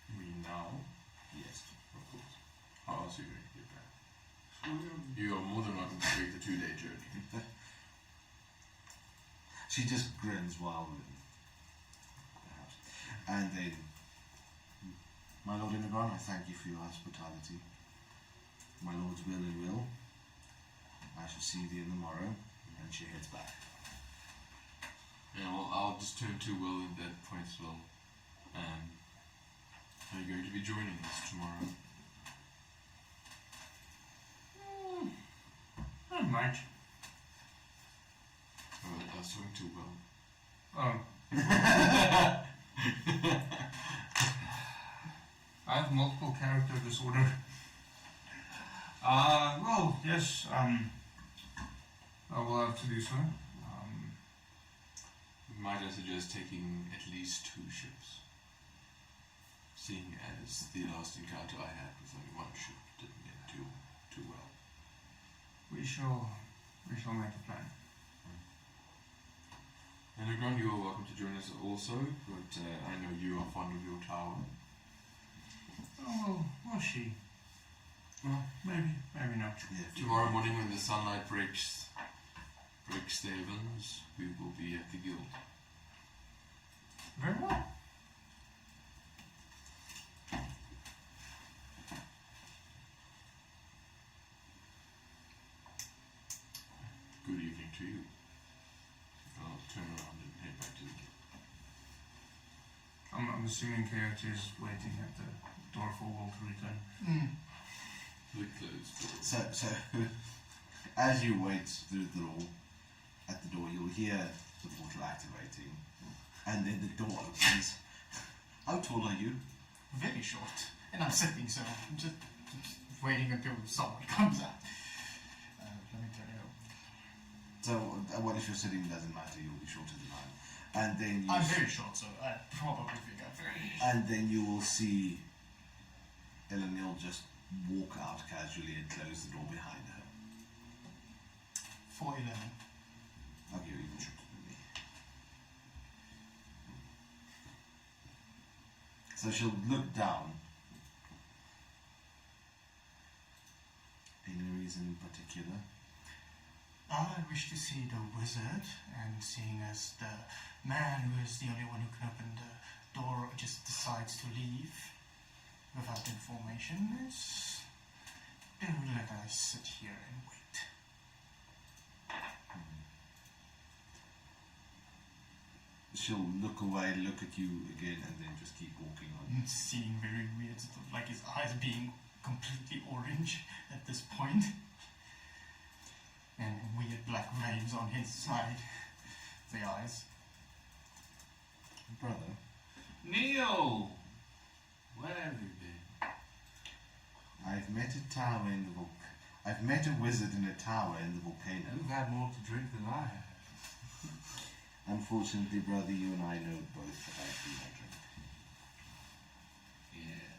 You mean now? Yes. Of course. How else are you going to get back? You are more than welcome to take the 2-day journey. She just grins wildly, perhaps. And then, my Lord Inagron, I thank you for your hospitality. My Lord's will and will. I shall see thee in the morrow, and she heads back. Yeah, well, I'll just turn to Will at that point as well. Are you going to be joining us tomorrow? Not much. Well, I was talking to Will. Oh. I have multiple character disorder. Well, yes, I will have to do so. Might I suggest taking at least 2 ships? Seeing as the last encounter I had with only 1 ship didn't end too well. We shall make a plan. Underground, you are welcome to join us also, but I know you are fond of your tower. Oh, well, she. Well, maybe not. Yeah. Tomorrow morning when the sunlight breaks the heavens, we will be at the guild. Very well. Good evening to you. I'll turn around and head back to the guild. I'm assuming Coyote is waiting at the door for Will to return. The closed door. So, as you wait through the door, at the door, you'll hear the portal activating, and then the door opens. How tall are you? Very short. And I'm sitting, so I'm just waiting until someone comes out. Let me tell you. So, what if you're sitting? Doesn't matter. You'll be shorter than I am. And then I'm very short, so I probably think I'm very short. And then you will see Elenil just walk out casually and close the door behind her. 4'11". Okay, you're even shorter than me. So she'll look down. Any reason in particular? I wish to see the wizard, and seeing as the man who is the only one who can open the door just decides to leave without information, is do let us sit here and wait. She'll look away, look at you again, and then just keep walking on. It's seeming very weird, sort of like his eyes being completely orange at this point. And weird black veins on his side, the eyes. Brother, Neil! Where have you been? I've met I've met a wizard in a tower in the volcano. You've had more to drink than I have. Unfortunately, brother, you and I know both about food I drink. Yeah.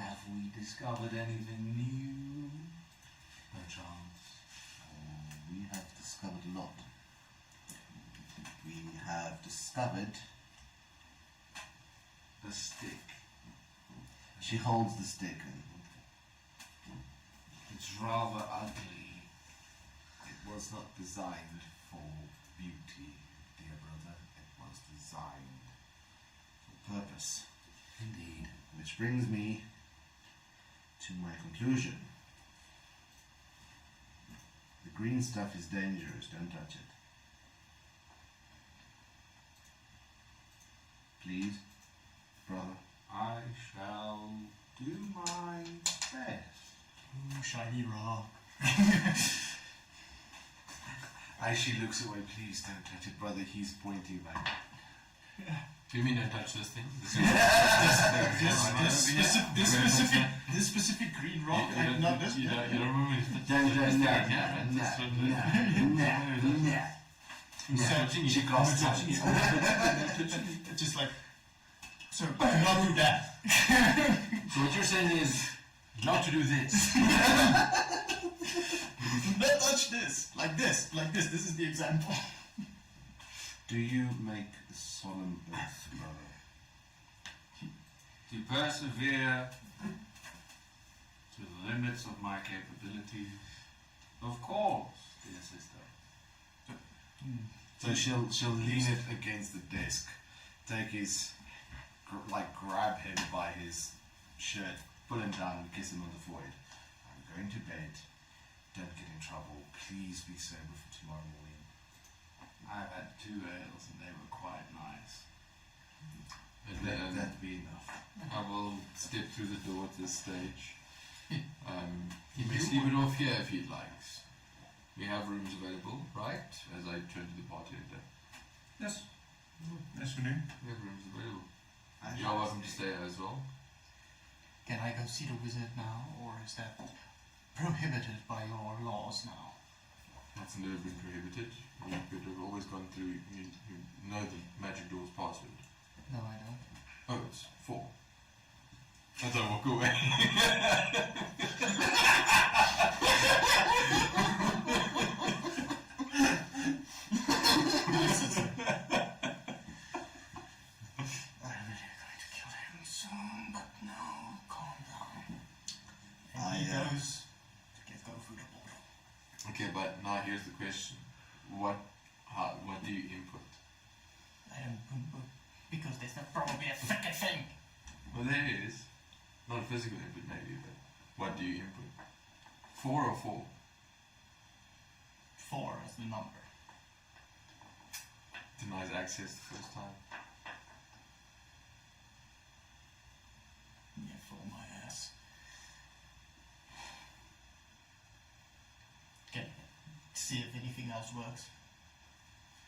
Have we discovered anything new? Perchance. We have discovered a lot. We have discovered... A stick. She holds the stick and It's rather ugly. It was not designed for beauty, dear brother. It was designed for purpose. indeed. Which brings me to my conclusion. The green stuff is dangerous, don't touch it. Please, brother. I shall do my best. Ooh, shiny rock. As she looks away, please don't touch it, brother. He's pointing back. Do you mean don't touch this thing? This specific green rock, and not this. You don't remember She crossed touching it. Just like, so do not do that. So what you're saying is not to do this. Don't touch this. Like this. This is the example. Do you make a solemn oath, brother? To persevere to the limits of my capabilities. Of course, dear sister. So she'll lean it against the desk, take his, grab him by his shirt, pull him down and kiss him on the forehead. I'm going to bed. Don't get in trouble. Please be sober for tomorrow morning. I've had 2 ales and they were quite nice. Let that be enough. I will step through the door at this stage. He may sleep it off here if he likes. We have rooms available, right? As I turn to the bartender. Yes. Yes, we do. We have rooms available. You're welcome to stay as well. Can I go see the wizard now, or is that prohibited by your laws now? That's never been prohibited. You could have always gone through, you know the magic door's password. No, I don't. Oh, it's 4. As I walk away. I'm really going to kill him soon, but no, calm down. And he goes to go through the portal. Okay, but now here's the question. What do you input? I don't input because there's not probably a second thing. Well, there is. Not a physical input maybe, but what do you input? 4 or 4? 4 is the number. Denies access the first time. Yeah, for my ass. Okay, see if anything else works.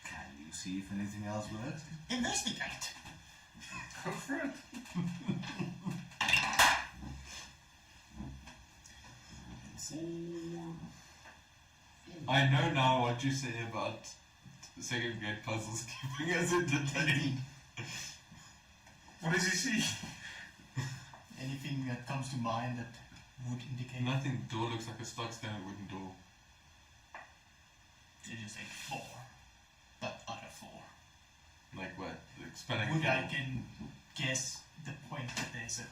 Can you see if anything else works? Investigate! Go for it. I know now what you say about second grade puzzles keeping us entertained. What does he see? Anything that comes to mind that would indicate? Nothing. The door looks like a stock standard wooden door. Did you say 4? But other 4. Like what? Like spelling Would I 4? can guess the point that there's a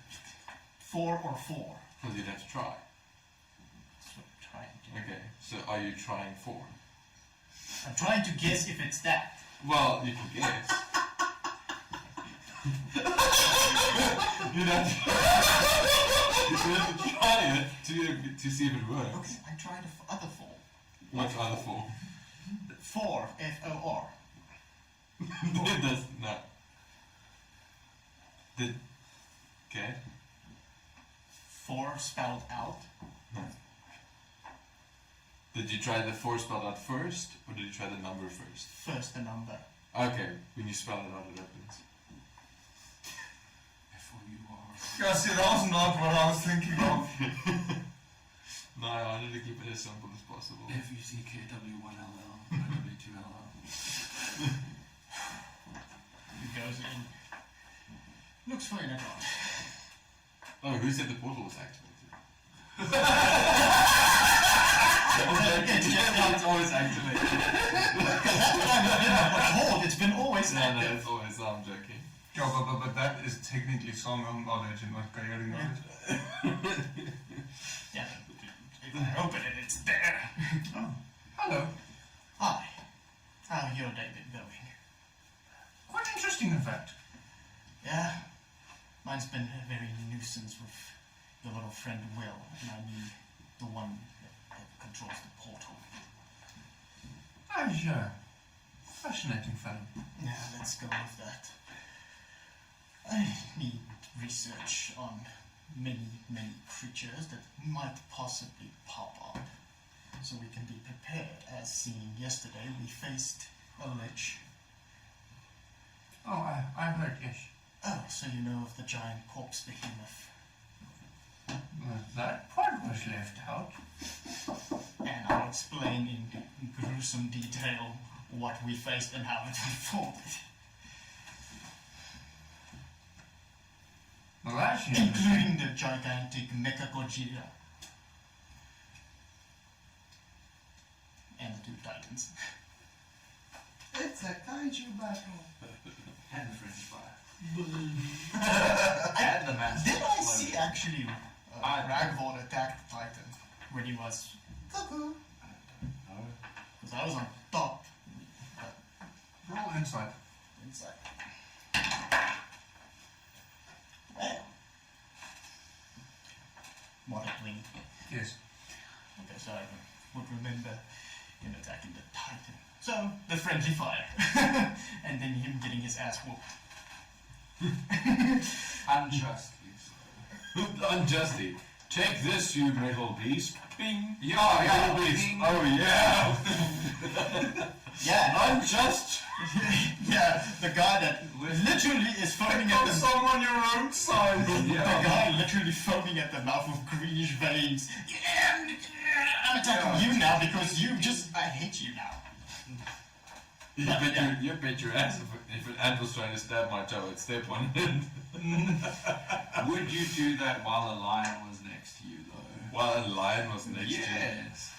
4 or 4? Because you'd have to try. That's what I'm trying to do. Okay, so are you trying 4? I'm trying to guess if it's that. Well, you can guess. You'd have to try it to see if it works. Okay, I tried the other 4. What's other 4? 4, F-O-R. It does not. Okay. 4 spelled out. Did you try the 4 spelled out first, or did you try the number first? First the number. Okay, when you spell it out, it opens. Yeah, see, that was not what I was thinking of. No, I wanted to keep it as simple as possible. FUCKW1LL, W2LL. It goes in. Looks fine at all. Oh, who said the portal was activated? It's always activated. It's been always No, active. it's always, I'm joking. Yeah, but that is technically some knowledge and not Gary knowledge. Yeah, if I open it, it's there. Oh, hello. Hi. How's your day been going? Quite interesting, in fact. Yeah, mine's been a very nuisance with your little friend Will, and I mean the one that controls the portal. Oh, yeah. Fascinating fellow. Yeah, let's go with that. I need research on many creatures that might possibly pop up, so we can be prepared. As seen yesterday, we faced a lich. Oh, I heard, yes. Oh, so you know of the giant corpse behemoth. That part was left out. And I'll explain in gruesome detail what we faced and how it unfolded. Well, that's Including the gigantic Mecha Gojira. And the 2 titans. It's a kaiju battle. And the French fire. And the master. Did I see actually Ragvold attack the titan when he was cuckoo? Because I was on top. Roll inside. Inside. Well. Moderate wing. Yes. Okay, so I would remember him attacking the titan. So, the friendly fire. And then him getting his ass whooped. Unjustly so. Unjustly. Take this, you metal beast. Bing. Yeah, Metal beast. bing. Oh, yeah. Yeah. Unjust. Yeah, the guy that literally is foaming at the someone your own size. The guy literally foaming at the mouth with greenish veins. Yeah, I'm attacking you now because you just... I hate you now. You bet your ass if an ant was trying to stab my toe, I'd step on it. Would you do that while a lion was next to you, though? While a lion was next to you? Yes.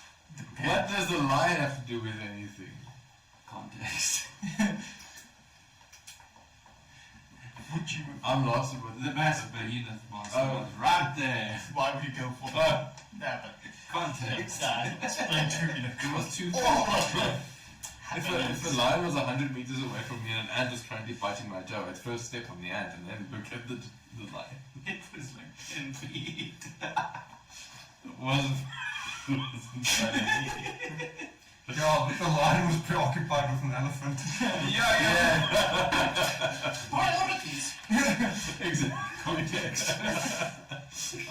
What does a lion have to do with anything? Context. Would you... I'm lost about The massive behemoth monster was right there. Why would you go for that? Yeah, but... Context. Explain to me. It was too Oh, If a lion was 100 meters away from me and an ant was currently biting my toe, I'd first step on the ant and then look at the lion. It was like 10 feet. It wasn't funny. Yeah, but the lion was preoccupied with an elephant. Yeah. Priorities. Exactly.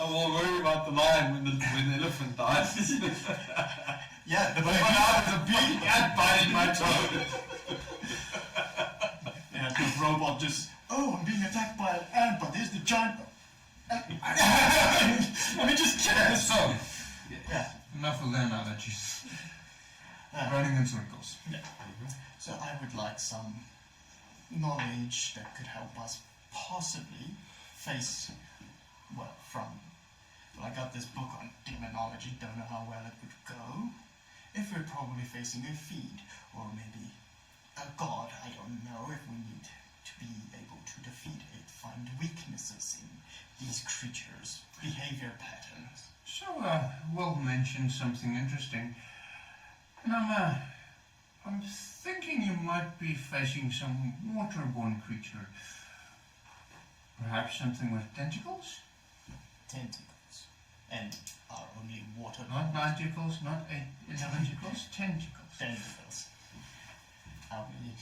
I will worry about the lion when the elephant dies. Yeah, But when I was a big ant biting my toe. Yeah, the robot just... Oh, I'm being attacked by an ant, but there's the giant... Let me just check. So, Yeah. enough of their analogies. Running in circles. Yeah. So I would like some knowledge that could help us possibly face, well, I got this book on demonology, don't know how well it would go. If we're probably facing a feed, or maybe God, I don't know if we need to be able to defeat it, find weaknesses in these creatures' behavior patterns. So, Will mentioned something interesting. And I'm thinking you might be facing some waterborne creature. Perhaps something with tentacles? Tentacles. And are only water. Not manticles, not tentacles, tentacles. Tentacles. How many?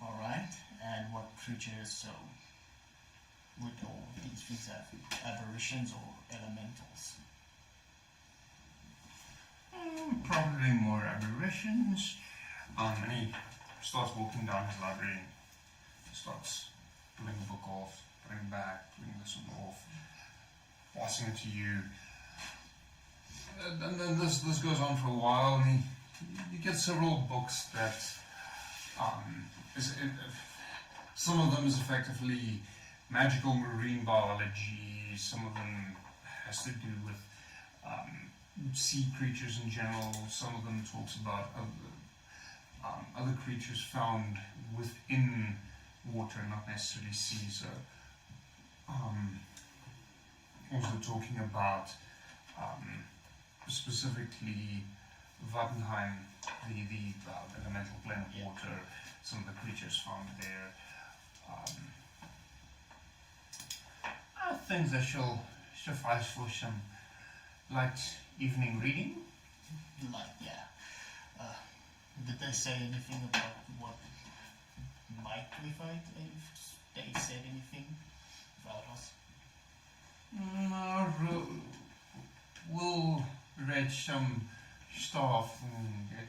Alright. And what creatures, so would all these things have aberrations or elementals? Probably more aberrations. And he starts walking down his library and starts pulling the book off, putting it back, putting this one off, passing it to you. And then this goes on for a while, and you get several books that some of them is effectively magical marine biology, some of them has to do with sea creatures in general, some of them talks about other creatures found within water, not necessarily sea. So also talking about specifically Vattenheim, the elemental plane of water, some of the creatures found there. I think that shall suffice for some light evening reading. Did they say anything about what might we fight? If they said anything about us? We'll read some stuff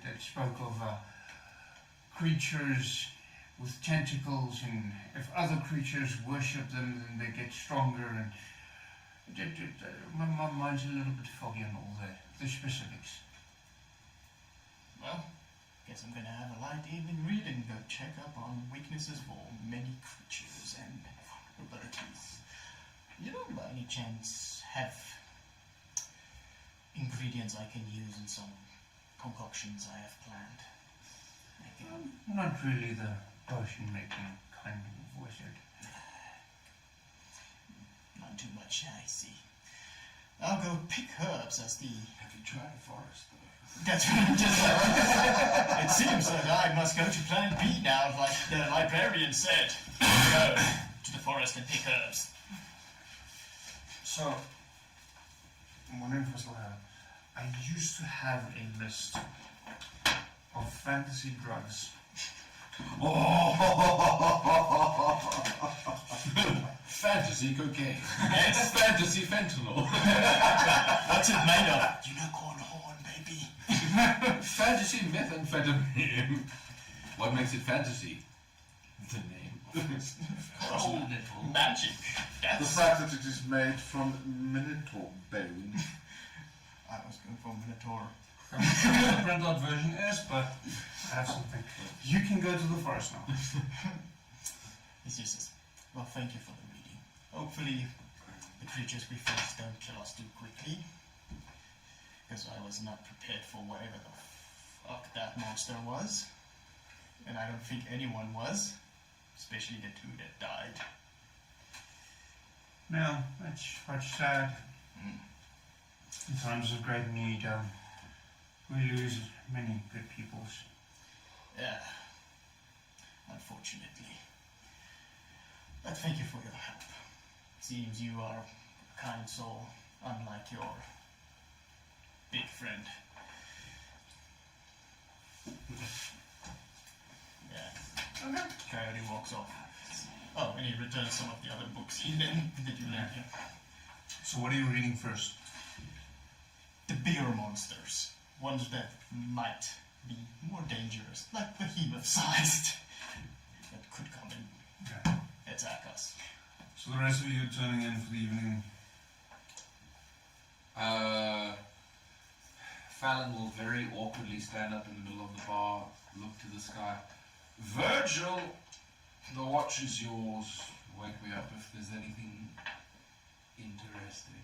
that spoke of creatures with tentacles, and if other creatures worship them, then they get stronger. And my mind's a little bit foggy on all the specifics. Well, guess I'm gonna have a light evening read and go check up on weaknesses for many creatures and vulnerabilities. You don't by any chance have ingredients I can use in some concoctions I have planned? Not really the potion making kind of wizard. Not too much, I see. I'll go pick herbs as the... Have you tried a forest, though? That's what I'm just... It seems that I must go to Plan B now, like the librarian said. Go to the forest and pick herbs. So, I'm wondering first of all, I used to have a list of fantasy drugs. Fantasy cocaine. Yes, fantasy fentanyl. What's it made of? You know, cornhorn, baby. Fantasy methamphetamine. What makes it fantasy? The name. Oh, magic. The That's... fact that it is made from minotaur bone. I was going for Minotaur. The printed version is, but I have something. You can go to the forest now. It's just, well, thank you for the reading. Hopefully, the creatures we face don't kill us too quickly. Because I was not prepared for whatever the fuck that monster was. And I don't think anyone was. Especially the two that died. No, that's sad. In times of great need, we lose many good peoples. Yeah. Unfortunately. But thank you for your help. Seems you are a kind soul, unlike your big friend. Yeah. Okay. Coyote walks off. Oh, and he returns some of the other books that you left here. So what are you reading first? The bigger monsters. Ones that might be more dangerous, like behemoth-sized, that could come and attack us. So the rest of you turning in for the evening. Fallon will very awkwardly stand up in the middle of the bar, look to the sky. Virgil, the watch is yours. Wake me up if there's anything interesting.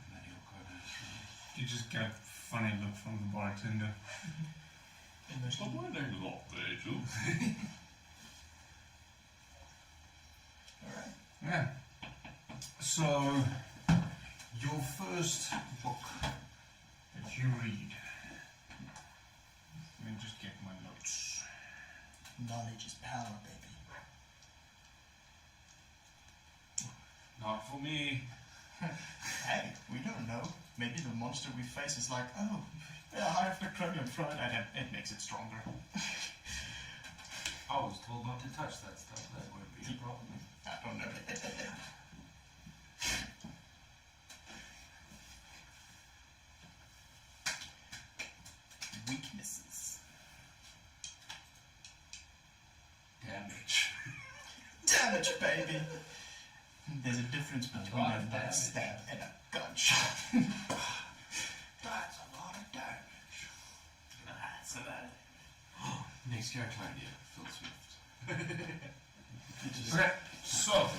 And then he'll go to his room. You just get a funny look from the bartender. Stop winding lot, Virgil. Alright. Yeah. So, your first book that you read. Let me just get my notes. Knowledge is power, baby. Not for me. Hey, we don't know. Maybe the monster we face is like, oh, yeah, I have the cranium thrown at him. It makes it stronger. I was told not to touch that stuff. That won't be a problem. I don't know. Weaknesses. Damage. Damage, baby. There's a difference between lot a of damage. stab and a gunshot. That's a lot of damage. So that. Next character idea, Phil Swift. Okay, so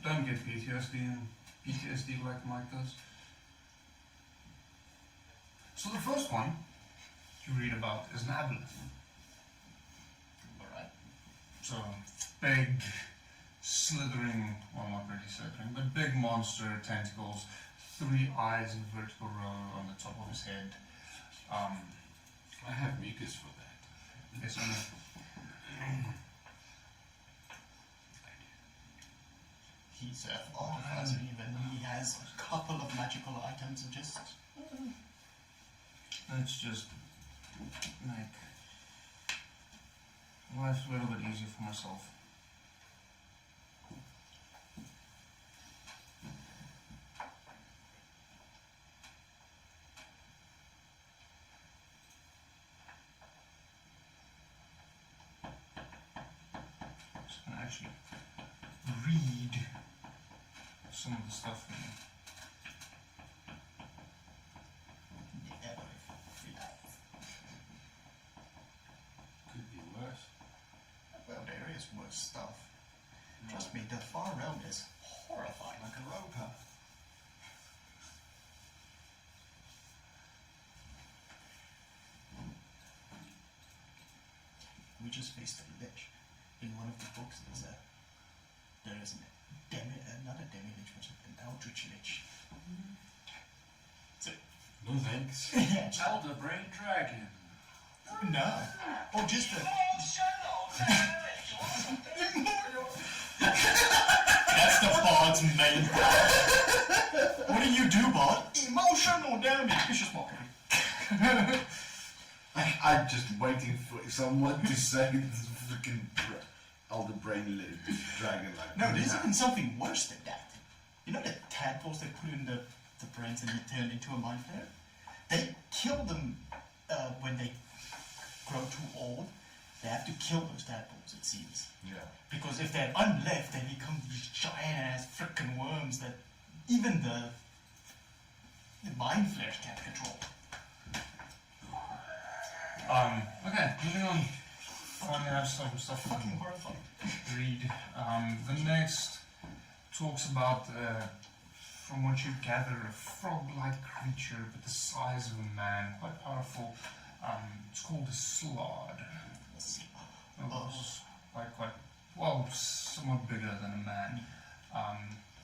don't get PTSD like Mike does. So the first one you read about is an aboleth. Alright. So big, slithering, well not really slithering, but big monster tentacles, 3 eyes in a vertical row on the top of his head. I have mucus for that. Yes, I know. He's artificer even. He has a couple of magical items and just. Let's just make life a little bit easier for myself. So I can actually read some of the stuff in here. Yeah, but if free life. Could be worse. Well, there is worse stuff. Trust me, the far realm is horrifying. Like a roper. We just faced a lich. In one of the books, there is another demi-lich, which is an eldritch lich. So, No thanks. yeah, Elder Brain Dragon. no. Or just a. That's the bard's main. What do you do, bard? Emotional damage. It's just mockery. I'm just waiting for someone to say this freaking Elder Brain Dragon like No, there's even something worse than that. You know the tadpoles they put in the brains and they turn into a mind flare? They kill them when they grow too old. They have to kill those tadpoles, it seems. Yeah. Because if they're unleft, they become these giant ass frickin' worms that even the mind flares can't control. Okay, moving on. Finally, I have some stuff Fucking horrifying. to read. The next talks about, from what you gather, a frog-like creature but the size of a man, quite powerful. It's called a slod. Quite, well, somewhat bigger than a man.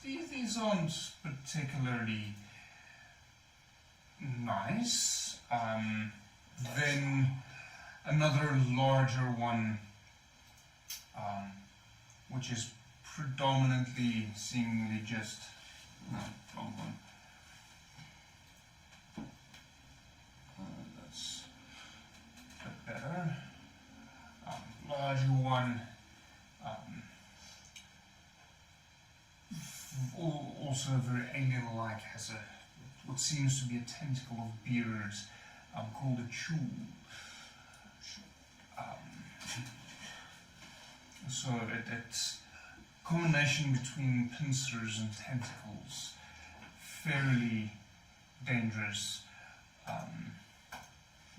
These aren't particularly nice. Then another larger one, which is predominantly, seemingly just, no, wrong one. That's a bit better. Larger one, also very alien-like, has what seems to be a tentacle of beards, called a chul. So it's a combination between pincers and tentacles, fairly dangerous. That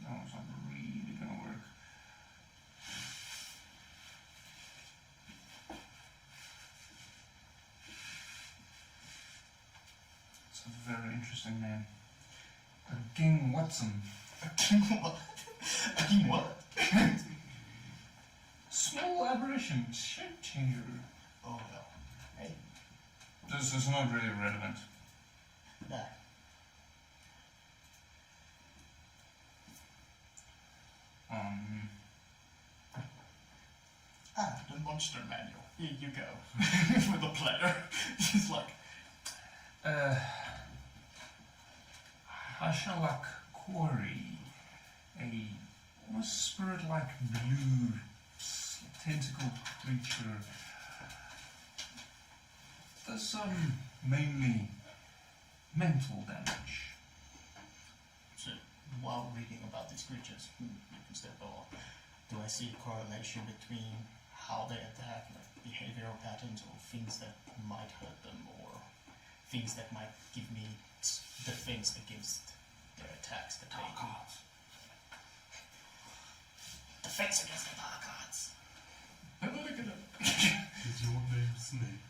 one's not really gonna work. very interesting name. A King Watson. A king what? A king what? Small aberration, shape changer. Oh well. Hey, This is not really relevant. nah. The monster manual. Here you go. For the player. It's like, Hashalak Quarry, a almost spirit-like blue tentacled creature. Does mainly mental damage. so while reading about these creatures, you can step on. Do I see a correlation between how they attack, like behavioral patterns, or things that might hurt them, or things that might give me defense against their attacks that they do? Defense against the dark arts. Have a look at it. Is your name Snake?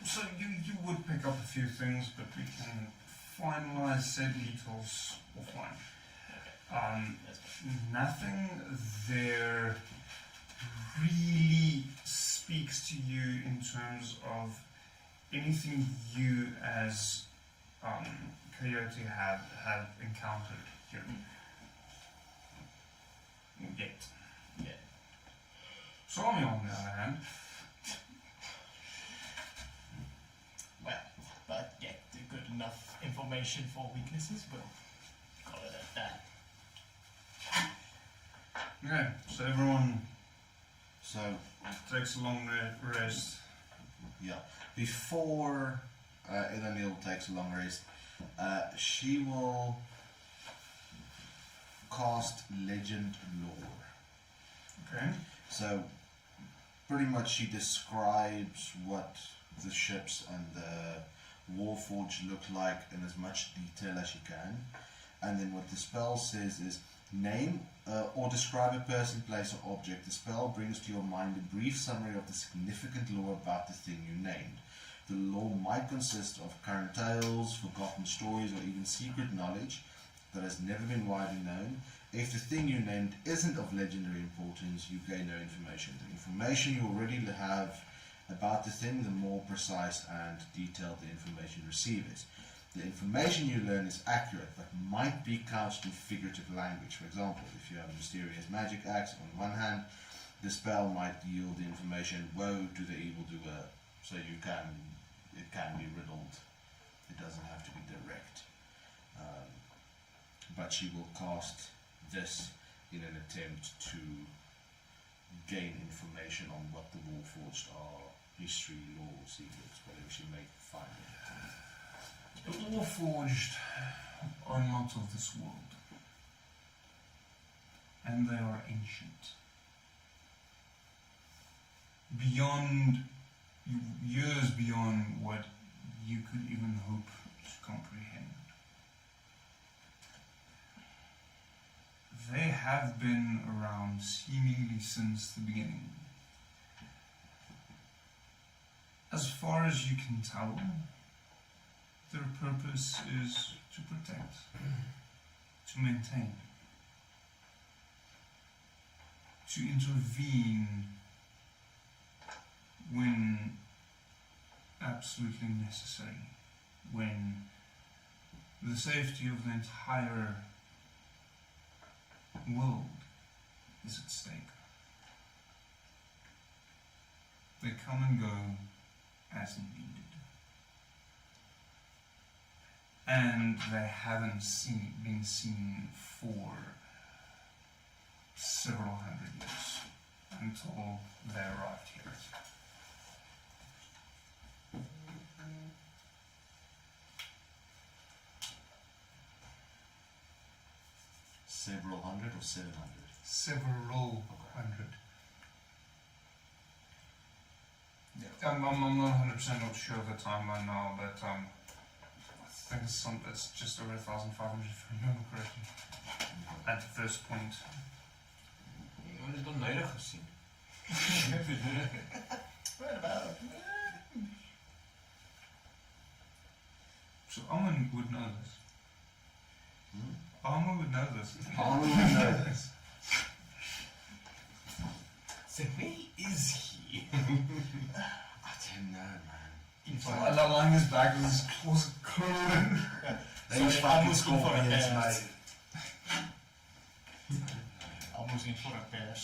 So you would pick up a few things, but we can finalize said details offline. That's fine. Nothing there really speaks to you in terms of anything you as Coyote have encountered here yet. Yeah. Swami, on the other hand, Well, but yeah, good enough information for weaknesses, we'll call it at that. okay, so everyone So, takes a long rest. yeah, before Edanil takes a long rest, she will cast Legend Lore. Okay. So, pretty much she describes what the ships and the Warforged look like in as much detail as she can. And then what the spell says is, name or describe a person, place, or object. The spell brings to your mind a brief summary of the significant lore about the thing you named. The lore might consist of current tales, forgotten stories, or even secret knowledge that has never been widely known. If the thing you named isn't of legendary importance, you gain no information. The information you already have about the thing, the more precise and detailed the information you receive is. The information you learn is accurate, but might be couched in figurative language. For example, if you have a mysterious magic axe on one hand, the spell might yield the information, woe to the evildoer, so it can be riddled. It doesn't have to be direct. But she will cast this in an attempt to gain information on what the Warforged are, history, lore, secrets, whatever she may find. The Warforged are not of this world, and they are ancient. Beyond, years beyond what you could even hope to comprehend. They have been around seemingly since the beginning. As far as you can tell, their purpose is to protect, to maintain, to intervene when absolutely necessary, when the safety of the entire world is at stake. They come and go as needed. And they haven't been seen for several hundred years until they arrived here. Several hundred or 700? Several hundred. Yeah. I'm not 100% not sure of the timeline now, but I think it's just over 1,500 if I remember correctly. At this point. Wat is dan nodig gezien? Right about. So Alman would know this. Alma would know this. Alma would know this. So where is he? I don't know, man. So lying his back with his claws curling. These fucking scorpions, mate. Almost in for repairs.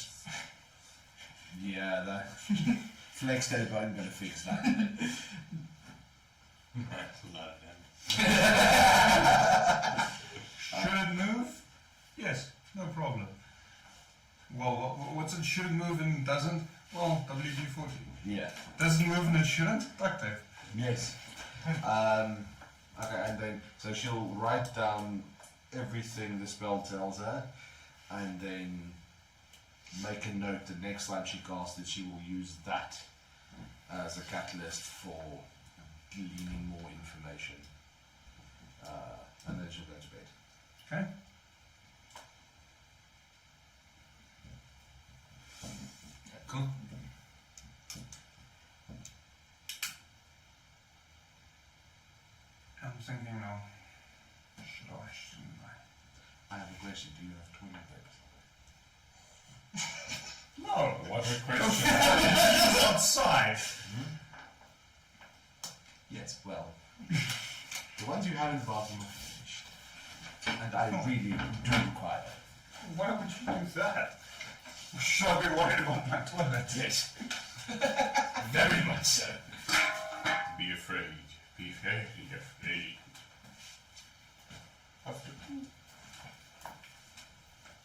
Yeah, that flex tape ain't gonna fix that. That's a lot of them. Should it move? Yes, no problem. Well, what's it should move and doesn't? Well, WD-40. Yeah. Doesn't move and it shouldn't? Duct tape. Yes. Okay, and then so she'll write down everything the spell tells her, and then make a note the next time she casts it, she will use that as a catalyst for gleaning more information. And then she'll go to bed. Okay. Cool. I'm thinking now. Should I? Shouldn't I? I have a question. Do you have toilet paper? No. What a question. It's outside. Yes, well. The ones you have in the bathroom are finished. And I really do require them. Why would you do that? Should I be worried about my toilet? Yes. Very much so. Be afraid. Be very afraid. After.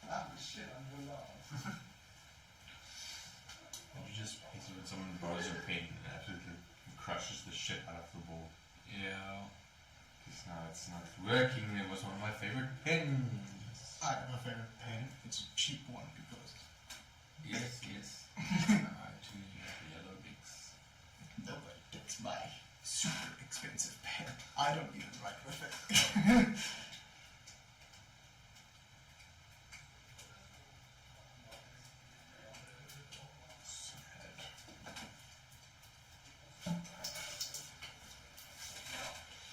Ah, shit, I'm going off. You just hate it when someone borrows your pen and absolutely crushes the shit out of the ball. Yeah. Because now it's not working. It was one of my favorite pens. I have a favorite pen. It's a cheap one because. Yes, yes. I too have the yellow bits. Nobody gets my super expensive pen. I don't even write with it.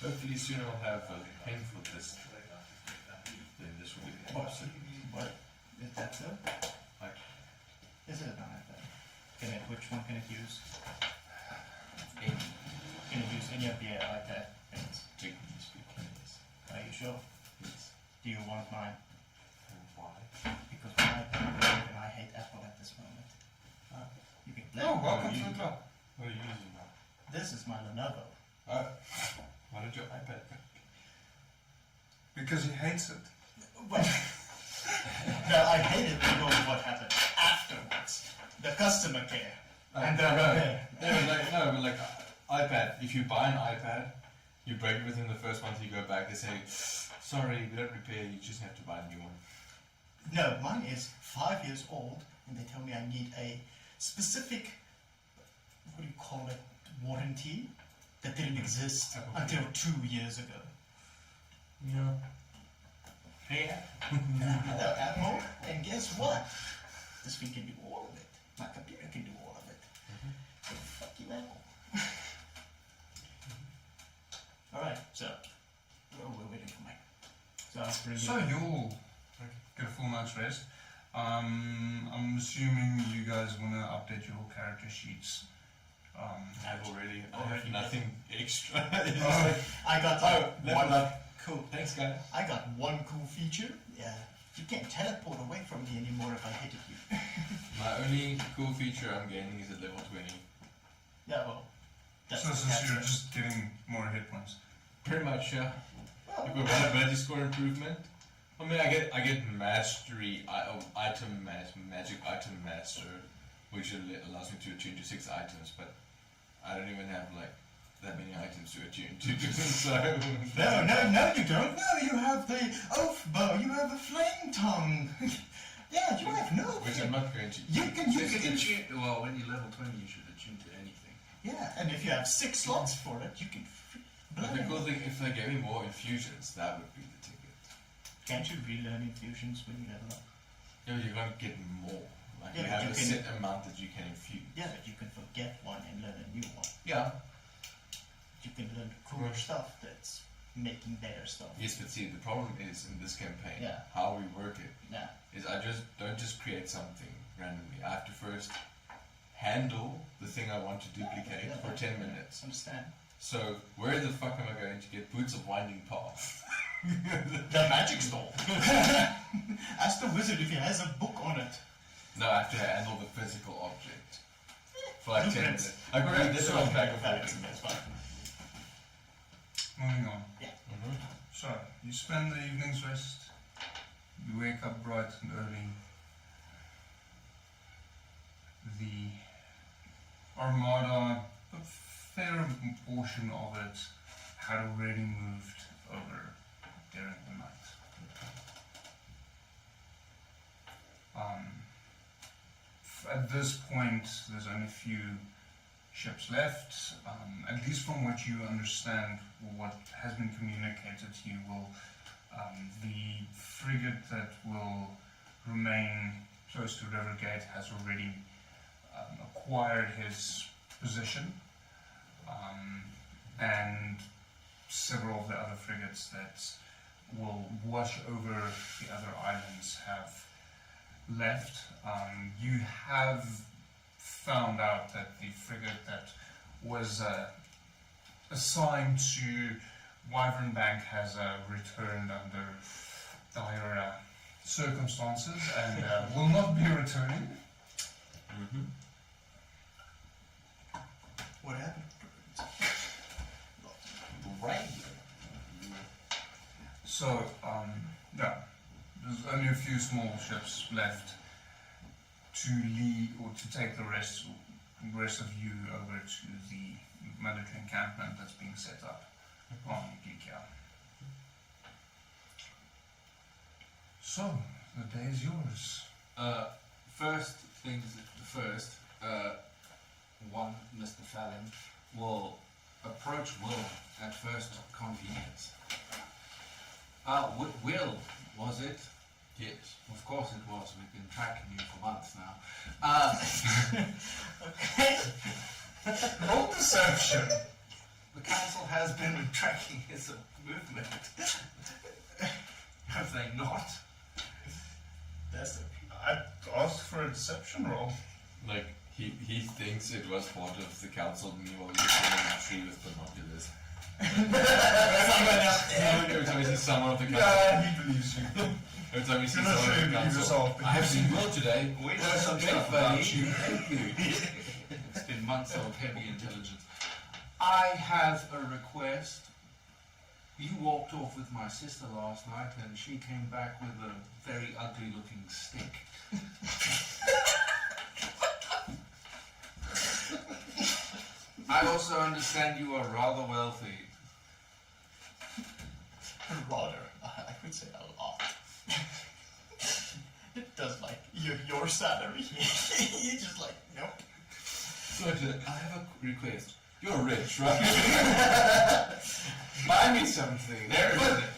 Hopefully soon I'll have a pen for this. Then this will be the opposite. What? Is that so? Like, Is it an iPad? Which one can it use? any, Can it use any of the iPad pens? technically speaking, yes. Are you sure? Yes. Do you want mine? And why? Because my iPad and I hate Apple at this moment. You can blame Oh, me. welcome to the club. What are you using now? This is my Lenovo. Oh, why did your iPad break? Because he hates it. Well, no, I hate it because of what happened afterwards. The customer care. And the repair. iPad. If you buy an iPad, you break it within the first month. You go back. They say, "Sorry, we don't repair. You just have to buy a new one." No, mine is 5 years old, and they tell me I need a specific, what do you call it, warranty that didn't exist until 2 years ago. Yeah. Hey. Hello, Apple, and guess what? This thing can do all of it. My computer can do all of it. So fuck you, Apple. Alright, so, we're waiting for Mike. So I'll bring So you'll get a full night's rest. I'm assuming you guys want to update your character sheets. I've already. I have nothing extra. I got level one. up. Cool. Thanks, guys. I got one cool feature. Yeah, you can't teleport away from me anymore if I hit you. My only cool feature I'm gaining is at level 20. Yeah, well, that's So the you're catch. just getting more hit points. Pretty much, yeah. Well, You've got ability score improvement. I mean, I get mastery, magic item master, which allows me to attune to 6 items, but I don't even have like that many items to attune to. So No, you don't. No, you have the oath bow. You have the flame tongue. Yeah, you have no. which I'm not going to. You can You use can it. attune, well, when you're level 20, you should attune to anything. Yeah, and if you have 6 slots for it, you can. But the cool thing, if they gave me more infusions, that would be the ticket. Can't you relearn infusions when you level up? Yeah, you're going to get more. Like Yeah, you but have you a can- set amount that you can infuse. Yeah, but you can forget one and learn a new one. Yeah. You can learn cool stuff that's making better stuff. Yes, but see, the problem is in this campaign, Yeah. how we work it Yeah. is I don't just create something randomly. I have to first handle the thing I want to duplicate Yeah. for 10 minutes. Understand? So where the fuck am I going to get Boots of Winding Path? The magic store. Ask the wizard if he has a book on it. No, I have to handle the physical object for like 10 Blueprints. minutes. I can read this one back and That's forth. fine. Moving on. Mhm. So, you spend the evening's rest, you wake up bright and early. The Armada, a fair portion of it, had already moved over during the night. At this point, there's only a few ships left. At least from what you understand, what has been communicated to you, the frigate that will remain close to Rivergate has already acquired his position, and several of the other frigates that will wash over the other islands have left. You have found out that the frigate that was assigned to Wyvern Bank has returned under dire circumstances and will not be returning. Mhm. What happened? Right. So, yeah, there's only a few small ships left to lead or to take the rest of you over to the military encampment that's being set up on Geekia. So, the day is yours. First things first, one Mr. Fallon will approach Will at first convenience. Will, was it? Yes. Of course it was. We've been tracking you for months now. Roll deception. The council has been tracking his movement. Have they not? I asked for a deception roll. Like, he thinks it was part of the council meanwhile he's sitting in a tree with binoculars. Every time he sees someone of the council. Yeah, he believes you. Every time he sees You're not someone sure of you the believe council. yourself, but I have seen Will today. We know That's some great, stuff buddy. about you. Thank you. It's been months of heavy intelligence. I have a request. You walked off with my sister last night and she came back with a very ugly looking stick. I also understand you are rather wealthy. Rather, I could say a lot. It does like your salary. You just like, nope. But I have a request. You're rich, right? Buy me something.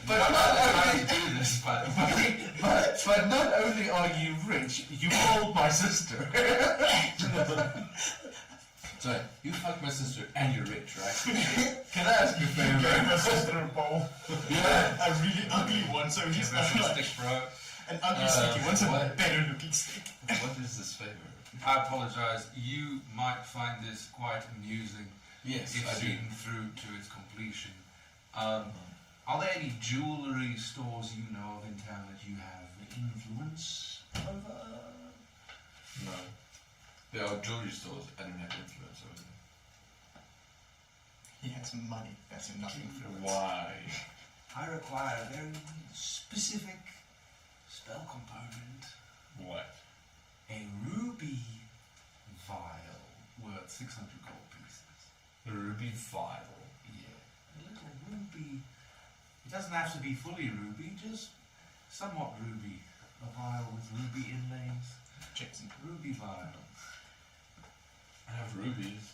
But I'm not trying to do this, by the way. But not only are you rich, you hold my sister. So, you fuck my sister and you're rich, right? Can I ask you a favor? Gave my sister a bowl. Yeah, a really ugly one, so he's not like Stick, bro. an ugly stick. He wants a what? better looking stick. What is this favor? I apologize. You might find this quite amusing Yes, if I do. seen through to its completion. Are there any jewellery stores you know of in town that you have influence over? No. There are jewelry stores. I don't have influence over them. He has money. That's enough influence. Why? I require a very specific spell component. What? A ruby vial worth 600 gold pieces. A ruby vial. Yeah, a little ruby. It doesn't have to be fully ruby, just somewhat ruby. A vial with ruby inlays. Jackson. Ruby vial. I have rubies.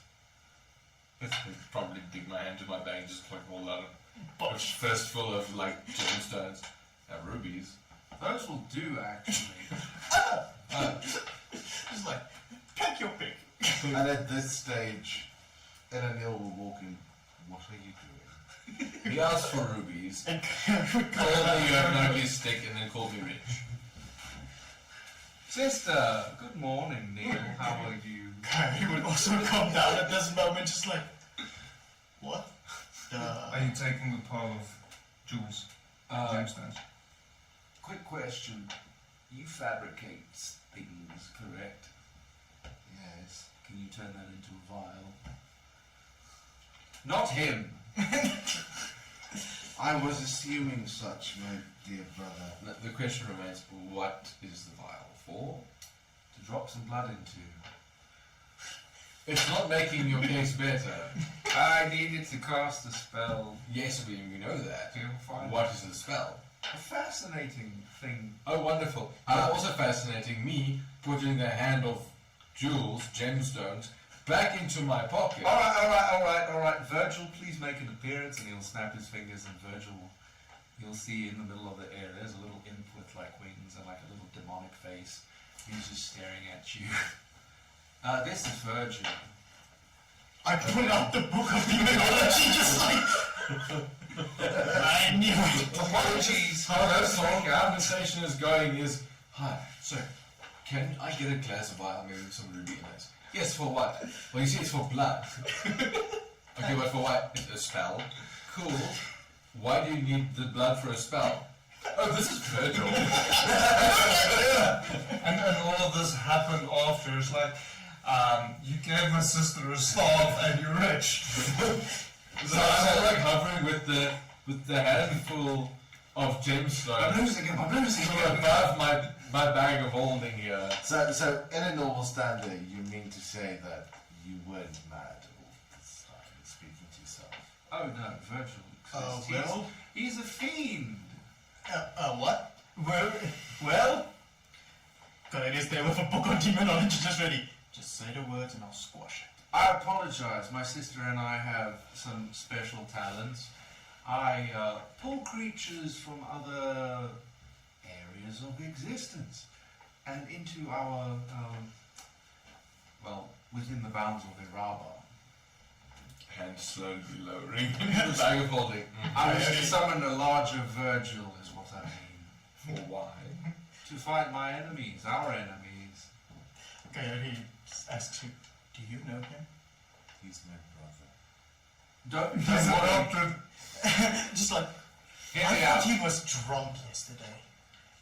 I'd probably dig my hand to my bag and just pluck them all out. A fist full of like gemstones. I have rubies. Those will do, actually. It's like, pick your pick. And at this stage, Elaniel will walk in. What are you doing? He asked for rubies, And told me you have an ugly stick, and then called me rich. Sister, good morning, Neil. How are you? Kyrie would also come down at this moment, just like, what? Are you taking the pile of jewels? Gemstones? Quick question. You fabricate things, correct? Yes. Can you turn that into a vial? Not him. I was assuming such, my dear brother. The question remains, what is the vial for? To drop some blood into. It's not making your case better. I needed to cast a spell. Yes, we know that. You'll find What is the spell? a fascinating thing. Oh, wonderful. Also fascinating, me putting the hand of jewels, gemstones, back into my pocket. Alright. Virgil, please make an appearance, and he'll snap his fingers, and Virgil, you'll see in the middle of the air, there's a little imp with like wings and like a little demonic face. He's just staring at you. This is Virgil. I pull out the book of demonology, just like, I knew it. Apologies. How this whole conversation is going is, hi, sir, can I get a glass of wine, maybe with some ruby in it? Yes, for what? Well, you see, it's for blood. Okay, but for what? It's a spell. Cool. Why do you need the blood for a spell? Oh, this is Virgil. And all of this happened after. It's like, you gave my sister a staff and you're rich. So I'm like hovering with the handful of gemstones. I'm losing him. Above my bag of holding here. So in a normal standard, you mean to say that you weren't mad all this time, speaking to yourself? Oh no, Virgil. Well? He's a fiend. What? Well? God, it is there with a book on demonology just ready. Just say the words and I'll squash it. I apologize. My sister and I have some special talents. I pull creatures from other areas of existence and into our, within the bounds of Iraba. Hand slowly lowering the bag of holding. I wish to summon a larger Virgil, is what I mean. For why? To fight my enemies, our enemies. Okay, he just asks you, do you know him? He's my brother. Don't He's worry. adopted. Just like, Hear I me thought out. he was drunk yesterday.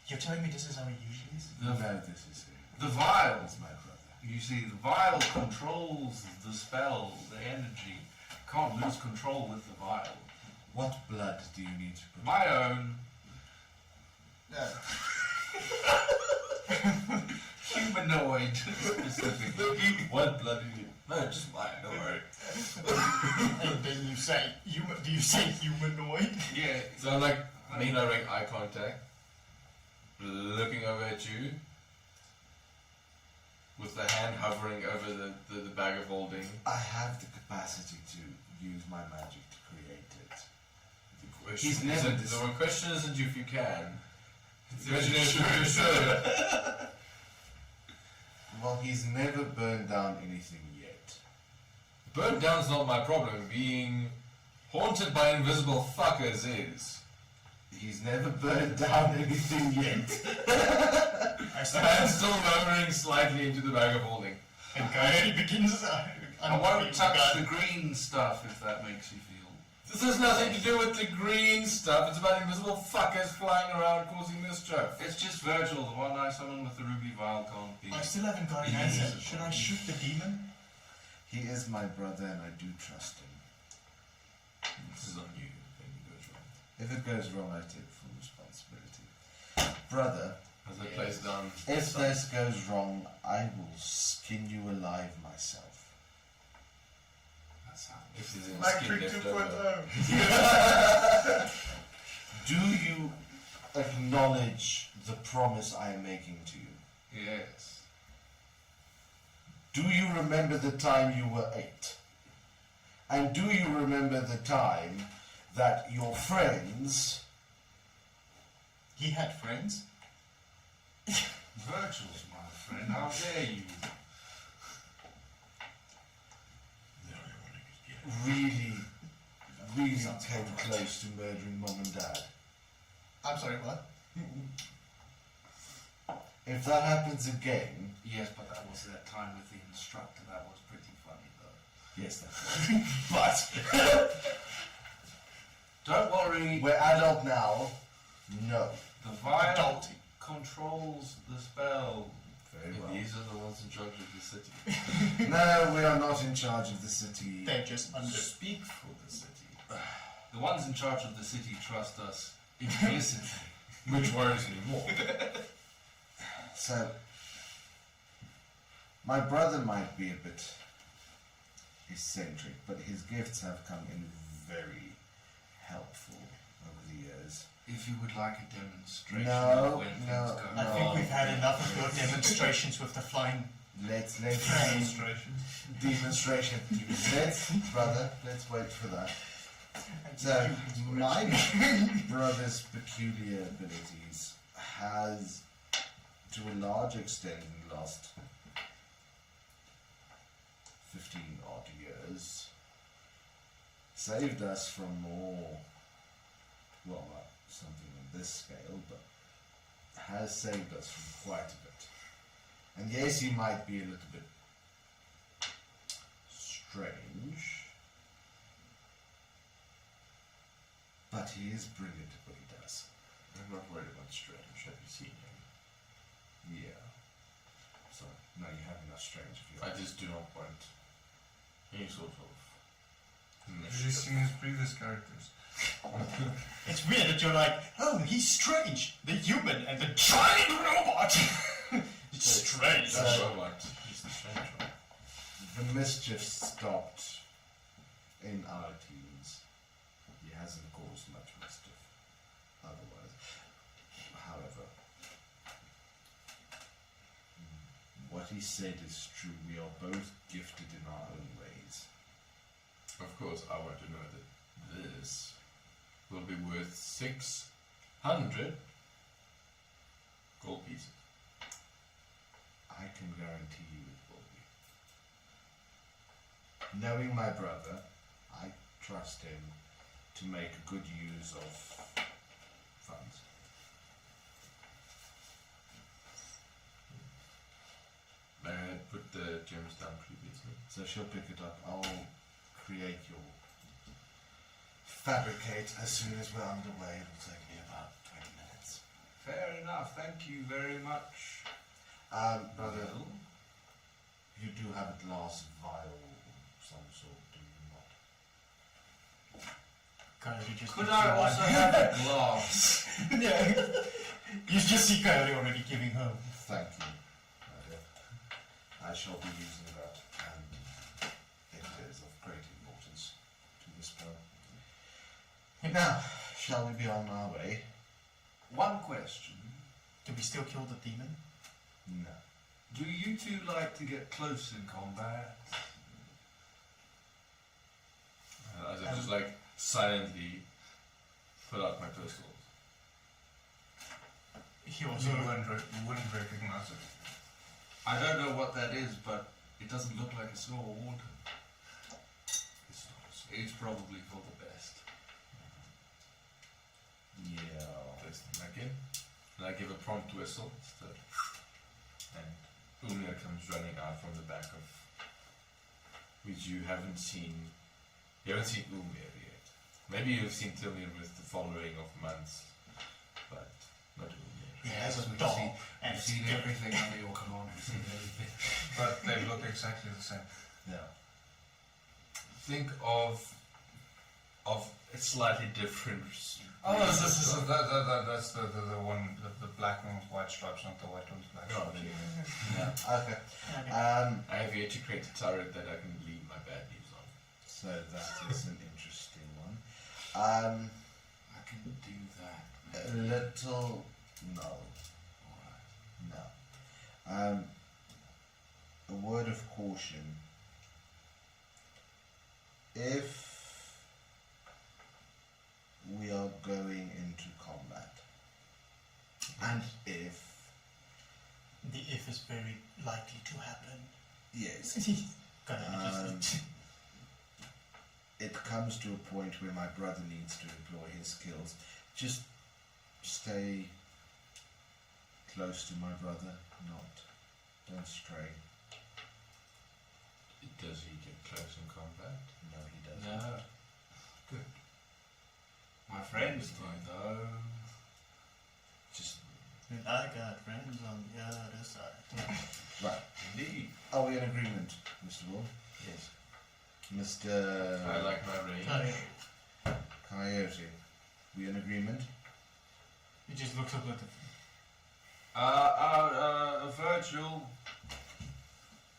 You're telling me this is how he usually is? No, this is him. The vial. He's my brother. You see, the vial controls the spell, the energy. Can't lose control with the vial. What blood do you need to protect? My own. Humanoid, specifically. What blood do you need? No, just mine, don't worry. And then you say, do you say humanoid? Yeah. So I'm like, making eye contact, looking over at you, with the hand hovering over the bag of holding. I have the capacity to use my magic to create it. The question He's never isn't, the question isn't if you can. The question is if you're sure. Well, he's never burned down anything yet. Burnt down's not my problem. Being haunted by invisible fuckers is. He's never burned down anything yet. I'm still lowering slightly into the bag of holding. And Coyote begins. I won't touch the green stuff if that makes you feel. This has nothing to do with the green stuff. It's about invisible fuckers flying around causing mischief. It's just Virgil, the one I summoned with the ruby vial can't be. I still haven't got an answer. Should I shoot the demon? He is my brother and I do trust him. This is on you if anything goes wrong. If it goes wrong, I take full responsibility. Brother, As I place down. if this goes wrong, I will skin you alive myself. That sounds. If there's any Electric skin left over. 2.0. Do you acknowledge the promise I am making to you? Yes. Do you remember the time you were 8? And do you remember the time that your friends... He had friends. Virgil's my friend, how dare you? really came close to murdering Mom and Dad. I'm sorry, what? If that happens again... Yes, but that was that time with the instructor. That was pretty funny, though. Yes, that's right. But... Don't worry. We're adult now. No. The vial controls the spell. Very well. These are the ones in charge of the city. No, we are not in charge of the city. They're just under. Speak for the city. The ones in charge of the city trust us implicitly. Which worries me more. So, my brother might be a bit eccentric, but his gifts have come in very helpful over the years. If you would like a demonstration No, of when things no, go I think wrong. we've had enough of your demonstrations with the flying Let's Demonstrations. demonstration. Let's wait for that. So, my brother's peculiar abilities has, to a large extent in the last 15 odd years, saved us from more, well, not something on this scale, but has saved us from quite a bit. And yes, he might be a little bit strange, but he is brilliant at what he does. I'm not worried about strange. Have you seen him? Yeah. So, no, you have enough strange if you I just do not want any sort of Have you seen his previous characters? It's weird that you're like, oh, he's strange, the human and the giant robot. It's strange. That's what I want. He's the strange one. The mischief stopped in our teens. He hasn't caused much mischief otherwise. However, what he said is true. We are both gifted in our own ways. Of course, I want to know that this will be worth 600 gold pieces. I can guarantee you it will be. Knowing my brother, I trust him to make good use of funds. I had put the gems down previously. So she'll pick it up. I'll create your fabricate as soon as we're underway. It'll take me about 20 minutes. Fair enough. Thank you very much. Brother, you do have a glass vial of some sort, do you not? Coyote just Could gives I you also one. have a glass? Yeah. You just see Coyote already giving home. Thank you, brother. I shall be using that, and it is of great importance to this spell. Now, shall we be on our way? One question. Did we still kill the demon? No. Do you two like to get close in combat? I just like silently pull out my pistols. He You also wouldn't recognize it. I don't know what that is, but it doesn't look like a sword. It's not a sword. It's probably for the best. Yeah. Place them back in. And I give a prompt whistle instead. And Umir comes running out from the back of, which you haven't seen. You haven't seen Umir yet. Maybe you've seen Umir with the following of months, but not Umir. he has a We've dog seen- and We've it's seen different. everything under your command. We've seen everything. But they look exactly the same. Yeah. Think of a slightly different. Oh, that's the one, the black one with white stripes, not the white one with black Oh, stripes. Yeah. Okay. Okay. I have yet to create a turret that I can leave my bad news on. So that is an interesting one. I can do that. A maybe. little. No. Alright. No. A word of caution. If we are going into combat, and if, The if is very likely to happen. yes, Coyote just it comes to a point where my brother needs to employ his skills, just stay close to my brother, don't stray. Does he get close in combat? No, he doesn't. No. Good. My friends do, though. Just I got friends on the other side. right. Indeed. Are we in agreement, Mr. Bull? Yes. Mr. I like my range. Coyote. We in agreement? He just looks up at the... Virgil.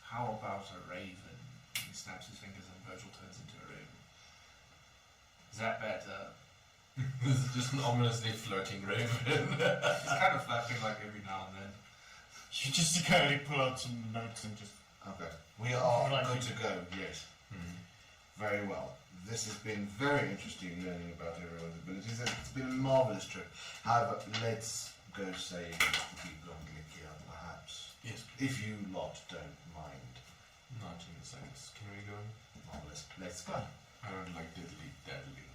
How about a raven? He snaps his fingers and Virgil turns into a raven. Is that better? This is just an ominously floating raven. He's kind of flapping like every now and then. You just kind of pull out some notes and just... Okay. We are Like good we- to go, yes. Very well. This has been very interesting learning about everyone's abilities. It's been a marvellous trip. However, let's go save the people on Glikia, perhaps. Yes, If you lot don't mind. not in the slightest. Can we go? Marvellous. Let's go. I don't like diddly daddling.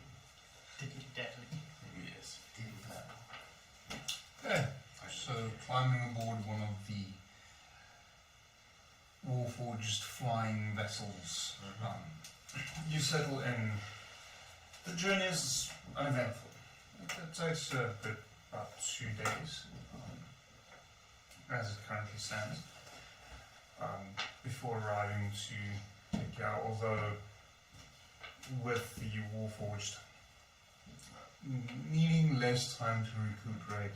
Diddly daddly. Yes. Okay, so climbing aboard one of the Warforged flying vessels, you settle in. The journey is uneventful. It takes about 2 days, as it currently stands, before arriving to Glikia, although with the Warforged needing less time to recuperate,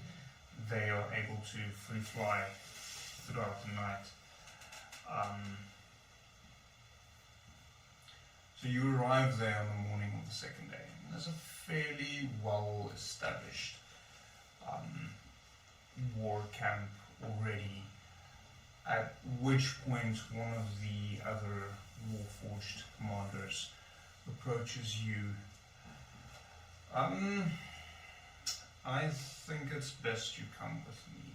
they are able to free fly throughout the night. So you arrive there on the morning of the second day, and there's a fairly well established war camp already, at which point one of the other Warforged commanders approaches you. I think it's best you come with me.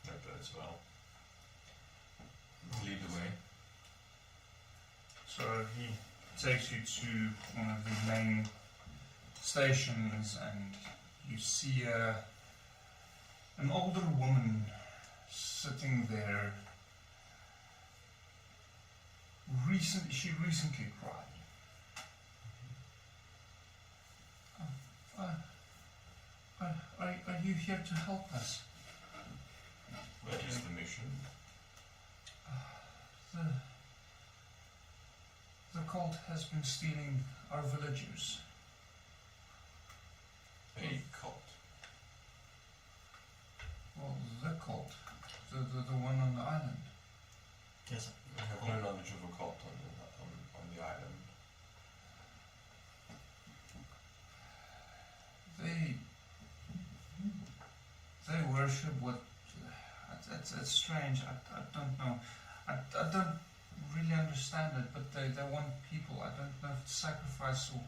That bodes well. Lead the way. So he takes you to one of the main stations, and you see an older woman sitting there. She recently cried. Are you here to help us? What is the mission? The cult has been stealing our villagers. A cult. Well, the cult. The one on the island. Yes, I have no knowledge of a cult on the island. They worship what... It's strange. I don't know. I don't really understand it, but they want people. I don't know if it's sacrifice or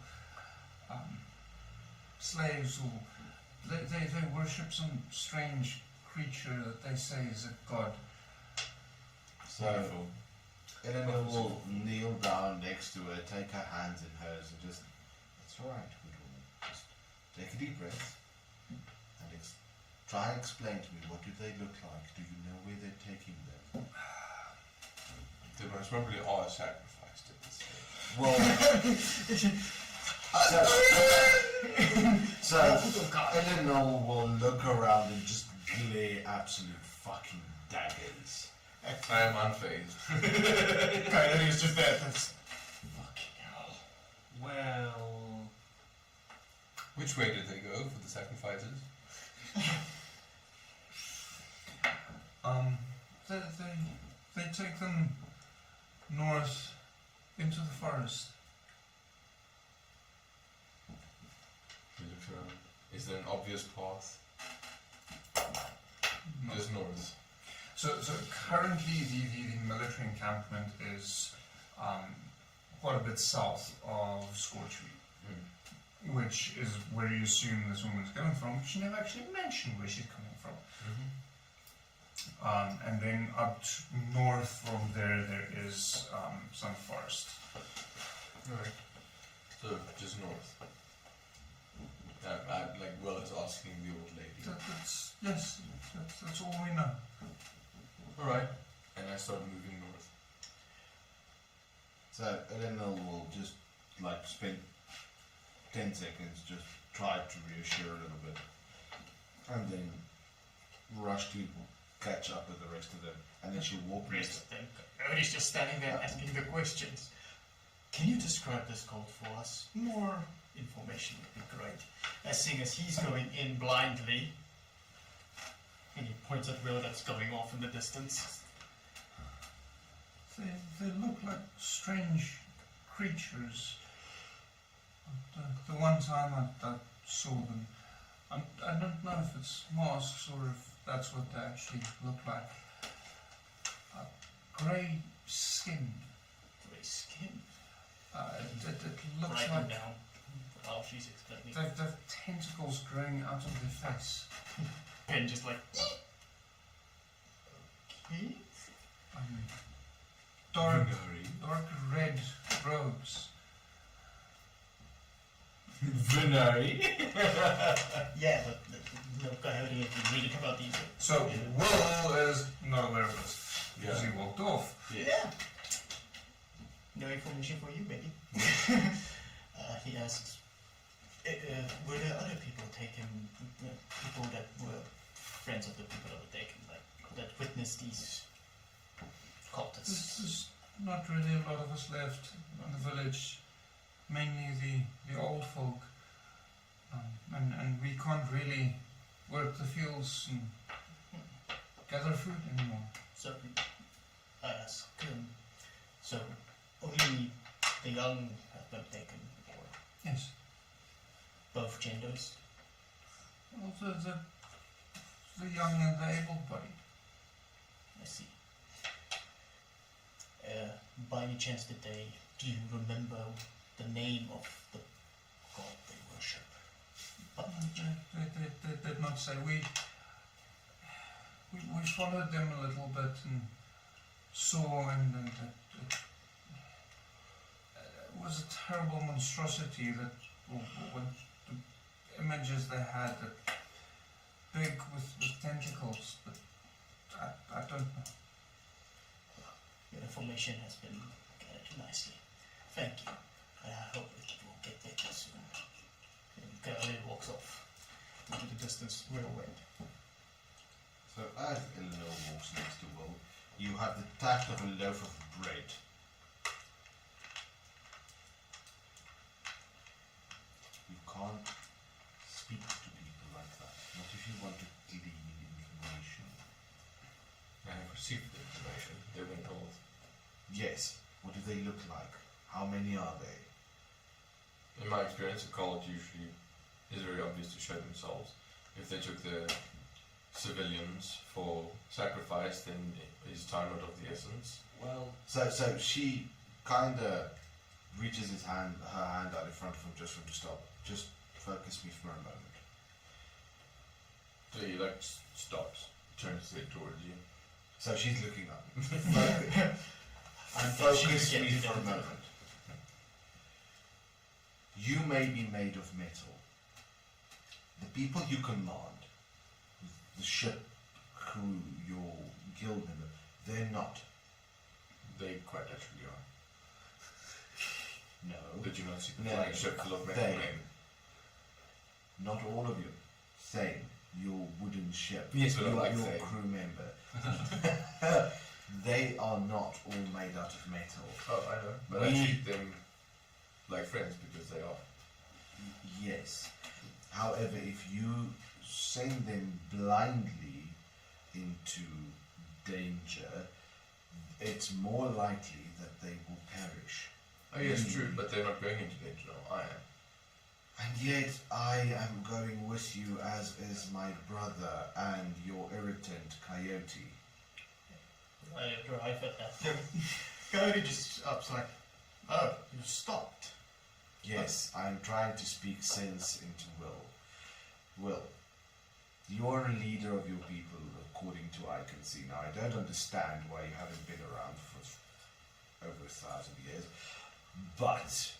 slaves, or they worship some strange creature that they say is a god. So, Eleanor will kneel down next to her, take her hands in hers, and just, it's alright, good woman. Just take a deep breath and try and explain to me, what do they look like? Do you know where they're taking them? They most probably are sacrificed at this stage. Well, so Eleanor will look around and just glare absolute fucking daggers. I am unfazed. Coyote is just there. That's fucking hell. Well, Which way did they go for the sacrifices? They take them north into the forest. Is there an obvious path? No. Just north. So currently the military encampment is quite a bit south of Scorchweed, which is where you assume this woman's coming from. She never actually mentioned where she's coming from. And then up north from there is some forest. Alright. So, just north. Like Will is asking the old lady. That's all we know. Alright. And I start moving north. So Eleanor will just like spend 10 seconds just try to reassure a little bit, and then rush to catch up with the rest of them, and then she'll walk next. Cody's just standing there asking the questions. Can you describe this cult for us? More information would be great. As seeing as he's going in blindly, and he points at Will that's going off in the distance. They look like strange creatures. The one time I saw them, I don't know if it's masks or if that's what they actually look like. Grey skin. Grey skin? It looks Right like now, while she's explaining. they've tentacles growing out of their face. Ben just like... Okay. Dark red robes. Venari. Yeah, but no, go ahead and read about these. So Will is not aware of this because he walked off. Yeah. No information for you, maybe. He asks, were there other people taken, people that were friends of the people that were taken, like that witnessed these cultists? There's not really a lot of us left in the village, mainly the old folk, and we can't really work the fields and gather food anymore. So, I ask, so only the young have been taken, or Yes. both genders? Also the young and the able-bodied. I see. By any chance do you remember the name of the god they worship? They did not say. We followed them a little bit and saw, and it was a terrible monstrosity that, when the images they had, that big with tentacles, but I don't know. Your information has been gathered nicely. Thank you. I hope it will get better soon. And Caroline walks off into the distance, real away. So as Eleanor walks next to Will, you have the tact of a loaf of bread. You can't speak to people like that. Not if you want to glean information. I have received the information. They went north. Yes. What do they look like? How many are they? In my experience, a cult usually is very obvious to show themselves. If they took the civilians for sacrifice, then is time not of the essence? Well, so she kind of reaches her hand out in front of him just for him to stop. Just focus me for a moment. So he stops, turns straight towards you. So she's looking up. Focus me for a moment. You may be made of metal. The people you command, the ship, crew, your guild member, they're not. They quite actually are. No. Did you not see the No, flying ship full of metal they. men? Not all of you. Same. Your wooden ship. Yes, but I your like same. crew member. They are not all made out of metal. Oh, I know. But I treat them like friends because they are. Yes. However, if you send them blindly into danger, it's more likely that they will perish. Oh yes, true, but they're not going into danger now. I am. And yet I am going with you, as is my brother and your irritant coyote. I arrive at that. Cody just ups like, oh, you stopped. Yes, I'm trying to speak sense into Will. Will, you're a leader of your people, according to I can see. Now, I don't understand why you haven't been around for over 1,000 years, but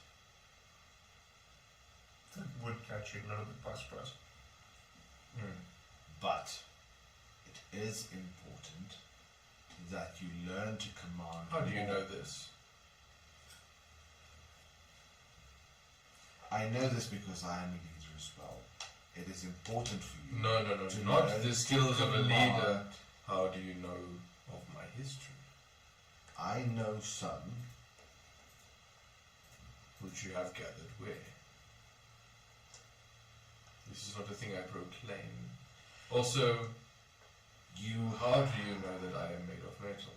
would catch you a little bit by surprise. But it is important that you learn to command. How do you more. know this? I know this because I am a leader as well. It is important for you. No, to not learn the to skills of a command. leader. How do you know of my history? I know some. Which you have gathered where? This is not a thing I proclaim. Also, how do you know that I am made of metal?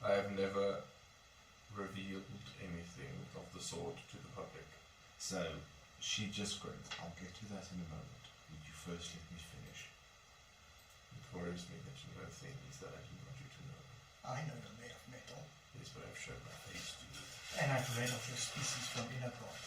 I have never revealed anything of the sort to the public. So, she just grins. I'll get to that in a moment. Would you first let me finish? It worries me that you know things that I do not want you to know. I know you're made of metal, Yes, but I've shown my face to you. and I've read of your species from Innerport.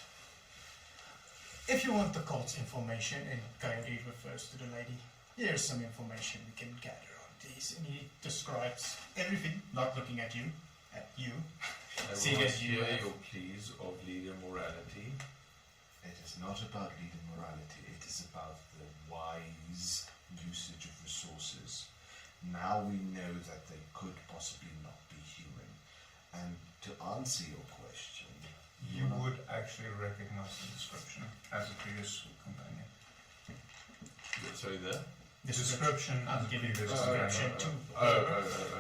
If you want the cult's information, and Coyote refers to the lady, here's some information we can gather on these. And he describes everything, not looking at you, I See will that you hear have- your pleas of leader morality. It is not about leader morality, it is about the wise usage of resources. Now we know that they could possibly not be human. And to answer your question, You would actually recognize the description as a previous companion. Sorry, there? Description I'm as a giving the previous description companion.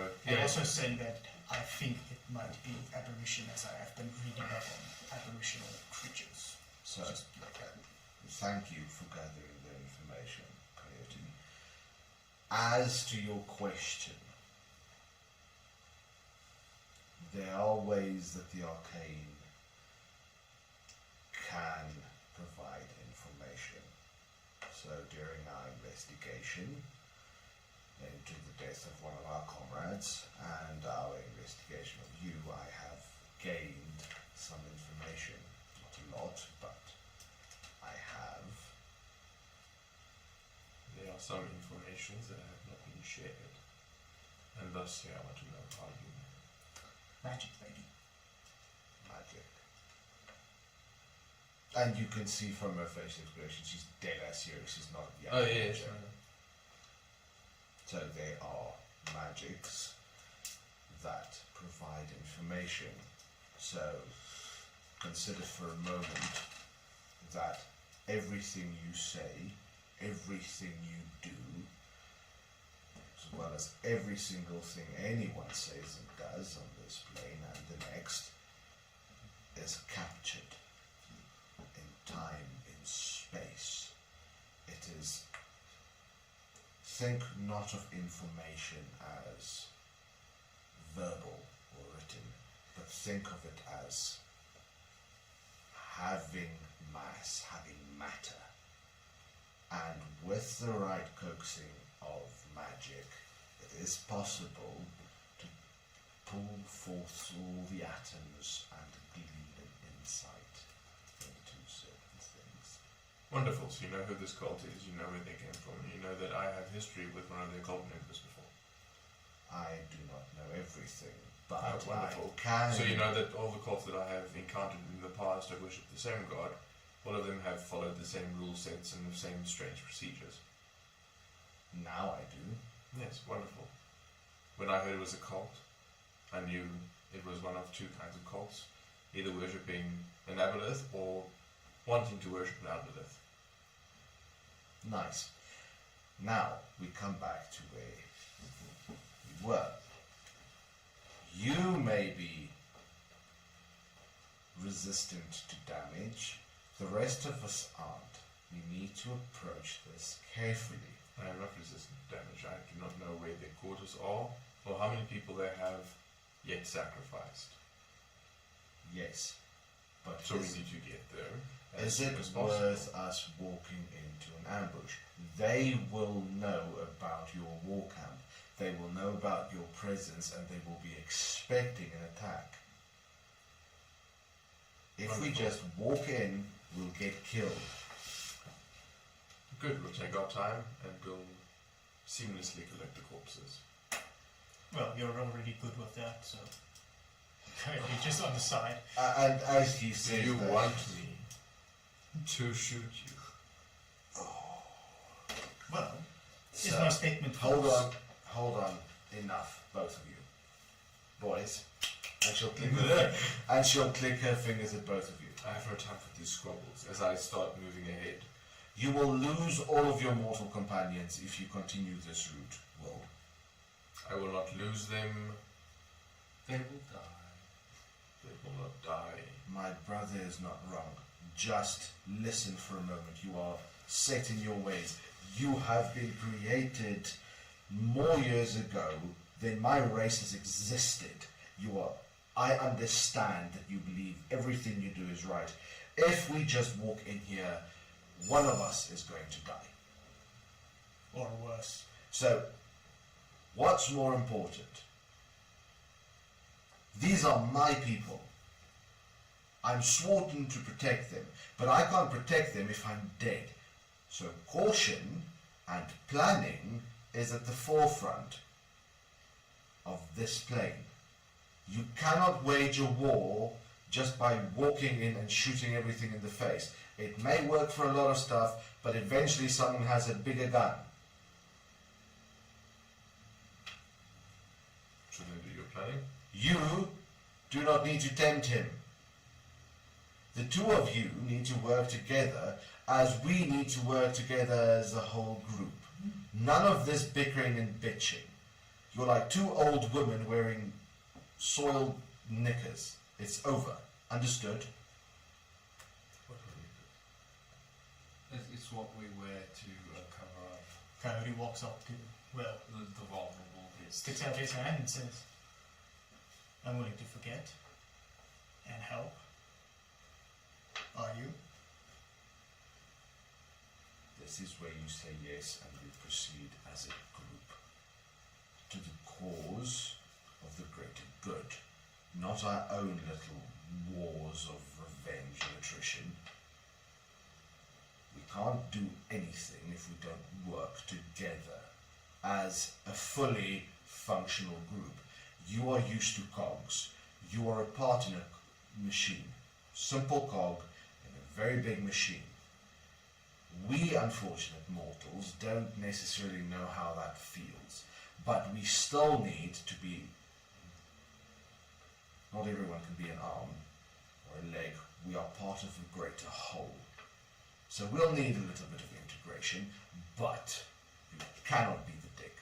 too. And also saying that I think it might be apparition, as I have been reading up on apparitional creatures. so Just like that. thank you for gathering the information, Coyote. As to your question, there are ways that the arcane can provide information. So during our investigation into the death of one of our comrades and our investigation of you, I have gained some information. Not a lot, but I have. There are some informations that have not been shared. And thus, I want to know how you know. Magic lady. Magic. And you can see from her facial expression, she's dead ass serious. She's not yet. Oh, yes. So they are magics that provide information. So consider for a moment that everything you say, everything you do, as well as every single thing anyone says and does on this plane and the next, is captured in time, in space. It is, think not of information as verbal or written, but think of it as having mass, having matter. And with the right coaxing of magic, it is possible to pull forth all the atoms and glean an insight into certain things. Wonderful. So you know who this cult is, you know where they came from, you know that I have history with one of their cult members before. I do not know everything, but Oh, wonderful. I can. So you know that all the cults that I have encountered in the past have worshipped the same god. All of them have followed the same rule sets and the same strange procedures. Now I do. Yes, wonderful. When I heard it was a cult, I knew it was one of two kinds of cults, either worshipping an aboleth or wanting to worship an aboleth. Nice. Now we come back to where we were. You may be resistant to damage. The rest of us aren't. We need to approach this carefully. I am not resistant to damage. I do not know where their quarters are or how many people they have yet sacrificed. Yes, but So we need to get there as is soon it as possible. worth us walking into an ambush? They will know about your war camp. They will know about your presence and they will be expecting an attack. If we Wonderful. just walk in, we'll get killed. Good, we'll take our time and we'll seamlessly collect the corpses. Well, you're already good with that, so you're just on the side. And as he Do says, you that- want me To shoot you. Well, is So, my statement hold false? on. Enough, both of you. Boys. And she'll click her fingers at both of you. I have no time for these squabbles as I start moving ahead. You will lose all of your mortal companions if you continue this route, Will. I will not lose them. They will die. They will not die. My brother is not wrong. Just listen for a moment. You are set in your ways. You have been created more years ago than my race has existed. I understand that you believe everything you do is right. If we just walk in here, one of us is going to die. Or worse. So, what's more important? These are my people. I'm sworn to protect them, but I can't protect them if I'm dead. So caution and planning is at the forefront of this plane. You cannot wage a war just by walking in and shooting everything in the face. It may work for a lot of stuff, but eventually someone has a bigger gun. So then do your planning? You do not need to tempt him. The two of you need to work together as we need to work together as a whole group. None of this bickering and bitching. You're like two old women wearing soiled knickers. It's over. Understood? What will you do? It's what we wear to cover up Coyote walks up to Will, the vulnerable bits. sticks out his hand and says, I'm willing to forget and help. Are you? This is where you say yes and we proceed as a group to the cause of the greater good, not our own little wars of revenge and attrition. We can't do anything if we don't work together as a fully functional group. You are used to cogs. You are a part in a machine. Simple cog in a very big machine. We unfortunate mortals don't necessarily know how that feels, but we still need to be. Not everyone can be an arm or a leg. We are part of a greater whole. So we'll need a little bit of integration, but you cannot be the dick.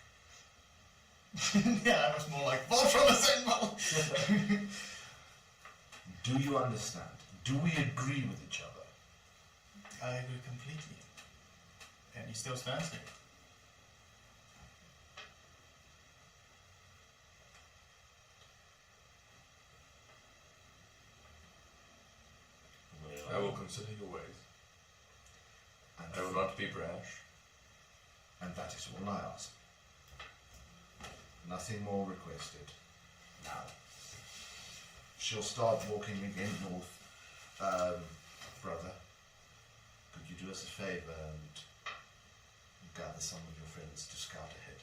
Yeah, that was more like fall from the same mountain. Do you understand? Do we agree with each other? I agree completely. And he still stands there. I will consider your ways. And I will not be brash. And that is all I ask. Nothing more requested. Now, she'll start walking again north. Brother, could you do us a favor and gather some of your friends to scout ahead?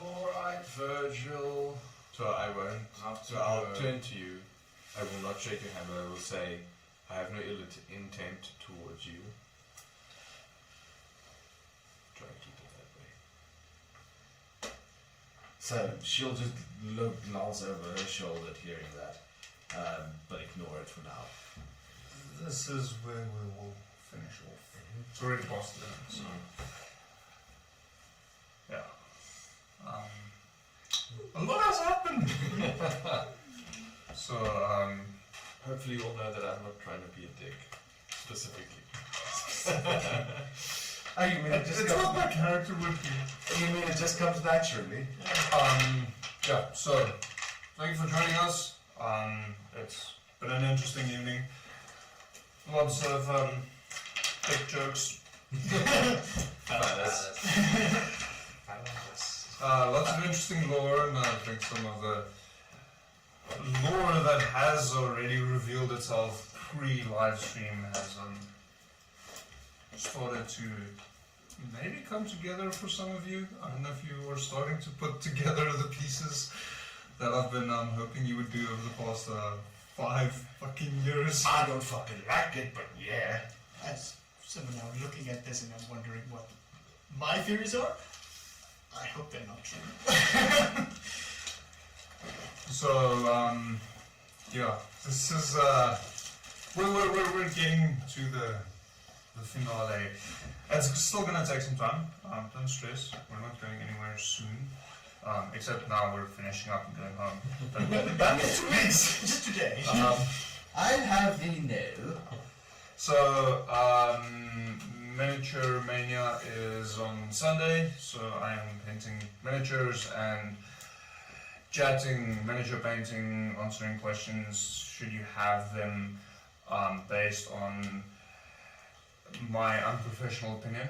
Alright, Virgil. So I won't. So I'll turn to you. I will not shake your hand, but I will say, I have no ill intent towards you. Try and keep it that way. So she'll just glance over her shoulder at hearing that, but ignore it for now. This is where we will finish off. It's already past dinner, so yeah. A lot has happened. So hopefully you all know that I'm not trying to be a dick, specifically. Oh, you mean it just it's what my character would be. You mean it just comes naturally? Yeah. So thank you for joining us. It's been an interesting evening. Lots of dick jokes. Lots of interesting lore, and I think some of the lore that has already revealed itself pre-live stream has started to maybe come together for some of you. I don't know if you are starting to put together the pieces that I've been hoping you would do over the past 5 fucking years. I don't fucking like it, but yeah. As someone now looking at this and I'm wondering what my theories are, I hope they're not true. So, yeah, this is, we're getting to the finale. It's still gonna take some time, don't stress, we're not going anywhere soon. Except now we're finishing up and going home. But we'll be back in 2 weeks. Just today. I'll have thee know. So, Miniature Mania is on Sunday, so I am painting miniatures and chatting, miniature painting, answering questions should you have them, based on my unprofessional opinion.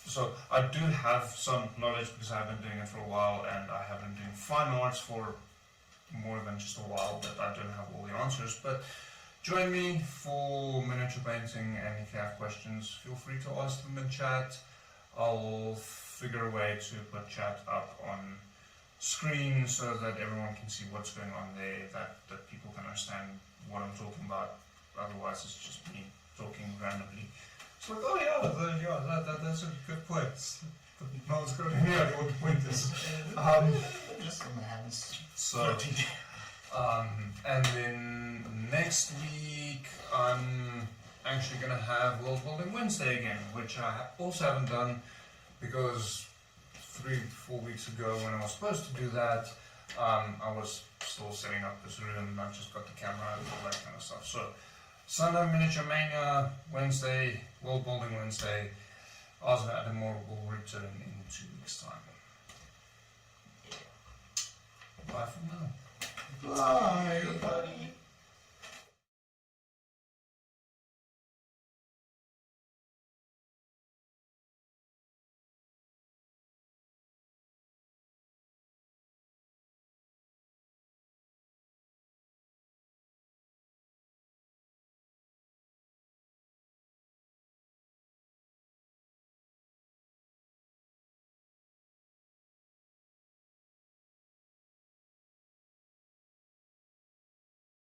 So I do have some knowledge because I've been doing it for a while, and I have been doing fine arts for more than just a while, but I don't have all the answers. But join me for miniature painting, and if you have questions, feel free to ask them in chat. I'll figure a way to put chat up on screen so that everyone can see what's going on there, that people can understand what I'm talking about. Otherwise, it's just me talking randomly. It's like, oh yeah, that's a good point. No one's got any idea what the point is. Just on my hands. So, and then next week I'm actually gonna have World Building Wednesday again, which I also haven't done because 3-4 weeks ago when I was supposed to do that, I was still setting up this room. I just got the camera and all that kind of stuff. So Sunday Miniature Mania, Wednesday World Building Wednesday. Osmo Adomawyr will return in 2 weeks' time. Bye for now. Bye, buddy.